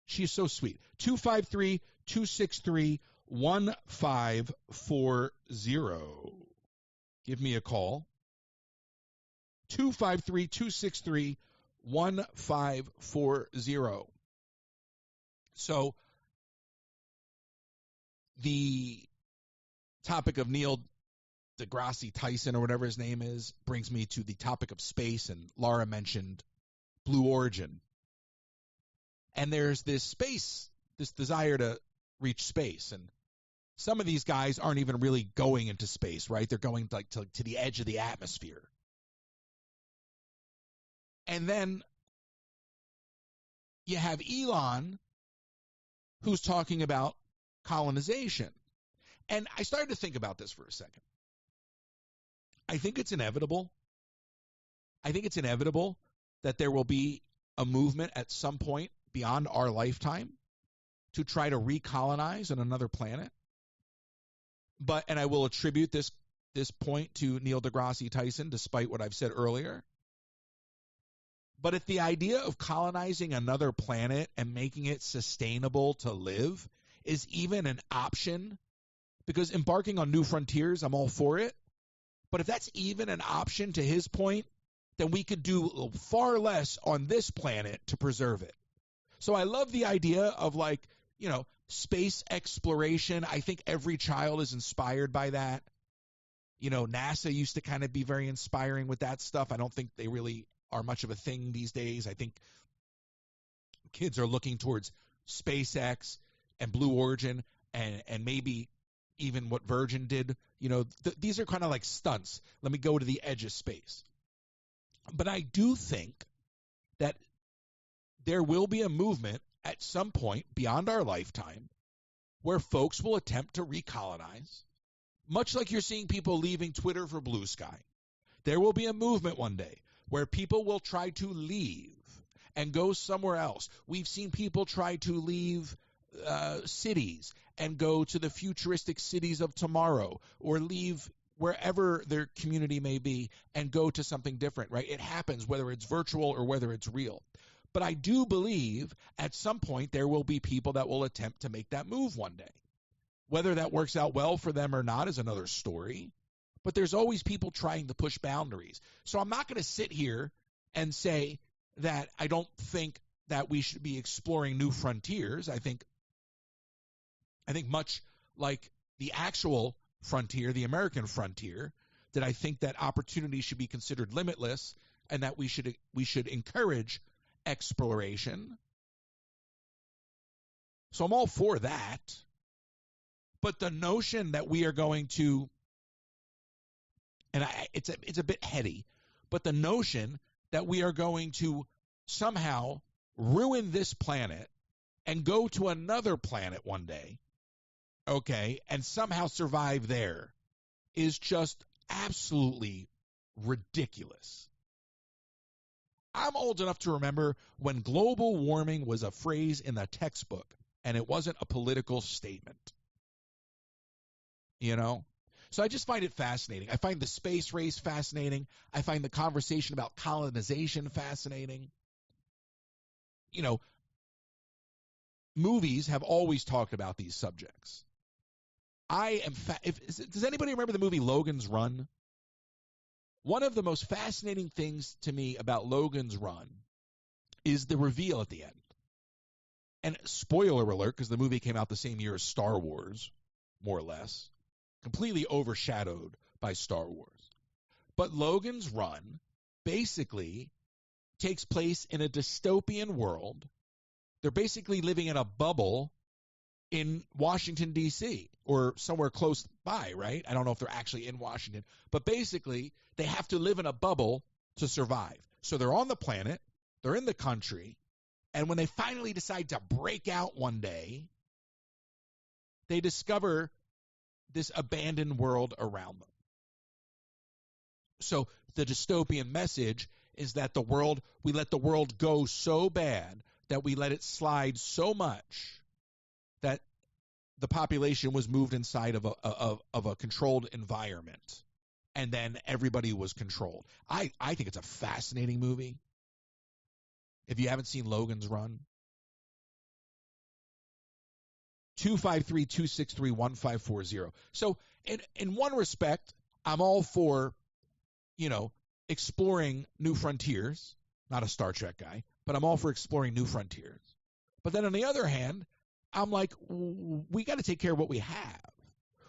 She is so sweet. 253-263-1540. Give me a call. 253-263-1540. So the topic of Neil deGrasse Tyson or whatever his name is brings me to the topic of space, and Laura mentioned Blue Origin. And there's this desire to reach space, and some of these guys aren't even really going into space, right? They're going like to the edge of the atmosphere. And then you have Elon, who's talking about colonization. And I started to think about this for a second. I think it's inevitable. I think it's inevitable that there will be a movement at some point beyond our lifetime to try to recolonize on another planet. And I will attribute this point to Neil deGrasse Tyson, despite what I've said earlier. But if the idea of colonizing another planet and making it sustainable to live is even an option, because embarking on new frontiers, I'm all for it. But if that's even an option to his point, then we could do far less on this planet to preserve it. So I love the idea of space exploration. I think every child is inspired by that. NASA used to kind of be very inspiring with that stuff. I don't think they really are much of a thing these days. I think kids are looking towards SpaceX and Blue Origin and maybe even what Virgin did. These are kind of like stunts. Let me go to the edge of space. But I do think that there will be a movement at some point beyond our lifetime where folks will attempt to recolonize, much like you're seeing people leaving Twitter for Blue Sky. There will be a movement one day where people will try to leave and go somewhere else. We've seen people try to leave cities and go to the futuristic cities of tomorrow, or leave wherever their community may be and go to something different, right? It happens whether it's virtual or whether it's real. But I do believe at some point there will be people that will attempt to make that move one day. Whether that works out well for them or not is another story. But there's always people trying to push boundaries. So I'm not going to sit here and say that I don't think that we should be exploring new frontiers. I think much like the actual frontier, the American frontier, that I think that opportunity should be considered limitless and that we should encourage exploration. So I'm all for that. But the notion that we are going to, and it's a bit heady, but the notion that we are going to somehow ruin this planet and go to another planet one day, okay, and somehow survive there is just absolutely ridiculous. I'm old enough to remember when global warming was a phrase in the textbook and it wasn't a political statement. You know? So I just find it fascinating. I find the space race fascinating. I find the conversation about colonization fascinating. You know, movies have always talked about these subjects. Does anybody remember the movie Logan's Run? One of the most fascinating things to me about Logan's Run is the reveal at the end. And spoiler alert, because the movie came out the same year as Star Wars, more or less, completely overshadowed by Star Wars. But Logan's Run basically takes place in a dystopian world. They're basically living in a bubble in Washington, D.C., or somewhere close by, right? I don't know if they're actually in Washington. But basically, they have to live in a bubble to survive. So they're on the planet, they're in the country, and when they finally decide to break out one day, they discover this abandoned world around them. So the dystopian message is that we let the world go so bad that we let it slide so much that the population was moved inside of a controlled environment, and then everybody was controlled. I think it's a fascinating movie. If you haven't seen Logan's Run, 253-263-1540. So in one respect, I'm all for, exploring new frontiers. Not a Star Trek guy, but I'm all for exploring new frontiers. But then on the other hand, I'm like, we got to take care of what we have.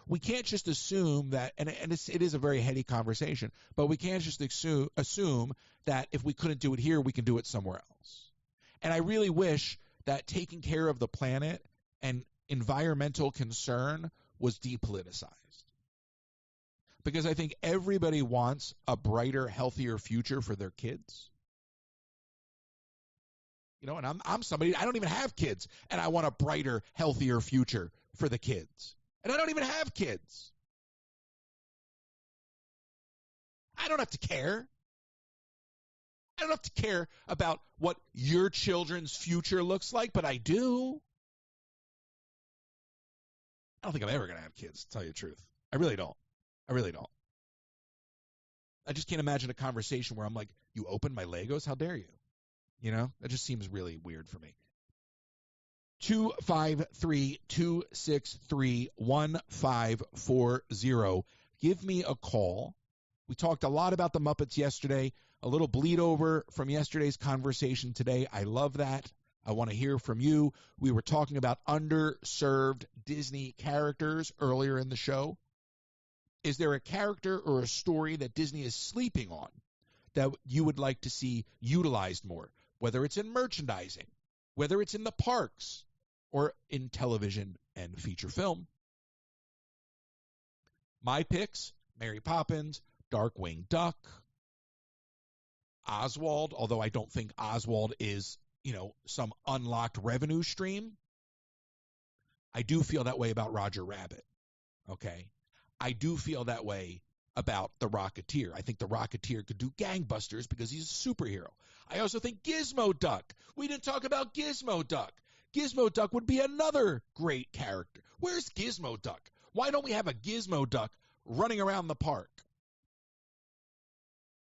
We can't just assume that, and it is a very heady conversation, but we can't just assume that if we couldn't do it here, we can do it somewhere else. And I really wish that taking care of the planet and environmental concern was depoliticized. Because I think everybody wants a brighter, healthier future for their kids. And I'm somebody, I don't even have kids, and I want a brighter, healthier future for the kids. And I don't even have kids. I don't have to care. I don't have to care about what your children's future looks like, but I do. I don't think I'm ever going to have kids, to tell you the truth. I really don't. I just can't imagine a conversation where I'm like, you open my Legos? How dare you? That just seems really weird for me. 253-263-1540. Give me a call. We talked a lot about the Muppets yesterday, a little bleed over from yesterday's conversation today. I love that. I want to hear from you. We were talking about underserved Disney characters earlier in the show. Is there a character or a story that Disney is sleeping on that you would like to see utilized more, whether it's in merchandising, whether it's in the parks, or in television and feature film? My picks: Mary Poppins, Darkwing Duck, Oswald, although I don't think Oswald is, some unlocked revenue stream. I do feel that way about Roger Rabbit, okay? I do feel that way about the Rocketeer. I think the Rocketeer could do gangbusters because he's a superhero. I also think Gizmo Duck. We didn't talk about Gizmo Duck. Gizmo Duck would be another great character. Where's Gizmo Duck? Why don't we have a Gizmo Duck running around the park?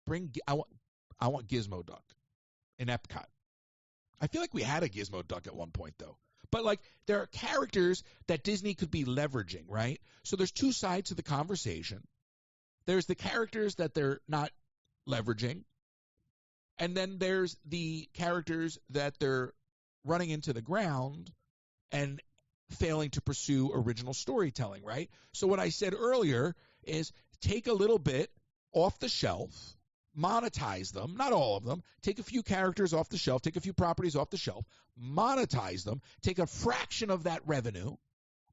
I want Gizmo Duck in Epcot. I feel like we had a Gizmo Duck at one point, though. But, there are characters that Disney could be leveraging, right? So there's two sides to the conversation. There's the characters that they're not leveraging. And then there's the characters that they're running into the ground and failing to pursue original storytelling, right? So what I said earlier is take a little bit off the shelf, monetize them, not all of them, take a few characters off the shelf, take a few properties off the shelf, monetize them, take a fraction of that revenue,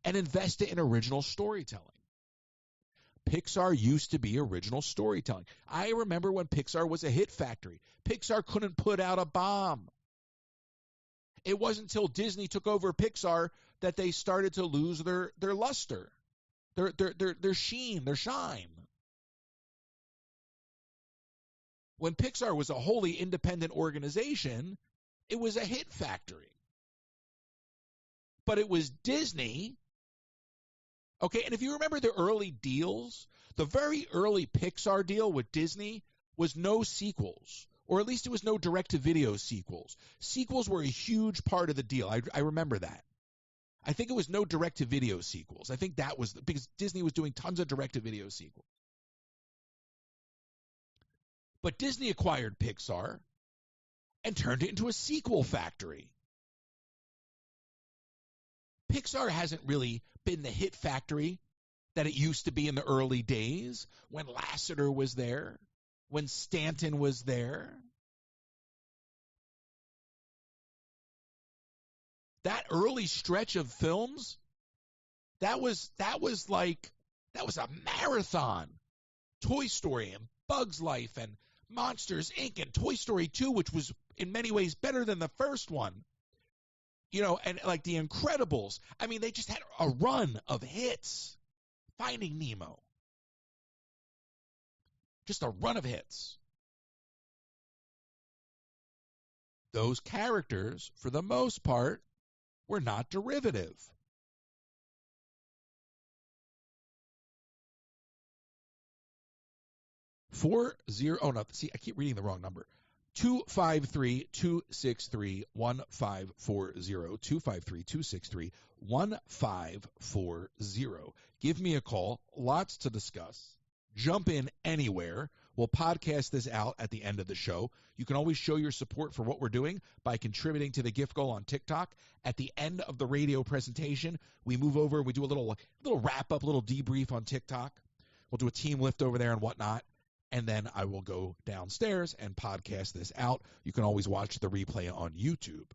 and invest it in original storytelling. Pixar used to be original storytelling. I remember when Pixar was a hit factory. Pixar couldn't put out a bomb. It wasn't until Disney took over Pixar that they started to lose their luster, their sheen, their shine. When Pixar was a wholly independent organization, it was a hit factory. But it was Disney. Okay, and if you remember the early deals, the very early Pixar deal with Disney was no sequels, or at least it was no direct-to-video sequels. Sequels were a huge part of the deal. I remember that. I think it was no direct-to-video sequels. I think that was because Disney was doing tons of direct-to-video sequels. But Disney acquired Pixar and turned it into a sequel factory. Pixar hasn't really been the hit factory that it used to be in the early days when Lasseter was there, when Stanton was there. That early stretch of films, that was a marathon. Toy Story and Bugs Life and Monsters, Inc. and Toy Story 2, which was in many ways better than the first one. You know, and like The Incredibles. I mean, they just had a run of hits. Finding Nemo. Just a run of hits. Those characters, for the most part, were not derivative. I keep reading the wrong number. 253-263-1540. 253-263-1540. Give me a call. Lots to discuss. Jump in anywhere. We'll podcast this out at the end of the show. You can always show your support for what we're doing by contributing to the gift goal on TikTok. At the end of the radio presentation, we move over, we do a little wrap-up, little debrief on TikTok. We'll do a team lift over there and whatnot. And then I will go downstairs and podcast this out. You can always watch the replay on YouTube.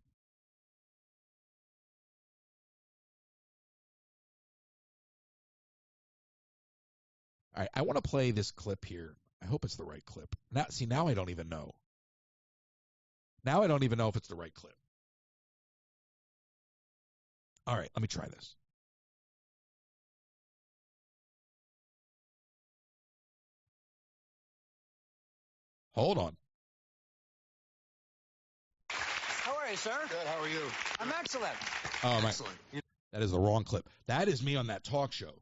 All right, I want to play this clip here. I hope it's the right clip. Now I don't even know. Now I don't even know if it's the right clip. All right, let me try this. Hold on. How are you, sir? Good. How are you? I'm excellent. Oh, Excellent. that is the wrong clip. That is me on that talk show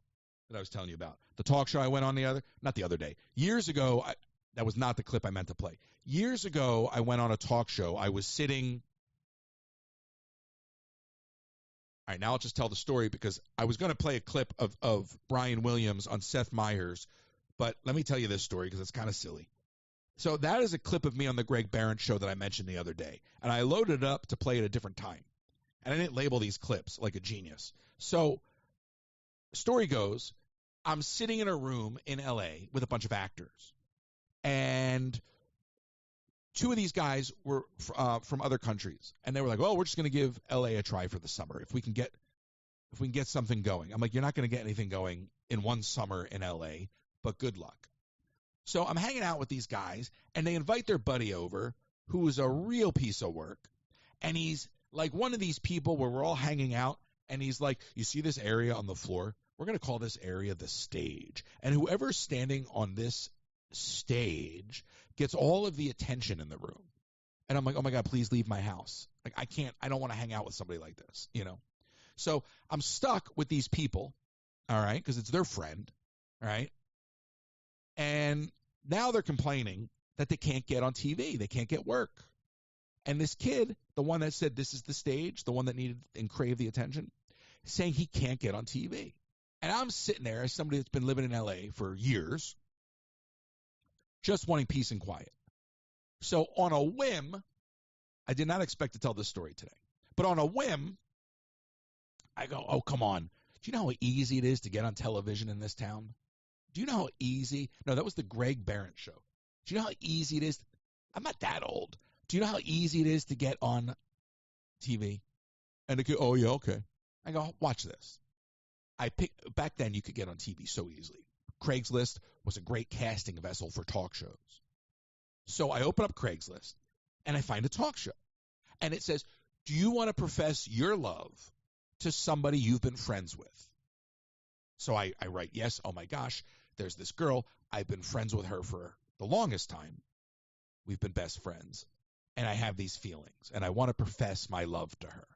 that I was telling you about. The talk show I went on not the other day. Years ago, that was not the clip I meant to play. Years ago, I went on a talk show. I was sitting. All right, now I'll just tell the story because I was going to play a clip of Brian Williams on Seth Meyers, but let me tell you this story because it's kind of silly. So that is a clip of me on the Greg Barron show that I mentioned the other day. And I loaded it up to play at a different time. And I didn't label these clips like a genius. So, story goes, I'm sitting in a room in L.A. with a bunch of actors. And two of these guys were from other countries. And they were like, well, we're just going to give L.A. a try for the summer. If we can get something going. I'm like, you're not going to get anything going in one summer in L.A., but good luck. So I'm hanging out with these guys, and they invite their buddy over, who is a real piece of work. And he's like one of these people where we're all hanging out, and he's like, you see this area on the floor? We're going to call this area the stage. And whoever's standing on this stage gets all of the attention in the room. And I'm like, oh, my God, please leave my house. Like, I don't want to hang out with somebody like this, you know? So I'm stuck with these people, all right, because it's their friend, all right? And now they're complaining that they can't get on TV. They can't get work. And this kid, the one that said this is the stage, the one that needed and craved the attention, saying he can't get on TV. And I'm sitting there as somebody that's been living in L.A. for years, just wanting peace and quiet. So on a whim, I did not expect to tell this story today, but on a whim, I go, oh, come on. Do you know how easy it is to get on television in this town? Do you know how easy? No, that was the Greg Barron show. Do you know how easy it is? I'm not that old. Do you know how easy it is to get on TV? And they go, oh, yeah, okay. I go, watch this. Back then, you could get on TV so easily. Craigslist was a great casting vessel for talk shows. So I open up Craigslist, and I find a talk show. And it says, do you want to profess your love to somebody you've been friends with? So I write, yes, oh my gosh, there's this girl. I've been friends with her for the longest time. We've been best friends. And I have these feelings. And I want to profess my love to her.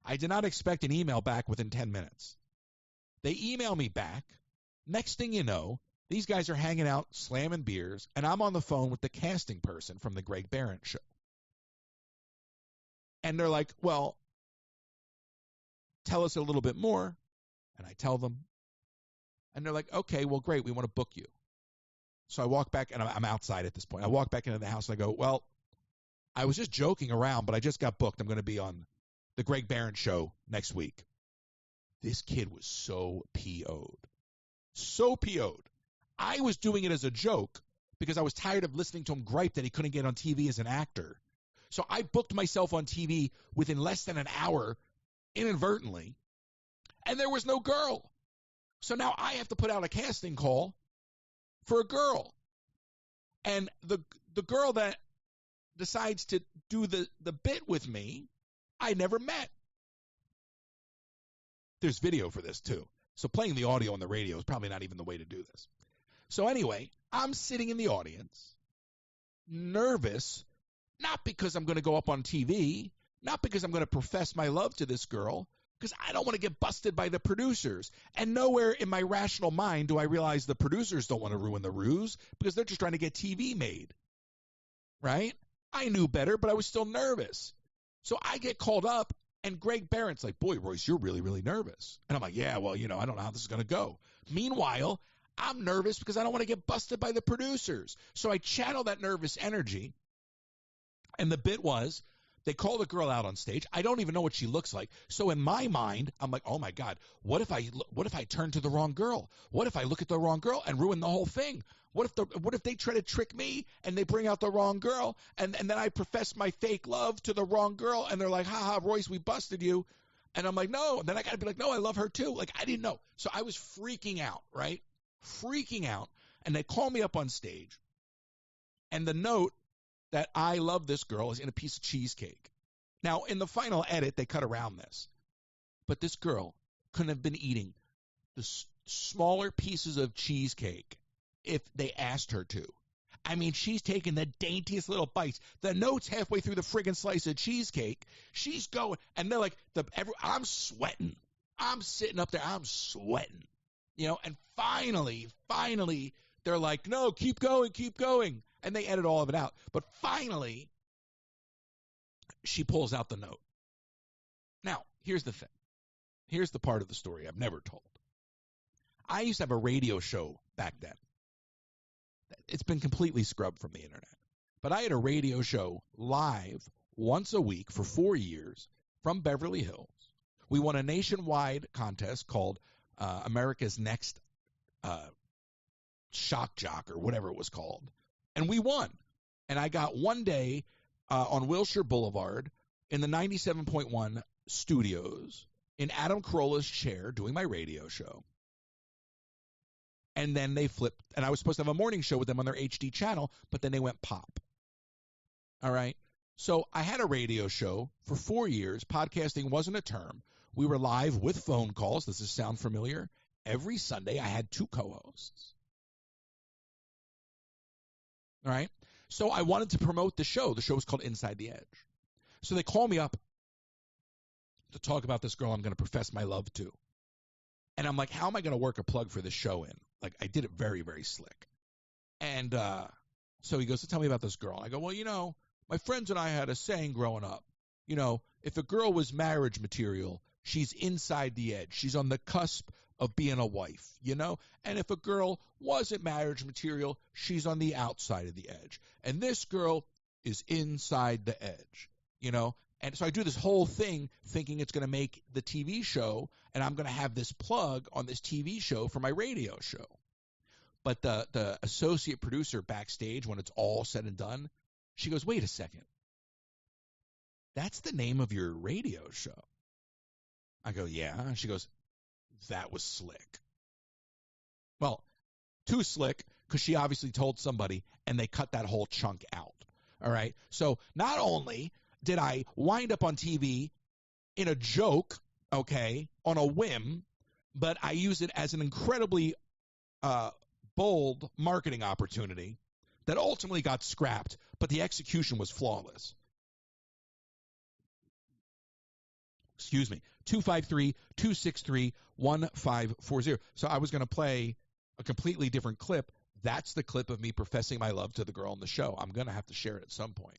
I did not expect an email back within 10 minutes. They email me back. Next thing you know, these guys are hanging out, slamming beers, and I'm on the phone with the casting person from the Greg Barron show. And they're like, well, tell us a little bit more. And I tell them. And they're like, okay, well, great, we want to book you. So I walk back, and I'm outside at this point. I walk back into the house, and I go, well, I was just joking around, but I just got booked. I'm going to be on the Greg Barron show next week. This kid was so PO'd. So PO'd. I was doing it as a joke because I was tired of listening to him gripe that he couldn't get on TV as an actor. So I booked myself on TV within less than an hour, inadvertently, and there was no girl. So now I have to put out a casting call for a girl. And the girl that decides to do the bit with me, I never met. There's video for this, too. So playing the audio on the radio is probably not even the way to do this. So anyway, I'm sitting in the audience, nervous, not because I'm going to go up on TV, not because I'm going to profess my love to this girl, because I don't want to get busted by the producers. And nowhere in my rational mind do I realize the producers don't want to ruin the ruse because they're just trying to get TV made. Right? I knew better, but I was still nervous. So I get called up, and Greg Barron's like, boy, Royce, you're really, really nervous. And I'm like, yeah, well, I don't know how this is going to go. Meanwhile, I'm nervous because I don't want to get busted by the producers. So I channel that nervous energy. And the bit was, they call the girl out on stage. I don't even know what she looks like. So in my mind, I'm like, oh my God, what if I turn to the wrong girl? What if I look at the wrong girl and ruin the whole thing? What if they try to trick me and they bring out the wrong girl and then I profess my fake love to the wrong girl and they're like, haha, Royce, we busted you. And I'm like, no. And then I got to be like, no, I love her too. Like, I didn't know. So I was freaking out, right? Freaking out. And they call me up on stage. And the note that I love this girl is in a piece of cheesecake. Now, in the final edit, they cut around this. But this girl couldn't have been eating the smaller pieces of cheesecake if they asked her to. I mean, she's taking the daintiest little bites. The note's halfway through the friggin' slice of cheesecake. She's going, and they're like, I'm sweating. I'm sitting up there, I'm sweating. And finally, they're like, no, keep going. And they edit all of it out. But finally, she pulls out the note. Now, here's the thing. Here's the part of the story I've never told. I used to have a radio show back then. It's been completely scrubbed from the internet. But I had a radio show live once a week for 4 years from Beverly Hills. We won a nationwide contest called America's Next Shock Jock or whatever it was called. And we won. And I got one day on Wilshire Boulevard in the 97.1 studios in Adam Carolla's chair doing my radio show. And then they flipped, and I was supposed to have a morning show with them on their HD channel, but then they went pop. All right? So I had a radio show for 4 years. Podcasting wasn't a term. We were live with phone calls. Does this sound familiar? Every Sunday, I had 2 co-hosts. All right? So I wanted to promote the show. The show was called Inside the Edge. So they call me up to talk about this girl I'm going to profess my love to. And I'm like, how am I going to work a plug for this show in? Like, I did it very, very slick. And so he goes to tell me about this girl. And I go, well, my friends and I had a saying growing up. If a girl was marriage material, she's inside the edge. She's on the cusp of being a wife, And if a girl wasn't marriage material, she's on the outside of the edge. And this girl is inside the edge, And so I do this whole thing thinking it's going to make the TV show, and I'm going to have this plug on this TV show for my radio show. But the associate producer backstage, when it's all said and done, she goes, wait a second. That's the name of your radio show. I go, yeah. And she goes, that was slick. Well, too slick because she obviously told somebody, and they cut that whole chunk out. All right? So not only did I wind up on TV in a joke, okay, on a whim, but I use it as an incredibly bold marketing opportunity that ultimately got scrapped, but the execution was flawless. Excuse me, 253-263-1540. So I was going to play a completely different clip. That's the clip of me professing my love to the girl on the show. I'm going to have to share it at some point.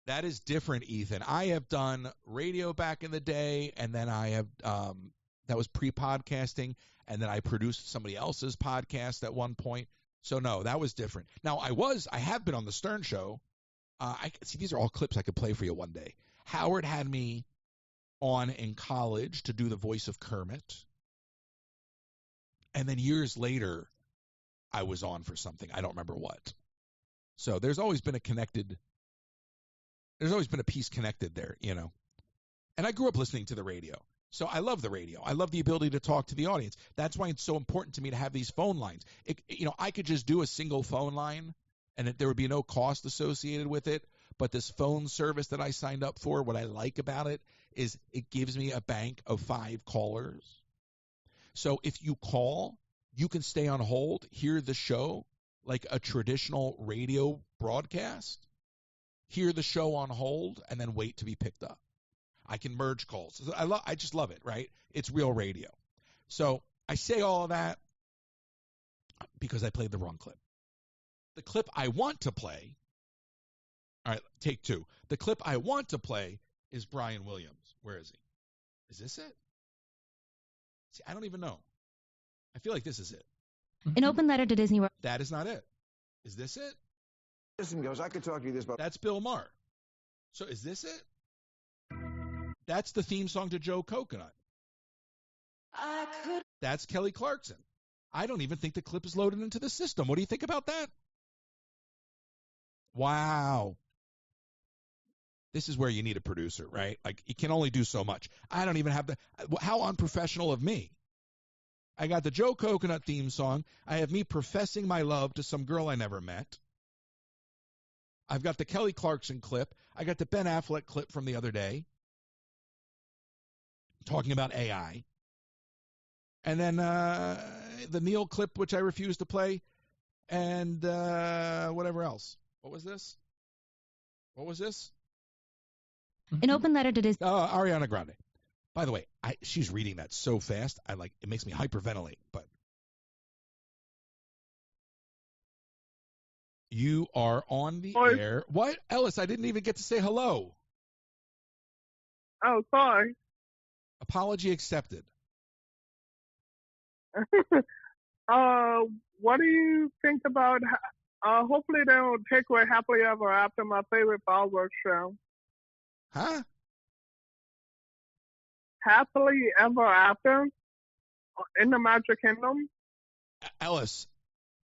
That is different, Ethan. I have done radio back in the day, and then I have that was pre-podcasting, and then I produced somebody else's podcast at one point. So no, that was different. Now I have been on the Stern Show. I see these are all clips I could play for you one day. Howard had me on in college to do the voice of Kermit, and then years later, I was on for something. I don't remember what. So there's always been a piece connected there, you know. And I grew up listening to the radio. So I love the radio. I love the ability to talk to the audience. That's why it's so important to me to have these phone lines. I could just do a single phone line, and there would be no cost associated with it. But this phone service that I signed up for, what I like about it is it gives me a bank of 5 callers. So if you call, you can stay on hold, hear the show like a traditional radio broadcast, hear the show on hold, and then wait to be picked up. I can merge calls. I just love it, right? It's real radio. So I say all of that because I played the wrong clip. The clip I want to play, all right, take 2. The clip I want to play is Brian Williams. Where is he? Is this it? See, I don't even know. I feel like this is it. An open letter to Disney World. That is not it. Is this it? Listen, goes, I could talk to you this about. That's Bill Maher. So is this it? That's the theme song to Joe Coconut. That's Kelly Clarkson. I don't even think the clip is loaded into the system. What do you think about that? Wow. This is where you need a producer, right? Like, you can only do so much. I don't even have how unprofessional of me. I got the Joe Coconut theme song. I have me professing my love to some girl I never met. I've got the Kelly Clarkson clip. I got the Ben Affleck clip from the other day, talking about AI. And then the Neil clip, which I refuse to play, and whatever else. What was this? An open letter to Disney. Ariana Grande. By the way, she's reading that so fast, it makes me hyperventilate. But you are on the air. What, Ellis? I didn't even get to say hello. Oh, sorry. Apology accepted. What do you think about? Hopefully they don't take away Happily Ever After, my favorite fireworks show. Huh? Happily Ever After in the Magic Kingdom. Ellis,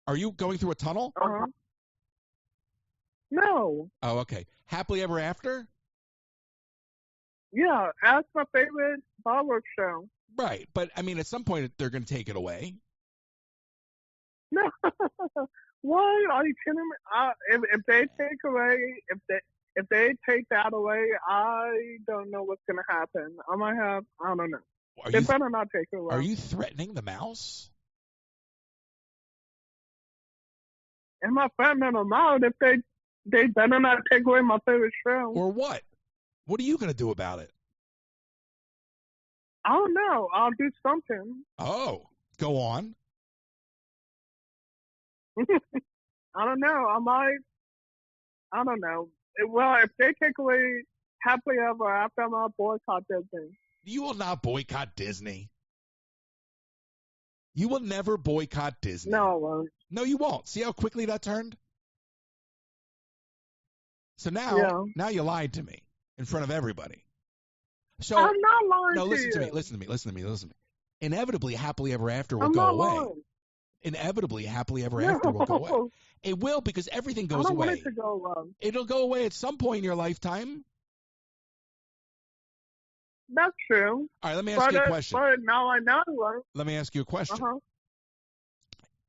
are you going through a tunnel? Uh-huh. No. Oh, okay. Happily Ever After? Yeah, that's my favorite fireworks show. Right, but I mean, at some point they're going to take it away. No. What? Are you kidding me? If they take away, if they take that away, I don't know what's going to happen. I don't know. They better not take it away. Are you threatening the mouse? Am I threatening them out if they better not take away my favorite show? Or what? What are you going to do about it? I don't know. I'll do something. Oh, go on. I don't know. I don't know. Well, if they take away Happily Ever After, I'm going to boycott Disney. You will not boycott Disney. You will never boycott Disney. No, I won't. No, you won't. See how quickly that turned? So now you lied to me in front of everybody. So I'm not lying to you. No, listen to me. Inevitably, Happily Ever After will go away. Lying. Inevitably, Happily Ever After will go away. It will, because everything goes away. I don't want it to go away. It'll go away at some point in your lifetime. That's true. All right, let me ask you a question. But now I know. Let me ask you a question. Uh-huh.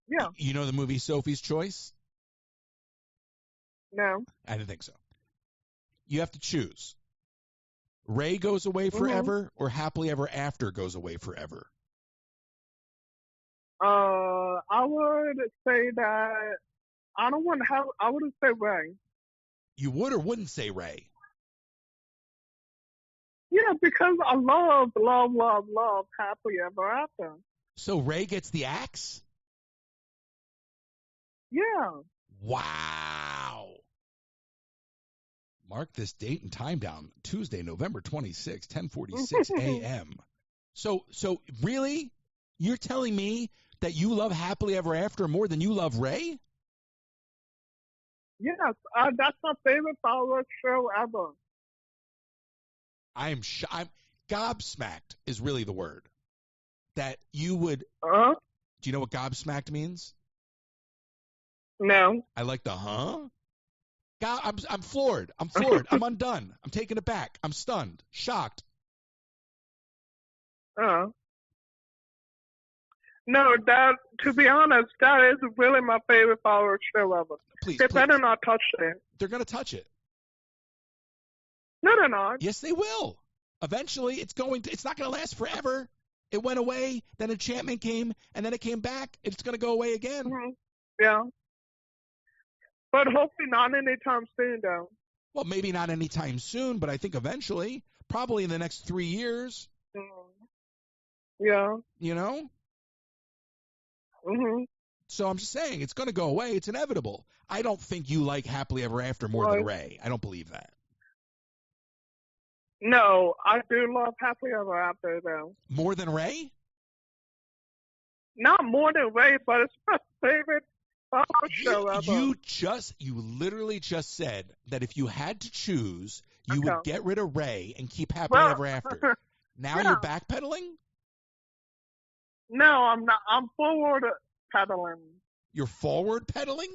Yeah. You know the movie Sophie's Choice? No. I didn't think so. You have to choose. Ray goes away forever, or Happily Ever After goes away forever? I would say that I don't want to have. I wouldn't say Ray. You would or wouldn't say Ray? Yeah, because I love happily ever after. So Ray gets the axe? Yeah. Wow. Mark this date and time down. Tuesday, November 26, 10:46 a.m. So really? You're telling me that you love Happily Ever After more than you love Ray? Yes, that's my favorite fireworks show ever. I'm gobsmacked is really the word. That you would. Do you know what gobsmacked means? No. I like the I'm floored. I'm floored. I'm undone. I'm taken aback. I'm stunned. Shocked. No, to be honest, that is really my favorite fireworks show ever. Please, they better not touch it. They're going to touch it. No, they're not. Yes, they will. Eventually, it's not going to last forever. It went away, then enchantment came, and then it came back. It's going to go away again. Mm-hmm. Yeah. But hopefully not anytime soon, though. Well, maybe not anytime soon, but I think eventually, probably in the next 3 years. Yeah. You know? Mm-hmm. So I'm just saying, it's going to go away. It's inevitable. I don't think you like Happily Ever After more than Ray. I don't believe that. No, I do love Happily Ever After, though. More than Ray? Not more than Ray, but it's my favorite show ever. You literally just said that if you had to choose, you would get rid of Ray and keep Happily Ever After. Now you're backpedaling? No, I'm not. I'm forward pedaling. You're forward pedaling?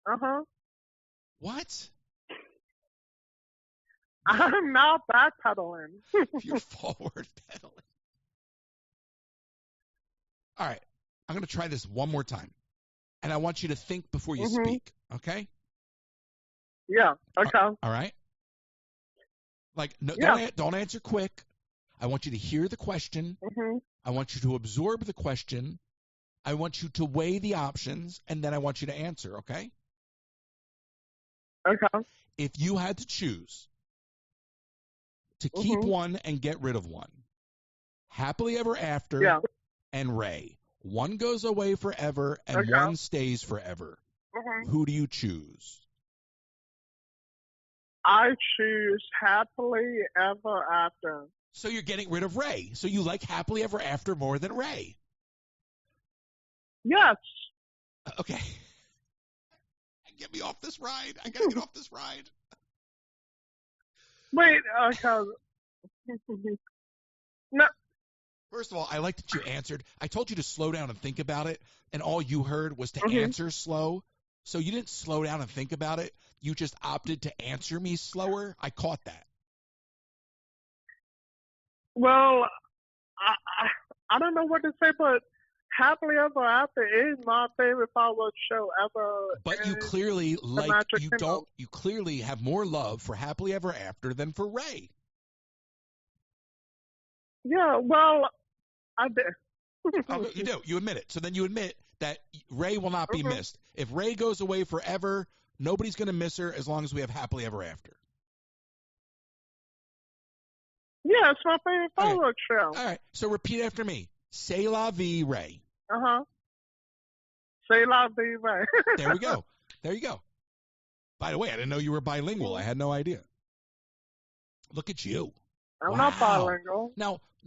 Uh-huh. What? I'm not backpedaling. You're forward pedaling. All right. I'm going to try this one more time. And I want you to think before you speak, okay? Yeah, okay. All right? Like, no, don't answer quick. I want you to hear the question. I want you to absorb the question. I want you to weigh the options, and then I want you to answer, okay? Okay. If you had to choose to keep one and get rid of one, Happily Ever After and Ray, one goes away forever and one stays forever. Who do you choose? I choose Happily Ever After. So you're getting rid of Ray. So you like Happily Ever After more than Ray. Yes. Okay. Get me off this ride. I got to get off this ride. Wait, okay. No. First of all, I like that you answered. I told you to slow down and think about it, and all you heard was to answer slow. So you didn't slow down and think about it. You just opted to answer me slower. I caught that. Well, I don't know what to say, but Happily Ever After is my favorite fireworks show ever. But you clearly you clearly have more love for Happily Ever After than for Ray. Yeah, well, I did. You do. You admit it. So then you admit that Ray will not be missed. If Ray goes away forever, nobody's going to miss her as long as we have Happily Ever After. Yeah, it's my favorite fireworks show. All right. So repeat after me. C'est la vie, Ray. C'est la vie, Ray. There we go. There you go. By the way, I didn't know you were bilingual. I had no idea. Look at you. I'm not bilingual.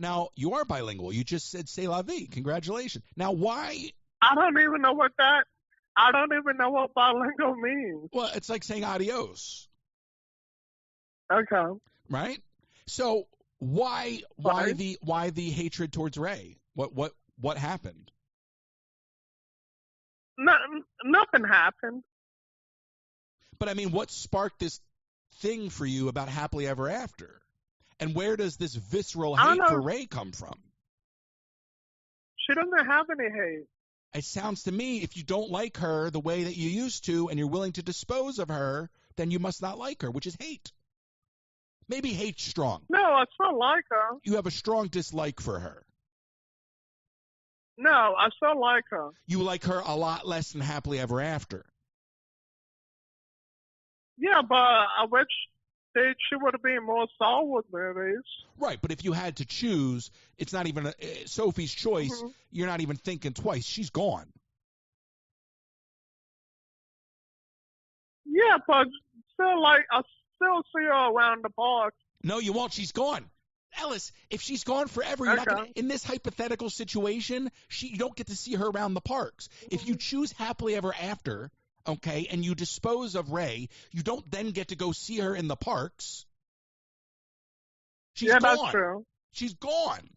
Now you are bilingual. You just said c'est la vie. Congratulations. Now, why? I don't even know what bilingual means. Well, it's like saying adios. Okay. Right? So why the hatred towards Ray? What happened? Nothing happened. But I mean, what sparked this thing for you about Happily Ever After? And where does this visceral hate for Ray come from? She doesn't have any hate. It sounds to me, if you don't like her the way that you used to and you're willing to dispose of her, then you must not like her, which is hate. Maybe hate's strong. No, it's not like her. You have a strong dislike for her. No, I still like her. You like her a lot less than Happily Ever After. Yeah, but I wish she would have been more solid movies. Right, but if you had to choose, it's not even Sophie's Choice. Mm-hmm. You're not even thinking twice. She's gone. Yeah, but still, I still see her around the park. No, you won't. She's gone. Ellis, if she's gone forever, you're not gonna, in this hypothetical situation, you don't get to see her around the parks. If you choose Happily Ever After, okay, and you dispose of Ray, you don't then get to go see her in the parks. She's gone. That's true. She's gone.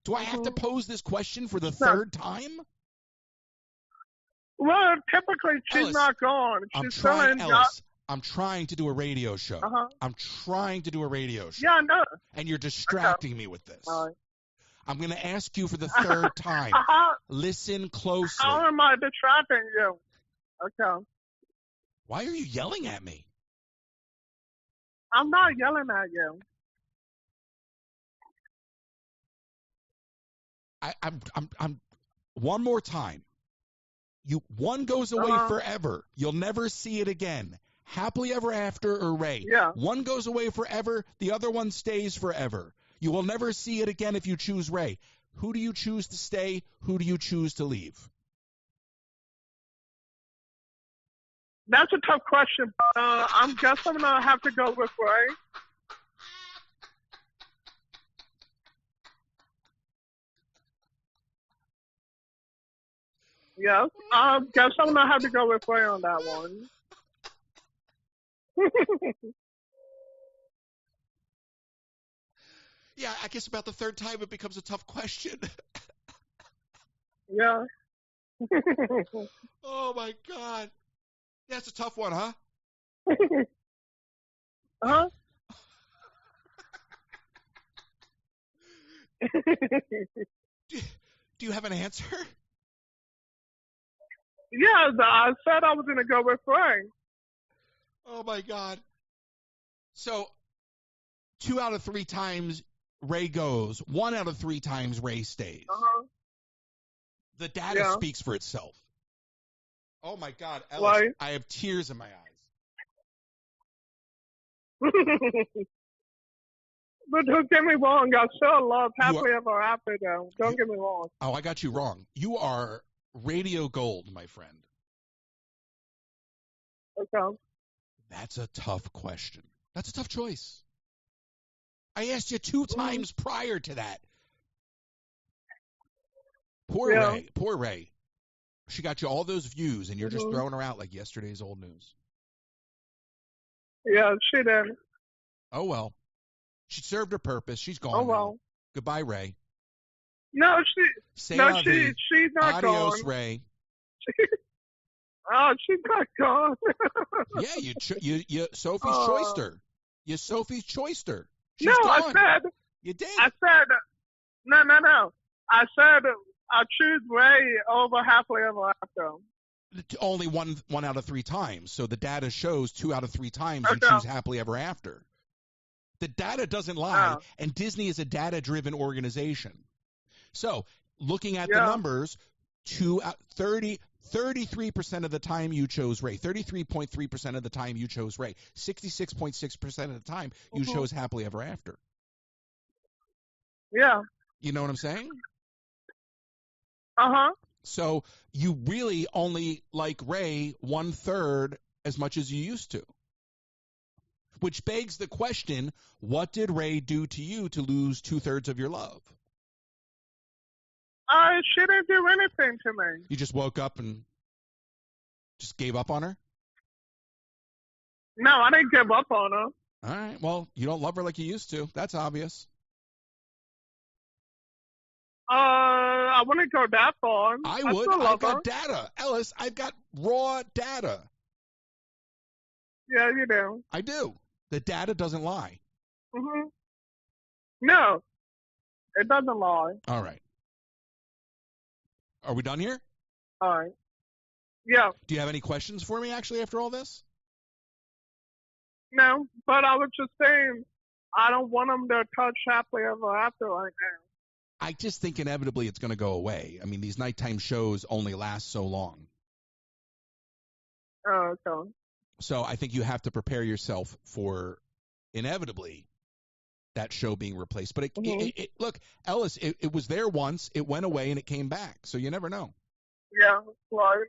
Do I have to pose this question for the third time? Well, typically she's Ellis, not gone. She's I'm trying to do a radio show. I'm trying to do a radio show. Yeah, I know. And you're distracting me with this. I'm going to ask you for the third time. Listen closely. How am I distracting you? Okay. Why are you yelling at me? I'm not yelling at you. I'm one more time. One goes away forever. You'll never see it again. Happily Ever After or Ray. Yeah. One goes away forever. The other one stays forever. You will never see it again if you choose Ray. Who do you choose to stay? Who do you choose to leave? That's a tough question. I'm guessing I'm going to have to go with Ray. Yes, I guess I'm going to have to go with Ray on that one. Yeah, I guess about the third time it becomes a tough question. Yeah. Oh, my God. Yeah, it's a tough one, huh? Uh-huh. Do you have an answer? Yeah, I said I was going to go with Ray. Oh, my God. So, 2 out of 3 times Ray goes. 1 out of 3 times Ray stays. The data speaks for itself. Oh, my God, Ellis, Why? I have tears in my eyes. But don't get me wrong, I still love Happily Ever After, though. Don't get me wrong. Oh, I got you wrong. You are radio gold, my friend. Okay. That's a tough question. That's a tough choice. I asked you 2 times prior to that. Poor Ray. Poor Ray. She got you all those views, and you're just throwing her out like yesterday's old news. Yeah, she did. Oh, well. She served her purpose. She's gone. Oh, well. Now. Goodbye, Ray. No, she's not Adios, gone. Ray. Oh, she's not gone. Yeah, you Sophie's choiced her. You Sophie's choiced her. She's no, gone. I said. You did. I said. No. I said I choose Ray over Happily Ever After. Only one out of 3 times. So the data shows 2 out of 3 times you choose Happily Ever After. The data doesn't lie, and Disney is a data-driven organization. So, looking at the numbers, 33% of the time you chose Ray, 33.3% of the time you chose Ray, 66.6% of the time you chose Happily Ever After. Yeah. You know what I'm saying? Uh-huh. So, you really only like Ray 1/3 as much as you used to. Which begs the question, what did Ray do to you to lose 2/3 of your love? She didn't do anything to me. You just woke up and just gave up on her? No, I didn't give up on her. All right. Well, you don't love her like you used to. That's obvious. I wouldn't go that far. I would. I've got data. Ellis, I've got raw data. Yeah, you do. I do. The data doesn't lie. No, it doesn't lie. All right. Are we done here? All right. Yeah. Do you have any questions for me, actually, after all this? No, but I was just saying, I don't want them to touch Happily Ever After right now. I just think inevitably it's going to go away. I mean, these nighttime shows only last so long. Oh, okay. So I think you have to prepare yourself for inevitably that show being replaced. But look, Ellis, it was there once, it went away, and it came back. So you never know. Yeah, right.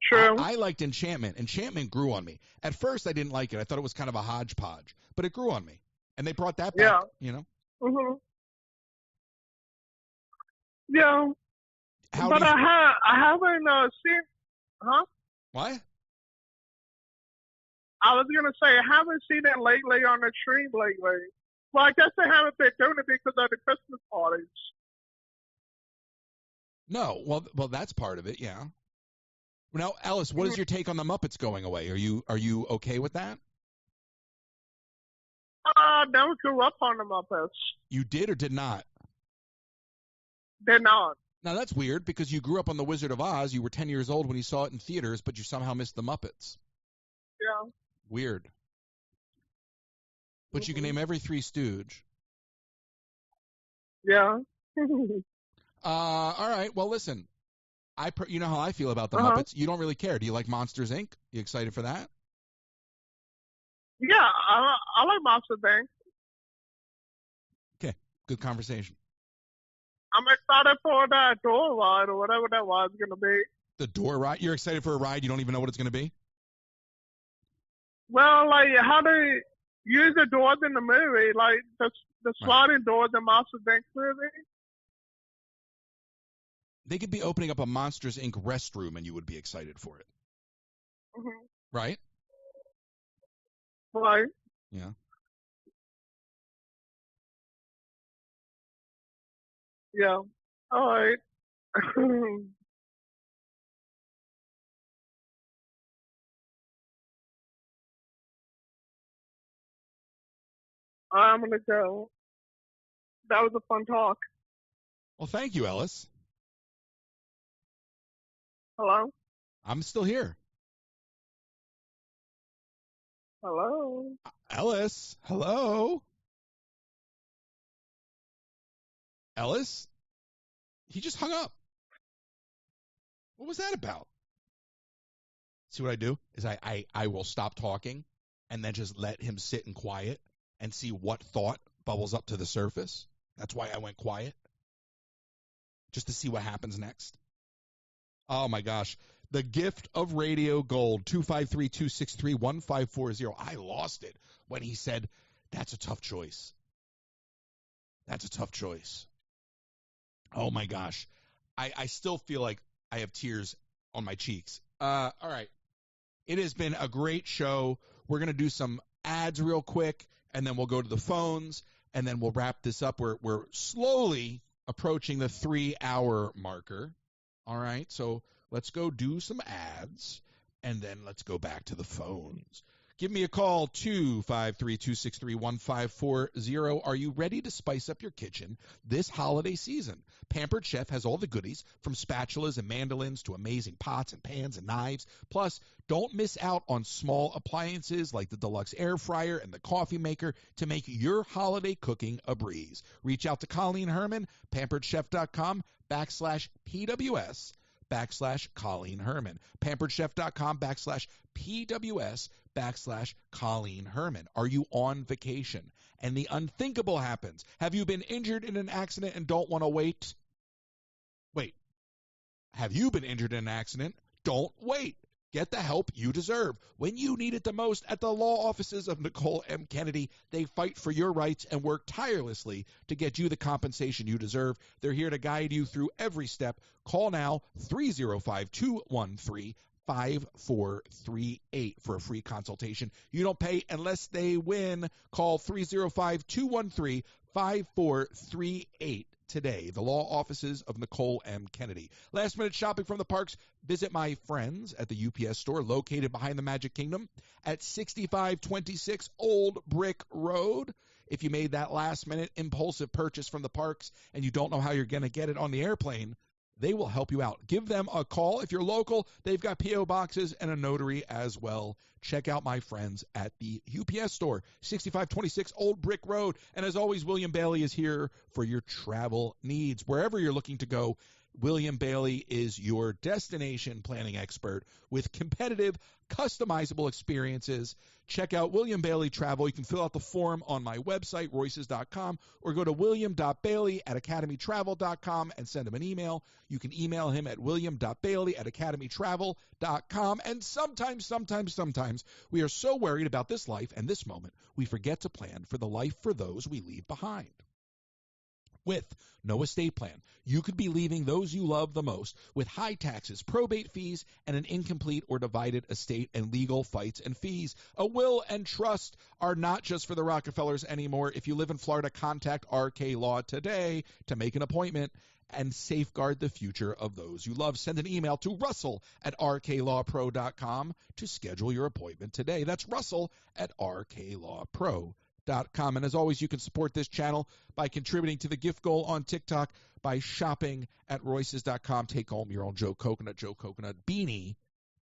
True. I liked Enchantment. Enchantment grew on me. At first, I didn't like it. I thought it was kind of a hodgepodge, but it grew on me. And they brought that back, you know? Yeah. But I haven't seen, huh? What? I was going to say, I haven't seen it lately on the stream lately. Well, I guess they haven't been doing it because of the Christmas parties. No, well, that's part of it, yeah. Now, Ellis, what is your take on the Muppets going away? Are you okay with that? I never grew up on the Muppets. You did or did not? Did not. Now, that's weird because you grew up on The Wizard of Oz. You were 10 years old when you saw it in theaters, but you somehow missed the Muppets. Yeah. Weird. But you can name every Three Stooge. Yeah. All right. Well, listen. You know how I feel about the Muppets. You don't really care. Do you like Monsters, Inc.? You excited for that? Yeah, I like Monsters, Inc. Okay. Good conversation. I'm excited for that door ride or whatever that was going to be. The door ride? You're excited for a ride? You don't even know what it's going to be? Well, like how they use the doors in the movie, like the sliding doors in Monsters, Inc. movie. They could be opening up a Monsters, Inc. restroom and you would be excited for it. Right? Right. Yeah. Yeah. All right. I'm going to go. That was a fun talk. Well, thank you, Ellis. Hello? I'm still here. Hello? Ellis? Hello? Ellis? He just hung up. What was that about? See what I do? Is I will stop talking and then just let him sit in quiet and see what thought bubbles up to the surface. That's why I went quiet. Just to see what happens next. Oh, my gosh. The gift of radio gold, 253-263-1540. I lost it when he said, that's a tough choice. That's a tough choice. Oh, my gosh. I still feel like I have tears on my cheeks. All right. It has been a great show. We're going to do some ads real quick, and then we'll go to the phones, and then we'll wrap this up. We're slowly approaching the 3-hour marker. All right, so let's go do some ads, and then let's go back to the phones. Give me a call, 253-263-1540. Are you ready to spice up your kitchen this holiday season? Pampered Chef has all the goodies, from spatulas and mandolins to amazing pots and pans and knives. Plus, don't miss out on small appliances like the deluxe air fryer and the coffee maker to make your holiday cooking a breeze. Reach out to Colleen Herman, pamperedchef.com/PWS/Colleen Herman. pamperedchef.com/PWS/Colleen Herman. Are you on vacation and the unthinkable happens? Have you been injured in an accident and don't want to wait? Wait. Have you been injured in an accident? Don't wait. Get the help you deserve. When you need it the most at the law offices of Nicole M. Kennedy, they fight for your rights and work tirelessly to get you the compensation you deserve. They're here to guide you through every step. Call now, 305-213-5438 for a free consultation. You don't pay unless they win. Call 305-213-5438. Today, the law offices of Nicole M. Kennedy. Last minute shopping from the parks. Visit my friends at the UPS store located behind the Magic Kingdom at 6526 Old Brick Road. If you made that last minute impulsive purchase from the parks and you don't know how you're going to get it on the airplane, They will help you out. Give them a call. If you're local, they've got P.O. boxes and a notary as well. Check out my friends at the UPS store, 6526 Old Brick Road. And as always, William Bailey is here for your travel needs. Wherever you're looking to go, William Bailey is your destination planning expert with competitive, customizable experiences. Check out William Bailey Travel. You can fill out the form on my website, royces.com, or go to william.bailey@academytravel.com and send him an email. You can email him at william.bailey@academytravel.com. And sometimes we are so worried about this life and this moment, we forget to plan for the life for those we leave behind. With no estate plan, you could be leaving those you love the most with high taxes, probate fees, and an incomplete or divided estate and legal fights and fees. A will and trust are not just for the Rockefellers anymore. If you live in Florida, contact RK Law today to make an appointment and safeguard the future of those you love. Send an email to russell@rklawpro.com to schedule your appointment today. That's russell@rklawpro.com. And as always, you can support this channel by contributing to the gift goal on TikTok by shopping at royces.com. Take home your own Joe Coconut beanie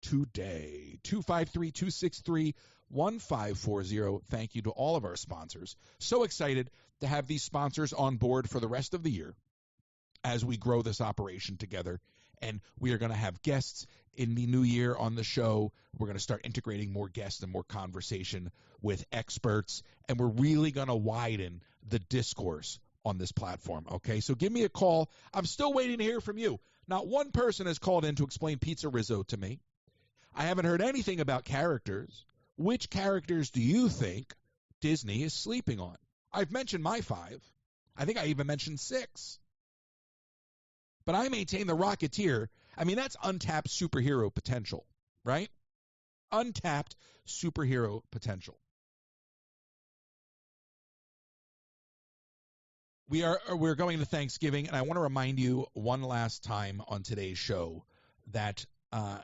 today. 253-263-1540. Thank you to all of our sponsors. So excited to have these sponsors on board for the rest of the year as we grow this operation together. And we are going to have guests in the new year on the show. We're going to start integrating more guests and more conversation with experts. And we're really going to widen the discourse on this platform. Okay, so give me a call. I'm still waiting to hear from you. Not one person has called in to explain Pizza Rizzo to me. I haven't heard anything about characters. Which characters do you think Disney is sleeping on? I've mentioned my 5. I think I even mentioned 6. But I maintain the Rocketeer. I mean, that's untapped superhero potential, right? Untapped superhero potential. We're going to Thanksgiving, and I want to remind you one last time on today's show that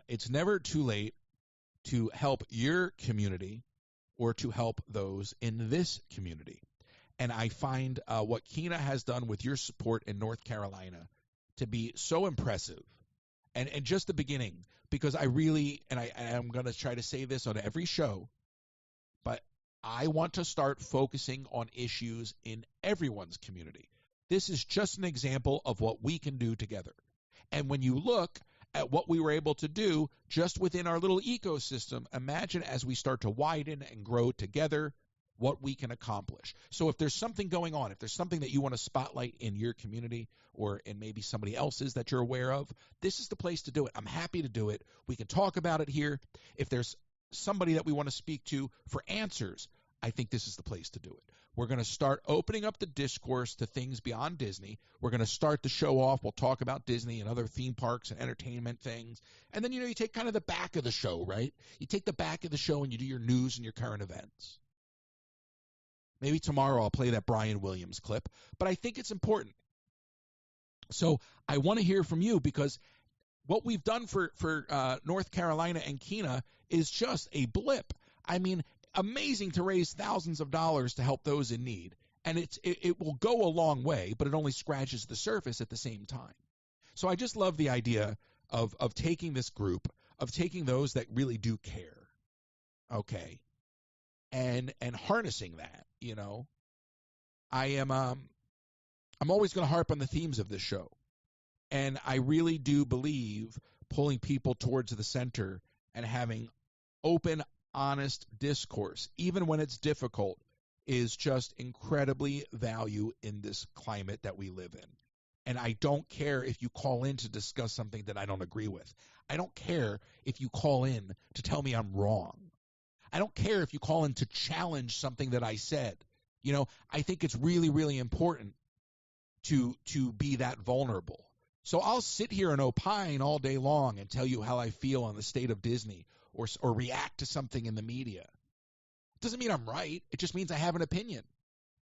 it's never too late to help your community or to help those in this community. And I find what Kina has done with your support in North Carolina to be so impressive, and just the beginning, because I really, and I'm going to try to say this on every show, but I want to start focusing on issues in everyone's community. This is just an example of what we can do together. And when you look at what we were able to do just within our little ecosystem, imagine as we start to widen and grow together, what we can accomplish. So if there's something going on, if there's something that you want to spotlight in your community or in maybe somebody else's that you're aware of, this is the place to do it. I'm happy to do it. We can talk about it here. If there's somebody that we want to speak to for answers, I think this is the place to do it. We're going to start opening up the discourse to things beyond Disney. We're going to start the show off. We'll talk about Disney and other theme parks and entertainment things. And then, you take kind of the back of the show, right? You take the back of the show and you do your news and your current events. Maybe tomorrow I'll play that Brian Williams clip, but I think it's important. So I want to hear from you, because what we've done for North Carolina and Kina is just a blip. I mean, amazing to raise thousands of dollars to help those in need. And it will go a long way, but it only scratches the surface at the same time. So I just love the idea of taking this group, of taking those that really do care, okay, and harnessing that. I'm always going to harp on the themes of this show. And I really do believe pulling people towards the center and having open, honest discourse, even when it's difficult, is just incredibly value in this climate that we live in. And I don't care if you call in to discuss something that I don't agree with. I don't care if you call in to tell me I'm wrong. I don't care if you call in to challenge something that I said. I think it's really, really important to be that vulnerable. So I'll sit here and opine all day long and tell you how I feel on the state of Disney or react to something in the media. It doesn't mean I'm right. It just means I have an opinion.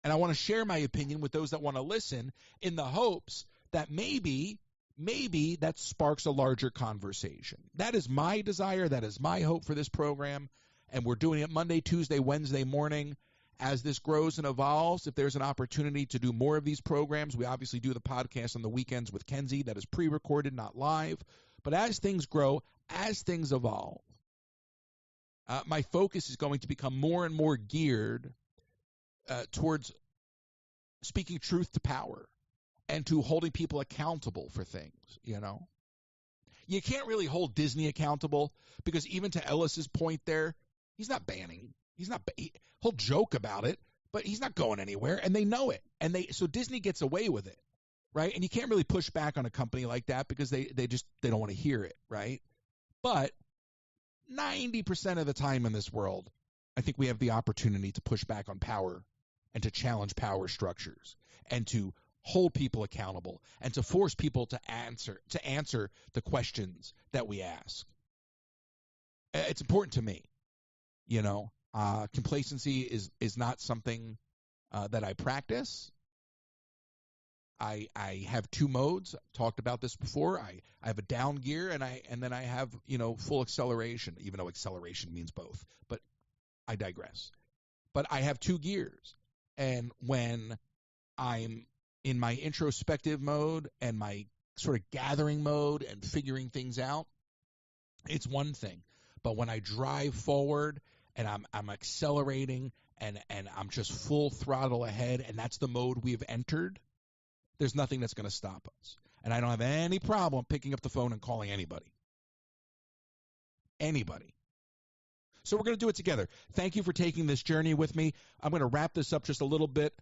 And I want to share my opinion with those that want to listen, in the hopes that maybe that sparks a larger conversation. That is my desire. That is my hope for this program. And we're doing it Monday, Tuesday, Wednesday morning. as this grows and evolves, if there's an opportunity to do more of these programs, we obviously do the podcast on the weekends with Kenzie that is pre-recorded, not live. But as things grow, as things evolve, my focus is going to become more and more geared towards speaking truth to power and to holding people accountable for things, You can't really hold Disney accountable because even to Ellis's point there, he's not banning. He'll joke about it, but he's not going anywhere, and they know it. So Disney gets away with it, right? And you can't really push back on a company like that because they don't want to hear it, right? But 90% of the time in this world, I think we have the opportunity to push back on power and to challenge power structures and to hold people accountable and to force people to answer the questions that we ask. It's important to me, Complacency is not something that I practice. I have two modes. I've talked about this before. I have a down gear and then I have, full acceleration, even though acceleration means both. But I digress. But I have two gears. And when I'm in my introspective mode and my sort of gathering mode and figuring things out, it's one thing. But when I drive forward and I'm accelerating and I'm just full throttle ahead, and that's the mode we've entered, there's nothing that's going to stop us. And I don't have any problem picking up the phone and calling anybody. Anybody. So we're going to do it together. Thank you for taking this journey with me. I'm going to wrap this up just a little bit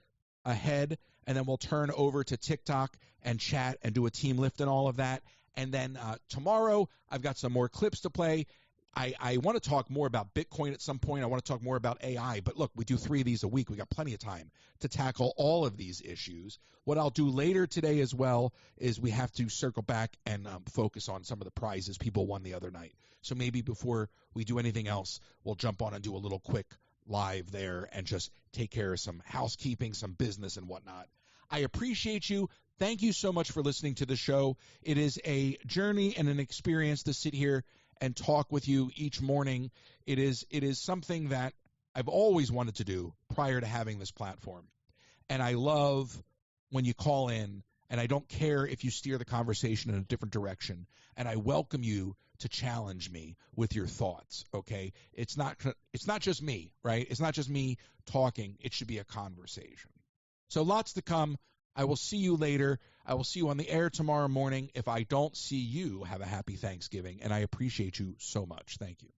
ahead, and then we'll turn over to TikTok and chat and do a team lift and all of that. And then tomorrow, I've got some more clips to play. I want to talk more about Bitcoin at some point. I want to talk more about AI. But look, we do 3 of these a week. We got plenty of time to tackle all of these issues. What I'll do later today as well is we have to circle back and focus on some of the prizes people won the other night. So maybe before we do anything else, we'll jump on and do a little quick live there and just take care of some housekeeping, some business and whatnot. I appreciate you. Thank you so much for listening to the show. It is a journey and an experience to sit here and talk with you each morning. It is something that I've always wanted to do prior to having this platform. And I love when you call in, and I don't care if you steer the conversation in a different direction. And I welcome you to challenge me with your thoughts, okay? It's not just me, right? It's not just me talking. It should be a conversation. So lots to come. I will see you later. I will see you on the air tomorrow morning. If I don't see you, have a happy Thanksgiving, and I appreciate you so much. Thank you.